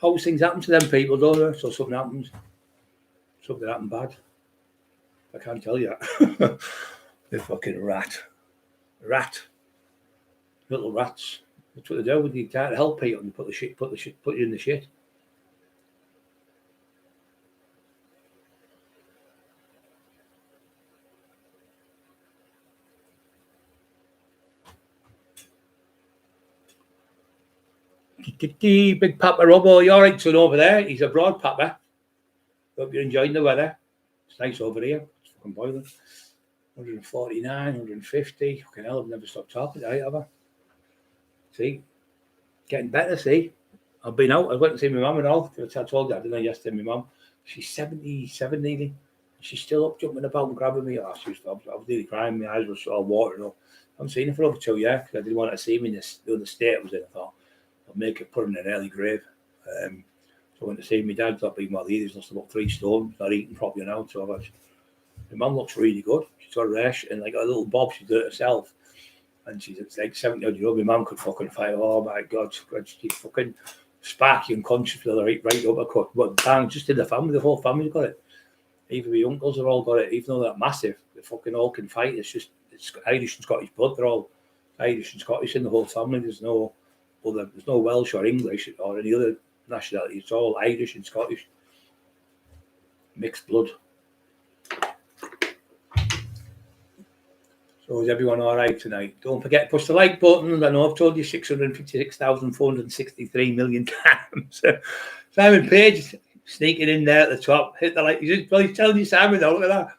always things happen to them people, don't they? So something happens. Something happened bad. I can't tell you that. The fucking rat. Little rats. That's what they do. You can't help people, and put you in the shit. Big Papa Robbo, you all right, son, over there? He's abroad, Papa. Hope you're enjoying the weather. It's nice over here. It's fucking boiling. 149, 150. Fucking hell, I've never stopped talking tonight, have I? See? Getting better, see? I've been out. I went to see my mum and all. I told you, didn't I, yesterday, my mum. She's 77 nearly. She's still up jumping about and grabbing me. I was nearly crying. My eyes were all watering up. I haven't seen her for over 2 years because I didn't want her to see me in the state I was in. I thought, I'll make it put in an early grave. So I went to see my dad. Not being well either. He's lost about 3 stone. Not eating properly now. So my mum looks really good. She's got a rash and like a little bob. She did it herself. And she's like 70 odd years old. My mum could fucking fight. Oh my God. She's fucking sparky and conscious with her right uppercut. But bang, just in the family. The whole family's got it. Even my uncles have all got it. Even though they're massive, they fucking all can fight. It's Irish and Scottish blood. They're all Irish and Scottish in the whole family. There's no Welsh or English or any other nationality. It's all Irish and Scottish. Mixed blood. So is everyone all right tonight? Don't forget to push the like button. I know I've told you 656,463 million times. Simon Page sneaking in there at the top. Hit the like. He's telling you, Simon, though, look at that.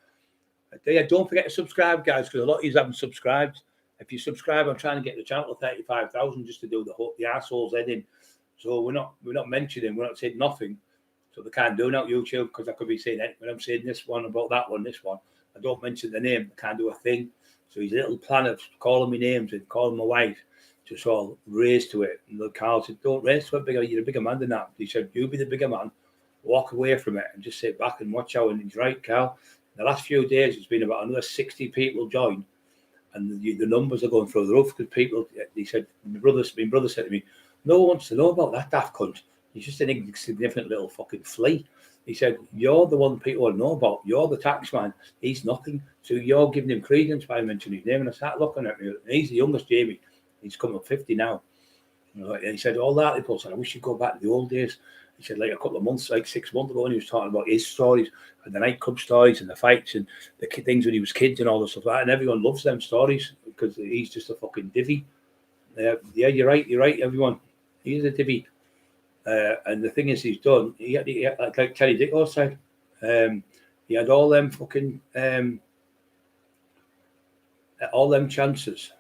Yeah, don't forget to subscribe, guys, because a lot of you haven't subscribed. If you subscribe, I'm trying to get the channel to 35,000 just to do the arseholes heading. So we're not mentioning, we're not saying nothing. So they can't do it on YouTube because I could be saying it when I'm saying this one about that one, this one. I don't mention the name. I can't do a thing. So his little plan of calling me names and calling my wife just all raised to it. And the Carl said, don't raise to it, you're a bigger man than that. He said, you be the bigger man, walk away from it and just sit back and watch out. And he's right, Carl. In the last few days, it's been about another 60 people join. And the numbers are going through the roof because people, he said, my brother said to me, no one wants to know about that daft cunt. He's just an insignificant little fucking flea. He said, you're the one people want to know about. You're the tax man. He's nothing. So you're giving him credence by mentioning his name. And I started looking at him. And he's the youngest, Jamie. He's coming up 50 now. And he said, all that people said, I wish you'd go back to the old days. He said, like a couple of months, like 6 months ago, and he was talking about his stories and the nightclub stories and the fights and the things when he was kids and all this stuff like that. And everyone loves them stories because he's just a fucking divvy. Yeah, you're right, everyone. He's a divvy. And the thing is, he's done. He had like Terry Dicko said, he had all them fucking all them chances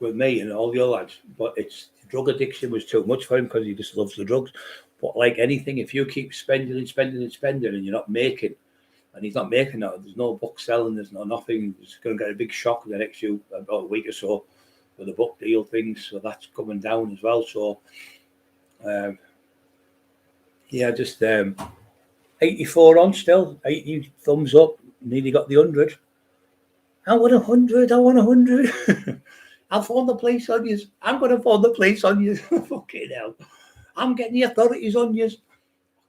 with me and all the other lads, but it's drug addiction was too much for him because he just loves the drugs. But like anything, if you keep spending and spending and spending and you're not making, and he's not making that, there's no book selling, there's no nothing. He's going to get a big shock in the next about a week or so with the book deal things. So that's coming down as well. So, just 84 on still, 80 thumbs up, nearly got the 100. I want 100, I want 100. I'll phone the police on you. I'm going to phone the police on you. Fucking hell. I'm getting the authorities on you.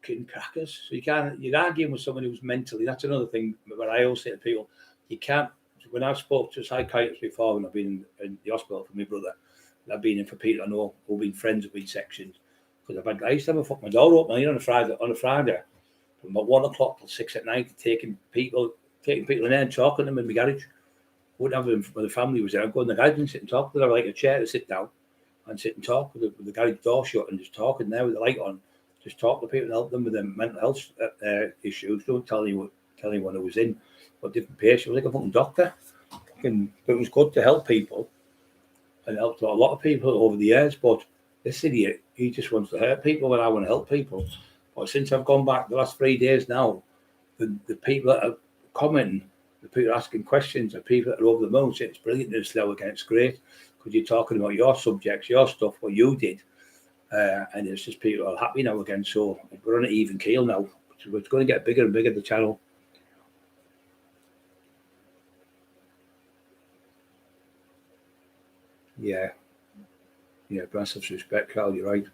Fucking crackers. So you're arguing with someone who's mentally, that's another thing that I always say to people, you can't, when I've spoke to a psychiatrist before, when I've been in the hospital for my brother, and I've been in for people I know who've been friends, who've been sectioned, because I used to have a fuck my door open on a Friday, from about 1 o'clock till 6 at night, taking people in there and talking to them in my garage. Wouldn't have them when the family was there. I'd go in the garage and sit and talk. They'd have like a chair to sit down and sit and talk with the garage door shut and just talking there with the light on. Just talk to people and help them with their mental health issues. Don't tell anyone who was in what different patients. It was like a fucking doctor. But it was good to help people and helped a lot of people over the years. But this idiot, he just wants to hurt people when I want to help people. But since I've gone back the last 3 days now, the people that are commenting, the people asking questions, the people that are over the moon saying it's brilliant this slow again, it's great because you're talking about your subjects, your stuff, what you did, and it's just people are happy now again. So we're on an even keel now. So it's going to get bigger and bigger, the channel. Yeah, massive respect, Carl, you're right.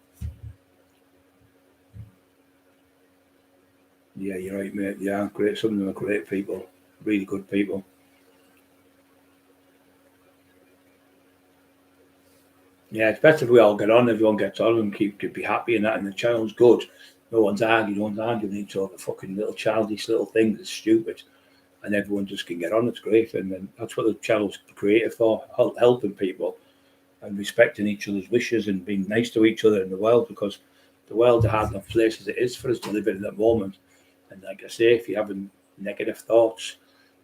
Yeah, you're right, mate. Yeah, great. Some of them are great people, really good people. Yeah, it's better if we all get on, everyone gets on and be happy and that, and the channel's good. No one's arguing each other, fucking little childish little things, it's stupid. And everyone just can get on, it's great. And then that's what the channel's created for, helping people and respecting each other's wishes and being nice to each other in the world, because the world's a hard enough place as it is for us to live in at the moment. And like I say, if you're having negative thoughts,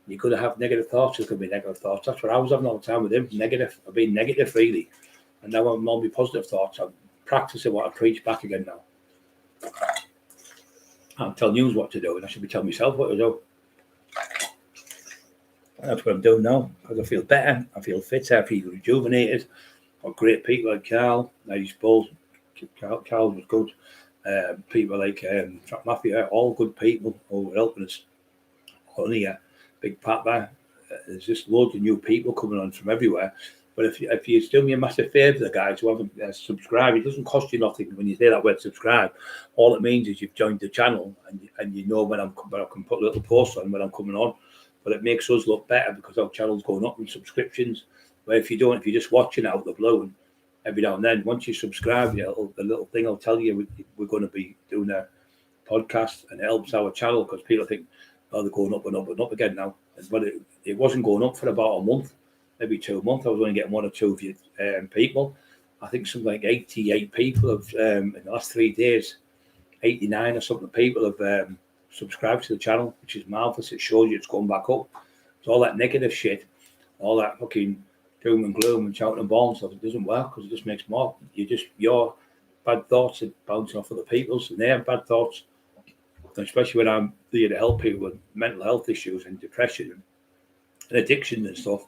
you're going to have negative thoughts. There's going to be negative thoughts. That's what I was having all the time with him. Negative. I've been negative, really. And now I'm on my positive thoughts. I'm practicing what I preach back again now. I'm telling you what to do, and I should be telling myself what to do. And that's what I'm doing now, because I feel better. I feel fitter. I feel rejuvenated. Got great people like Carl. Nice balls. Carl was good. People like Trap Mafia, all good people who are helping us. Only a big papa. There's just loads of new people coming on from everywhere. But if you do me a massive favour, the guys who haven't subscribed, it doesn't cost you nothing when you say that word subscribe. All it means is you've joined the channel and you know when I can put a little post on when I'm coming on. But it makes us look better because our channel's going up in subscriptions. Where if you're just watching it out the blue, and every now and then, once you subscribe, the little thing will tell you we're going to be doing a podcast, and it helps our channel because people think, oh, they're going up and up and up again now. But it wasn't going up for about a month, maybe 2 months. I was only getting 1 or 2 people. I think something like 88 people have, in the last 3 days, 89 or something people have subscribed to the channel, which is marvellous. It shows you it's going back up. So all that negative shit, all that fucking doom and gloom and shouting and ball and stuff, it doesn't work because it just makes more. Your bad thoughts are bouncing off other people's, and they have bad thoughts. Especially when I'm there to help people with mental health issues and depression and addiction and stuff.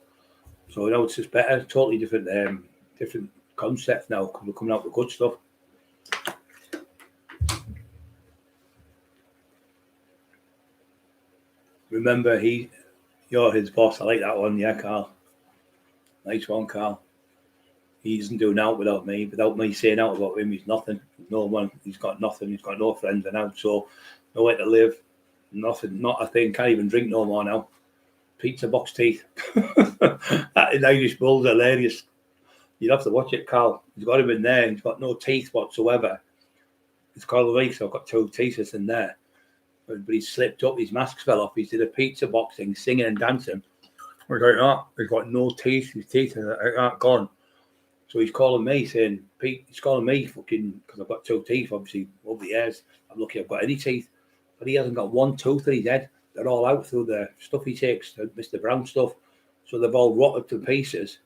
So it's just better, totally different concept now because we're coming out with good stuff. Remember, you're his boss. I like that one, yeah, Carl. Nice one, Carl. He doesn't do out without me. Without me saying out about him, he's nothing. No one. He's got nothing. He's got no friends and out. So nowhere to live. Nothing. Not a thing. Can't even drink no more now. Pizza box teeth. That in Irish Bull's hilarious. You'd have to watch it, Carl. He's got him in there. He's got no teeth whatsoever. It's called a week, so I've got 2 teeth in there. But he's slipped up. His mask fell off. He did a pizza boxing, singing and dancing. I was like, oh, he's got no teeth. His teeth are gone. So he's calling me saying, Pete, he's calling me fucking, because I've got 2 teeth, obviously, over the years. I'm lucky I've got any teeth. But he hasn't got 1 tooth in his head. They're all out through the stuff he takes, the Mr. Brown stuff. So they've all rotted to pieces.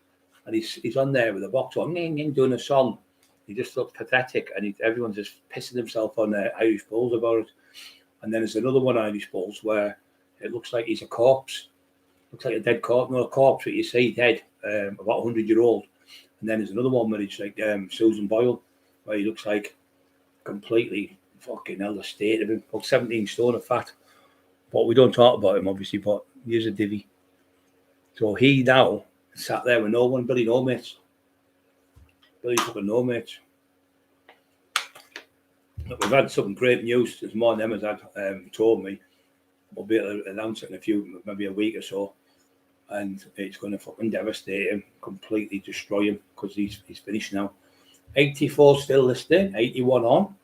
and he's on there with a box on, doing a song. He just looks pathetic, and everyone's just pissing himself on the Irish Bulls about it. And then there's another one, Irish Bulls, where it looks like he's a corpse. Looks like a dead corpse, not a corpse that you see dead, about 100-year-old. And then there's another one where it's like Susan Boyle, where he looks like completely fucking hell, the state of him, about 17 stone of fat. But we don't talk about him, obviously, but he's a divvy. So he now sat there with no one, Billy no mates. Billy fucking no mates. Look, we've had some great news, as more than them has had told me. We'll be able to announce it in maybe a week or so. And it's going to fucking devastate him, completely destroy him, because he's finished now. 84 still listening, 81 on.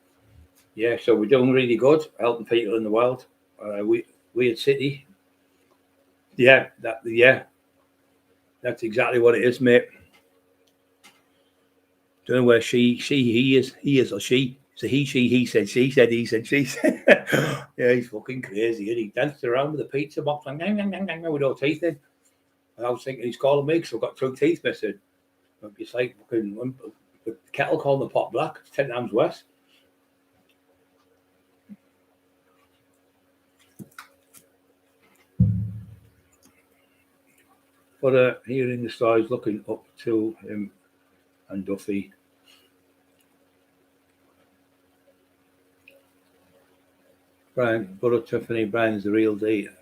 Yeah, so we're doing really good, helping people in the world. Weird City. Yeah, that's exactly what it is, mate. Don't know where he is, or she. So he said, she said, he said, she said. Yeah, he's fucking crazy. He danced around with a pizza box like, with no teeth in. And I was thinking he's calling me because I've got 2 teeth missing. It's like fucking the kettle calling the pot black. It's 10 times worse. But here in the stars, looking up to him and Duffy. Brian, brother Tiffany, Brian's the real deal.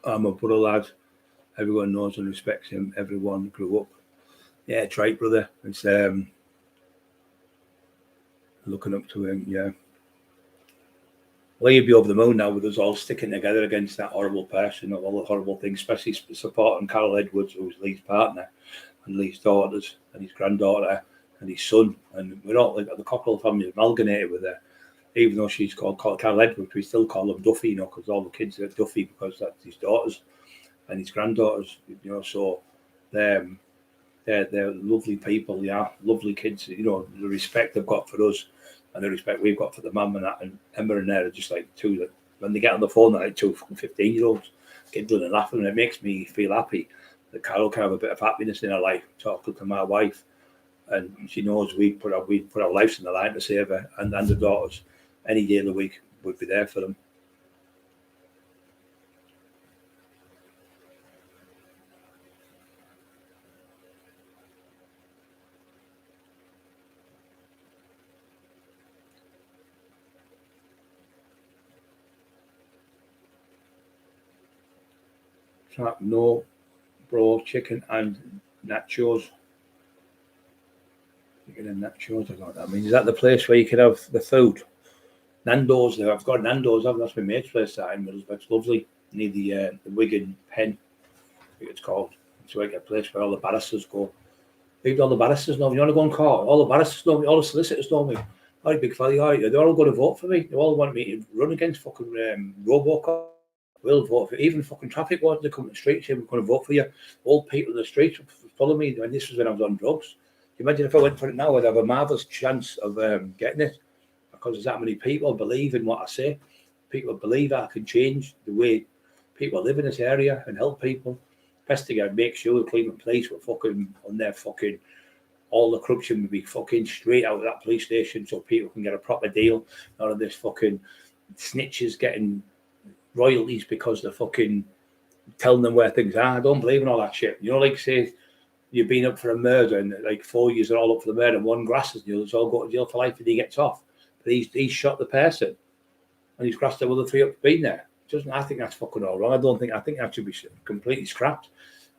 I'm a brother lad. Everyone knows and respects him. Everyone grew up. Yeah, it's right, brother. It's looking up to him, yeah. Well, you'd be over the moon now with us all sticking together against that horrible person of all the horrible things, especially supporting Carol Edwards, who's Lee's partner, and Lee's daughters, and his granddaughter, and his son. And we're all, like, the Cockerill family amalgamated with her. Even though she's called Carol Edwards, we still call them Duffy, because all the kids are Duffy because that's his daughters and his granddaughters, so they're lovely people, yeah, lovely kids, the respect they've got for us and the respect we've got for the mum and that, and Emma and there are just like two that, when they get on the phone, they're like 2 fucking 15-year-olds giggling and laughing, and it makes me feel happy that Carol can have a bit of happiness in her life, talking to my wife, and she knows we put our lives in the line to save her and the daughters. Any day of the week would be there for them. No, bro, chicken and nachos. Chicken and nachos, I don't know what that means. Is that the place where you can have the food? Nando's there. I've got Nando's. That's my mate's place that in Middlesbrough. It's lovely. Near the Wigan Pen, I think it's called. It's like a place where all the barristers go. Even all the barristers know me. You want to go in court? All the barristers know me. All the solicitors know me. All right, big fella, they're all going to vote for me. They all want me to run against fucking Robocop. We'll vote for even fucking traffic wardens that come to the streets saying we're going to vote for you. Old people in the streets follow me. And this was when I was on drugs. Can you imagine if I went for it now? I'd have a marvellous chance of getting it, because there's that many people believe in what I say. People believe I can change the way people live in this area and help people. Best thing I'd make sure the Cleveland police were fucking on their fucking, all the corruption would be fucking straight out of that police station so people can get a proper deal. None of this fucking snitches getting royalties because they're fucking telling them where things are. I don't believe in all that shit. Like say you've been up for a murder and like 4 years are all up for the murder and one grasses the others all go to jail for life and he gets off. But he's shot the person and he's grassed the other 3 up for being there. I think that's fucking all wrong. I think that should be completely scrapped.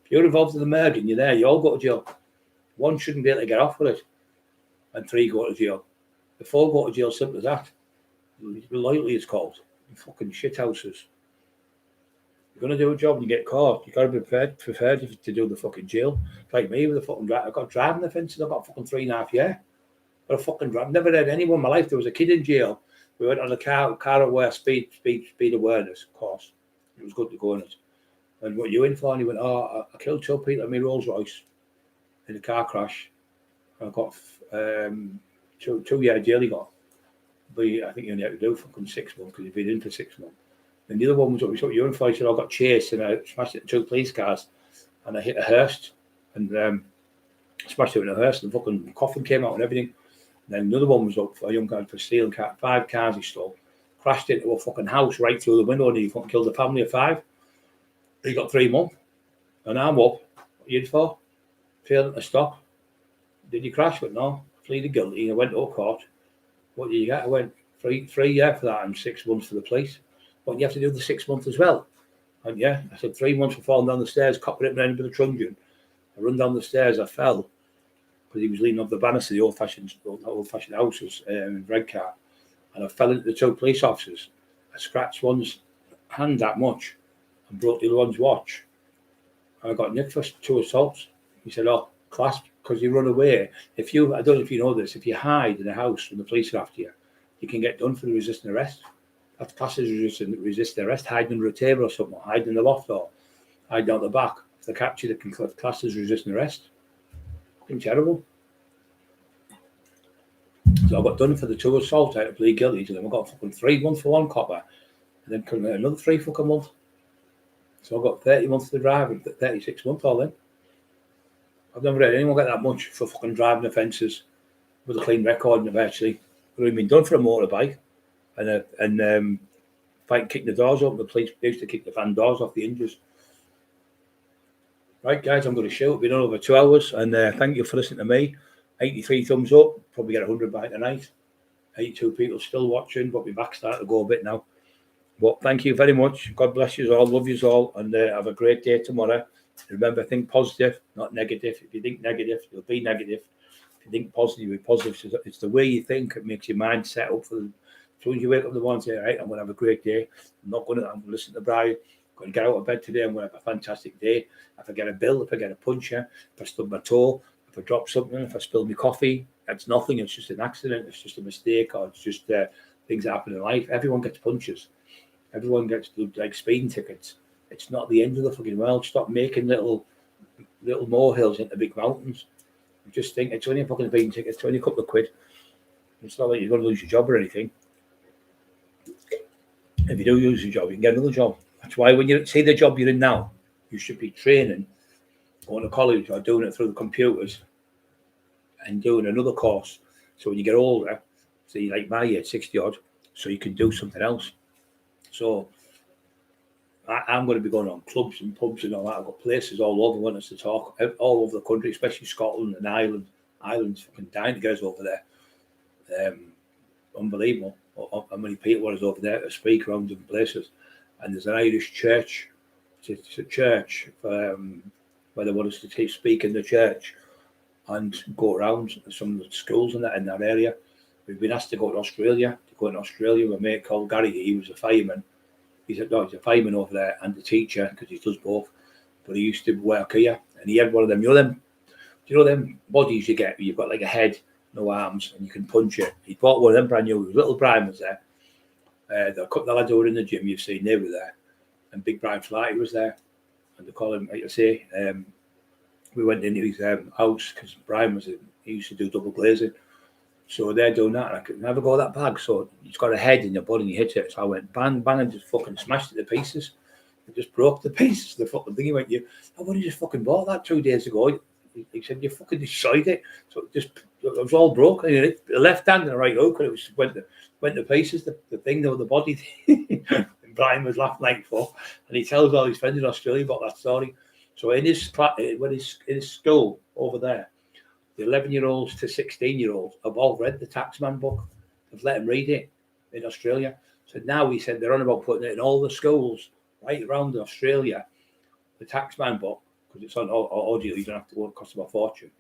If you're involved in the murder and you're there, you all go to jail. 1 shouldn't be able to get off with it. And 3 go to jail. The 4 go to jail, simple as that. Loyalty is called. Fucking shit houses. You're going to do a job and you get caught. You've got to be prepared to do the fucking jail. Like me with the fucking drive. I got driving offences. I got fucking 3.5 years. Got a fucking drive. Never had anyone in my life. There was a kid in jail. We went on a car aware speed awareness course. It was good to go on it. And what you in for? And he went, I killed 2 people in my Rolls Royce in a car crash. I got 2-year jail he got. But I think you only had to do fucking 6 months because you've been in for 6 months. And the other one was what you in for? He said, I got chased and I smashed into 2 police cars and I hit a hearse. And Smashed it in a hearse, and the fucking coffin came out and everything. And then another one was up for a young guy for stealing 5 cars he stole. Crashed into a fucking house right through the window, and he fucking killed a family of 5. He got 3 months. And I'm up. What you for? Failing to stop. Did you crash? But no. Pleaded guilty. I went to court. What did you get? I went 3 years for that and 6 months for the police. But you have to do the 6 months as well. And yeah, I said 3 months for falling down the stairs, copper it with a truncheon. I run down the stairs, I fell because he was leaning up the banister of the old-fashioned houses in Redcar, and I fell into the 2 police officers. I scratched one's hand that much and broke the other one's watch. And I got nicked for 2 assaults. He said, "Oh, class, because you run away. I don't know if you know this, if you hide in a house when the police are after you, you can get done for the resisting arrest. That's classed as resisting arrest, hiding under a table or something, hiding in the loft or hiding out the back. If they capture, they can class as resisting arrest. Fucking terrible." So I got done for the 2 assaults. I had to plead guilty to them. I got fucking 3 months for 1 copper, and then another 3 fucking months. So I got 30 months to drive and 36 months all in. I've never had anyone get that much for fucking driving offences with a clean record, and actually I've been done for a motorbike and fighting, kicking the doors open. The police used to kick the van doors off the hinges. Right, guys, I'm going to shoot. It's been over 2 hours, and thank you for listening to me. 83 thumbs up, probably get 100 by tonight. 82 people still watching, but my back's starting to go a bit now. But thank you very much. God bless you all, love you all, and have a great day tomorrow. Remember, think positive, not negative. If you think negative, you'll be negative. If you think positive, you'll be positive. It's the way you think. It makes your mind set up for the. As soon as you wake up in the morning and say, "Right, I'm going to have a great day. I'm going to listen to Brian. I'm going to get out of bed today. I'm going to have a fantastic day. If I get a bill, if I get a puncher, if I stub my toe, if I drop something, if I spill my coffee, that's nothing. It's just an accident. It's just a mistake, or it's just things that happen in life. Everyone gets punches. Everyone gets like speeding tickets. It's not the end of the fucking world. Stop making little molehills into big mountains. Just think it's only a fucking speeding ticket. It's only a couple of quid. It's not like you're going to lose your job or anything. If you do lose your job, you can get another job. That's why when you see the job you're in now, you should be training, going to college or doing it through the computers and doing another course. So when you get older, so you're like my age, 60 odd, so you can do something else. So I'm going to be going on clubs and pubs and all that. I've got places all over want us to talk, all over the country, especially Scotland and Ireland. Ireland's fucking dying to get us over there. Unbelievable how many people are over there to speak around different places. And there's an Irish church. It's a church where they want us to speak in the church and go around some of the schools in that area. We've been asked to go to Australia. With a mate called Gary. He was a fireman. He's a fireman over there and a teacher because he does both. But he used to work here, and he had one of them. Do you know them bodies you get? You've got like a head, no arms, and you can punch it. He bought one of them brand new. Little Brian was there. The couple of lads over in the gym you've seen, they were there, and Big Brian Flaherty was there. And they call him, like I say, we went into his house because Brian he used to do double glazing. So they're doing that, and I could never go that bag. So he's got a head in your body and you hit it. So I went bang, bang, and just fucking smashed it to pieces. It just broke the pieces. The fucking thing. He went, I've only just fucking bought that 2 days ago. He said, you fucking destroyed it. So it was all broken. The left hand and the right hook, and it was went to pieces. The thing, the body. And Brian was laughing like fuck. And he tells all his friends in Australia about that story. So in his school over there, the 11-year-olds to 16-year-olds have all read the Taxman book. They've let them read it in Australia. So now he said they're on about putting it in all the schools right around Australia, the Taxman book, because it's on audio. You don't have to go, it costs them a fortune.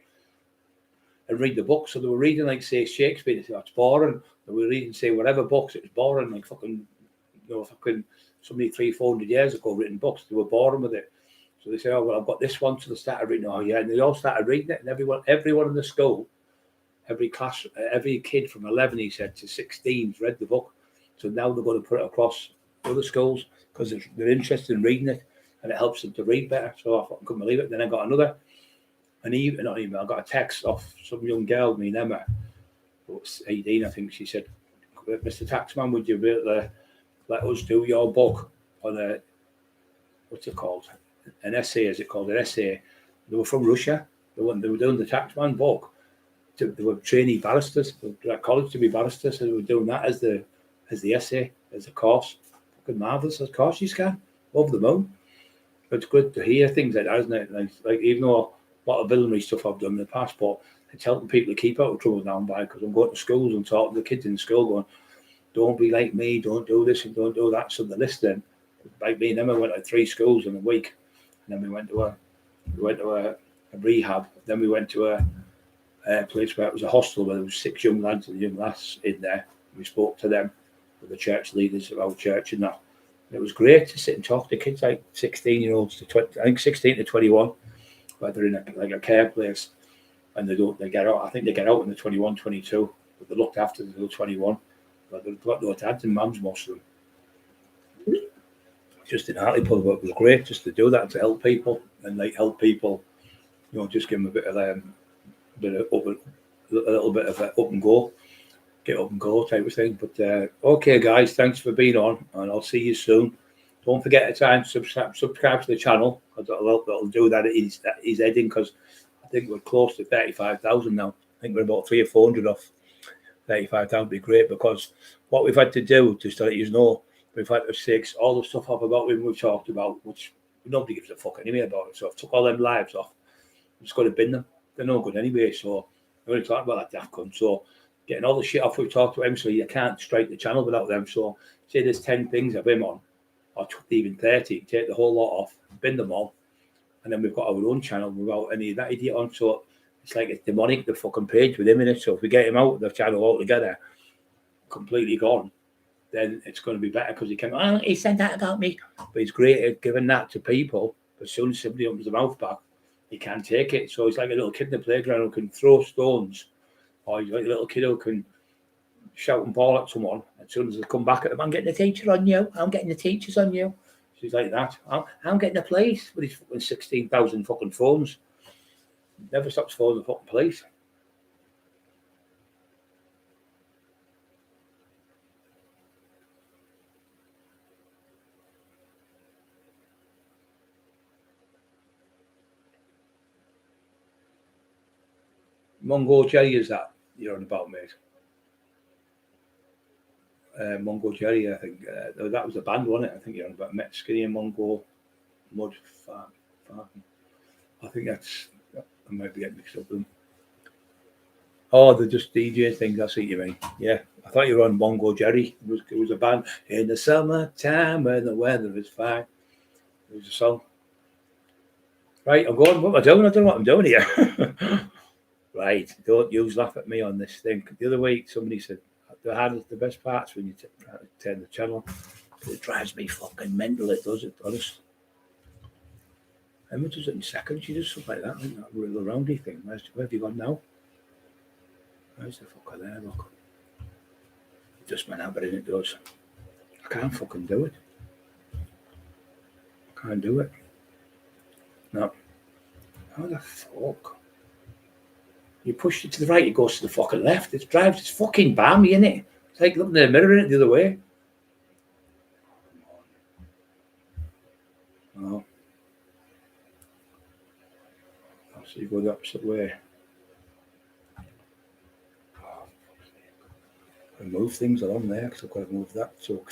And read the book. So they were reading, like, say, Shakespeare. They said, that's boring. They were reading, say, whatever books. It was boring, like fucking, somebody 300-400 years ago written books. They were boring with it. So they say, oh, well, I've got this one. So they started reading, oh, yeah. And they all started reading it. And everyone in the school, every class, every kid from 11, he said, to 16's read the book. So now they're going to put it across other schools because they're interested in reading it and it helps them to read better. So I couldn't believe it. Then I got I got a text off some young girl, me and Emma, who was 18, I think. She said, Mr. Taxman, would you be able to let us do your book on what's it called? An essay, is it called? An essay. They were from Russia. They were doing the taxman book. They were trainee barristers. They were at college to be barristers, so they were doing that as the essay, as a course. Fucking marvellous, of course you can. Over the moon. But it's good to hear things like that, isn't it? Like even though a lot of villainy stuff I've done in the past, but it's helping people to keep out of trouble now and by, because I'm going to schools and talking to the kids in school going, don't be like me, don't do this and don't do that. So they're listening. Like me and Emma went to 3 schools in a week, and then we went to a rehab. Then we went to a place where it was a hostel where there was 6 young lads and young lass in there. We spoke to them, with the church leaders of our church and that. And it was great to sit and talk to kids like 16-year-olds to 20, I think 16 to 21, where they're in a care place, and they get out. I think they get out when they're 21, 22, but they're looked after until 21. But they've got no dads and mums, most of them. Just in Hartlepool, but it was great just to do that, to help people and help people, just give them a little bit of up and go, get up and go type of thing. But okay, guys, thanks for being on, and I'll see you soon. Don't forget to try and subscribe to the channel, because that'll do that. He's heading, because I think we're close to 35,000 now. I think we're about 300 or 400 off 35,000. Would be great, because what we've had to do, just to let you know, we've had to take all the stuff off about him we've talked about, which nobody gives a fuck anyway about it. So I've took all them lives off. I'm just going to bin them. They're no good anyway. So I'm going to talk about that daft cunt. So getting all the shit off we've talked about him, so you can't strike the channel without them. So say there's 10 things of him on, or even 30, take the whole lot off, bin them all, and then we've got our own channel without any of that idiot on. So it's like it's demonic, the fucking page with him in it. So if we get him out of the channel altogether, completely gone, then it's going to be better, because he can, oh, he said that about me. But he's great at giving that to people. But as soon as somebody opens the mouth back, he can't take it. So he's like a little kid in the playground who can throw stones, or he's like a little kid who can shout and ball at someone. As soon as they come back at him, I'm getting the teacher on you. I'm getting the teachers on you. So he's like that. I'm getting the police with his fucking 16,000 fucking phones. Never stops phoning the fucking police. Mongo Jerry, is that you're on about, mate? Mongo Jerry, I think that was the band, wasn't it? I think you're on about Met Skinny and Mongo Mud Farm. I think I might be getting mixed up with them. Oh, they're just DJ things. I see what you mean. Yeah, I thought you were on Mongo Jerry. It was a band in the summertime when the weather is fine. It was a song. Right, I'm going. What am I doing? I don't know what I'm doing here. Right, don't laugh at me on this thing. The other week, somebody said the best parts when you turn the channel. It drives me fucking mental. It does. It does. Emma does it in seconds. She does stuff like that. Like that little roundy thing. Where have you gone now? Where's the fucker there? Look. It just went out, but it does. I can't fucking do it. I can't do it. No. How the fuck? You push it to the right, it goes to the fucking left. It drives, it's fucking balmy, isn't it? It's like looking in the mirror in it the other way. Oh. So you go the opposite way. Oh, I move things along there, because I've got to move that. So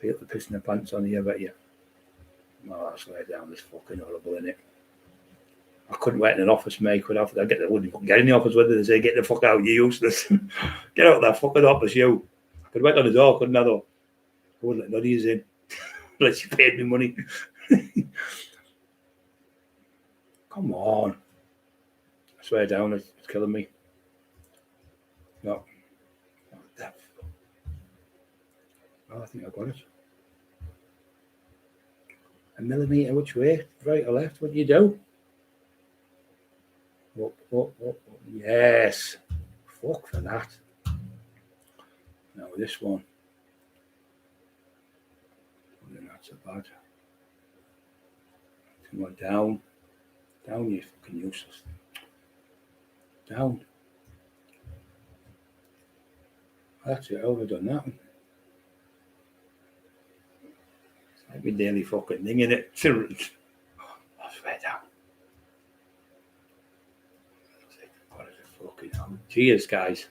put the piss in the pants on here, bet you. Oh, that's way down. This fucking horrible, isn't it? I couldn't wait in an office, mate. I wouldn't fucking get in the office with it. They say, get the fuck out, you useless. Get out of that fucking office, you. I could wait on the door, couldn't I, though? I wouldn't let none of you in. Unless you paid me money. Come on. I swear down, it's killing me. No. Oh, I think I got it. A millimetre which way? Right or left? What do you do? Up. Yes. Fuck for that. Now this one. Not so bad. Come on, down. Down, you fucking useless. Down. That's it, overdone that one. I've been daily fucking thing in it. That's way down. Cheers, guys.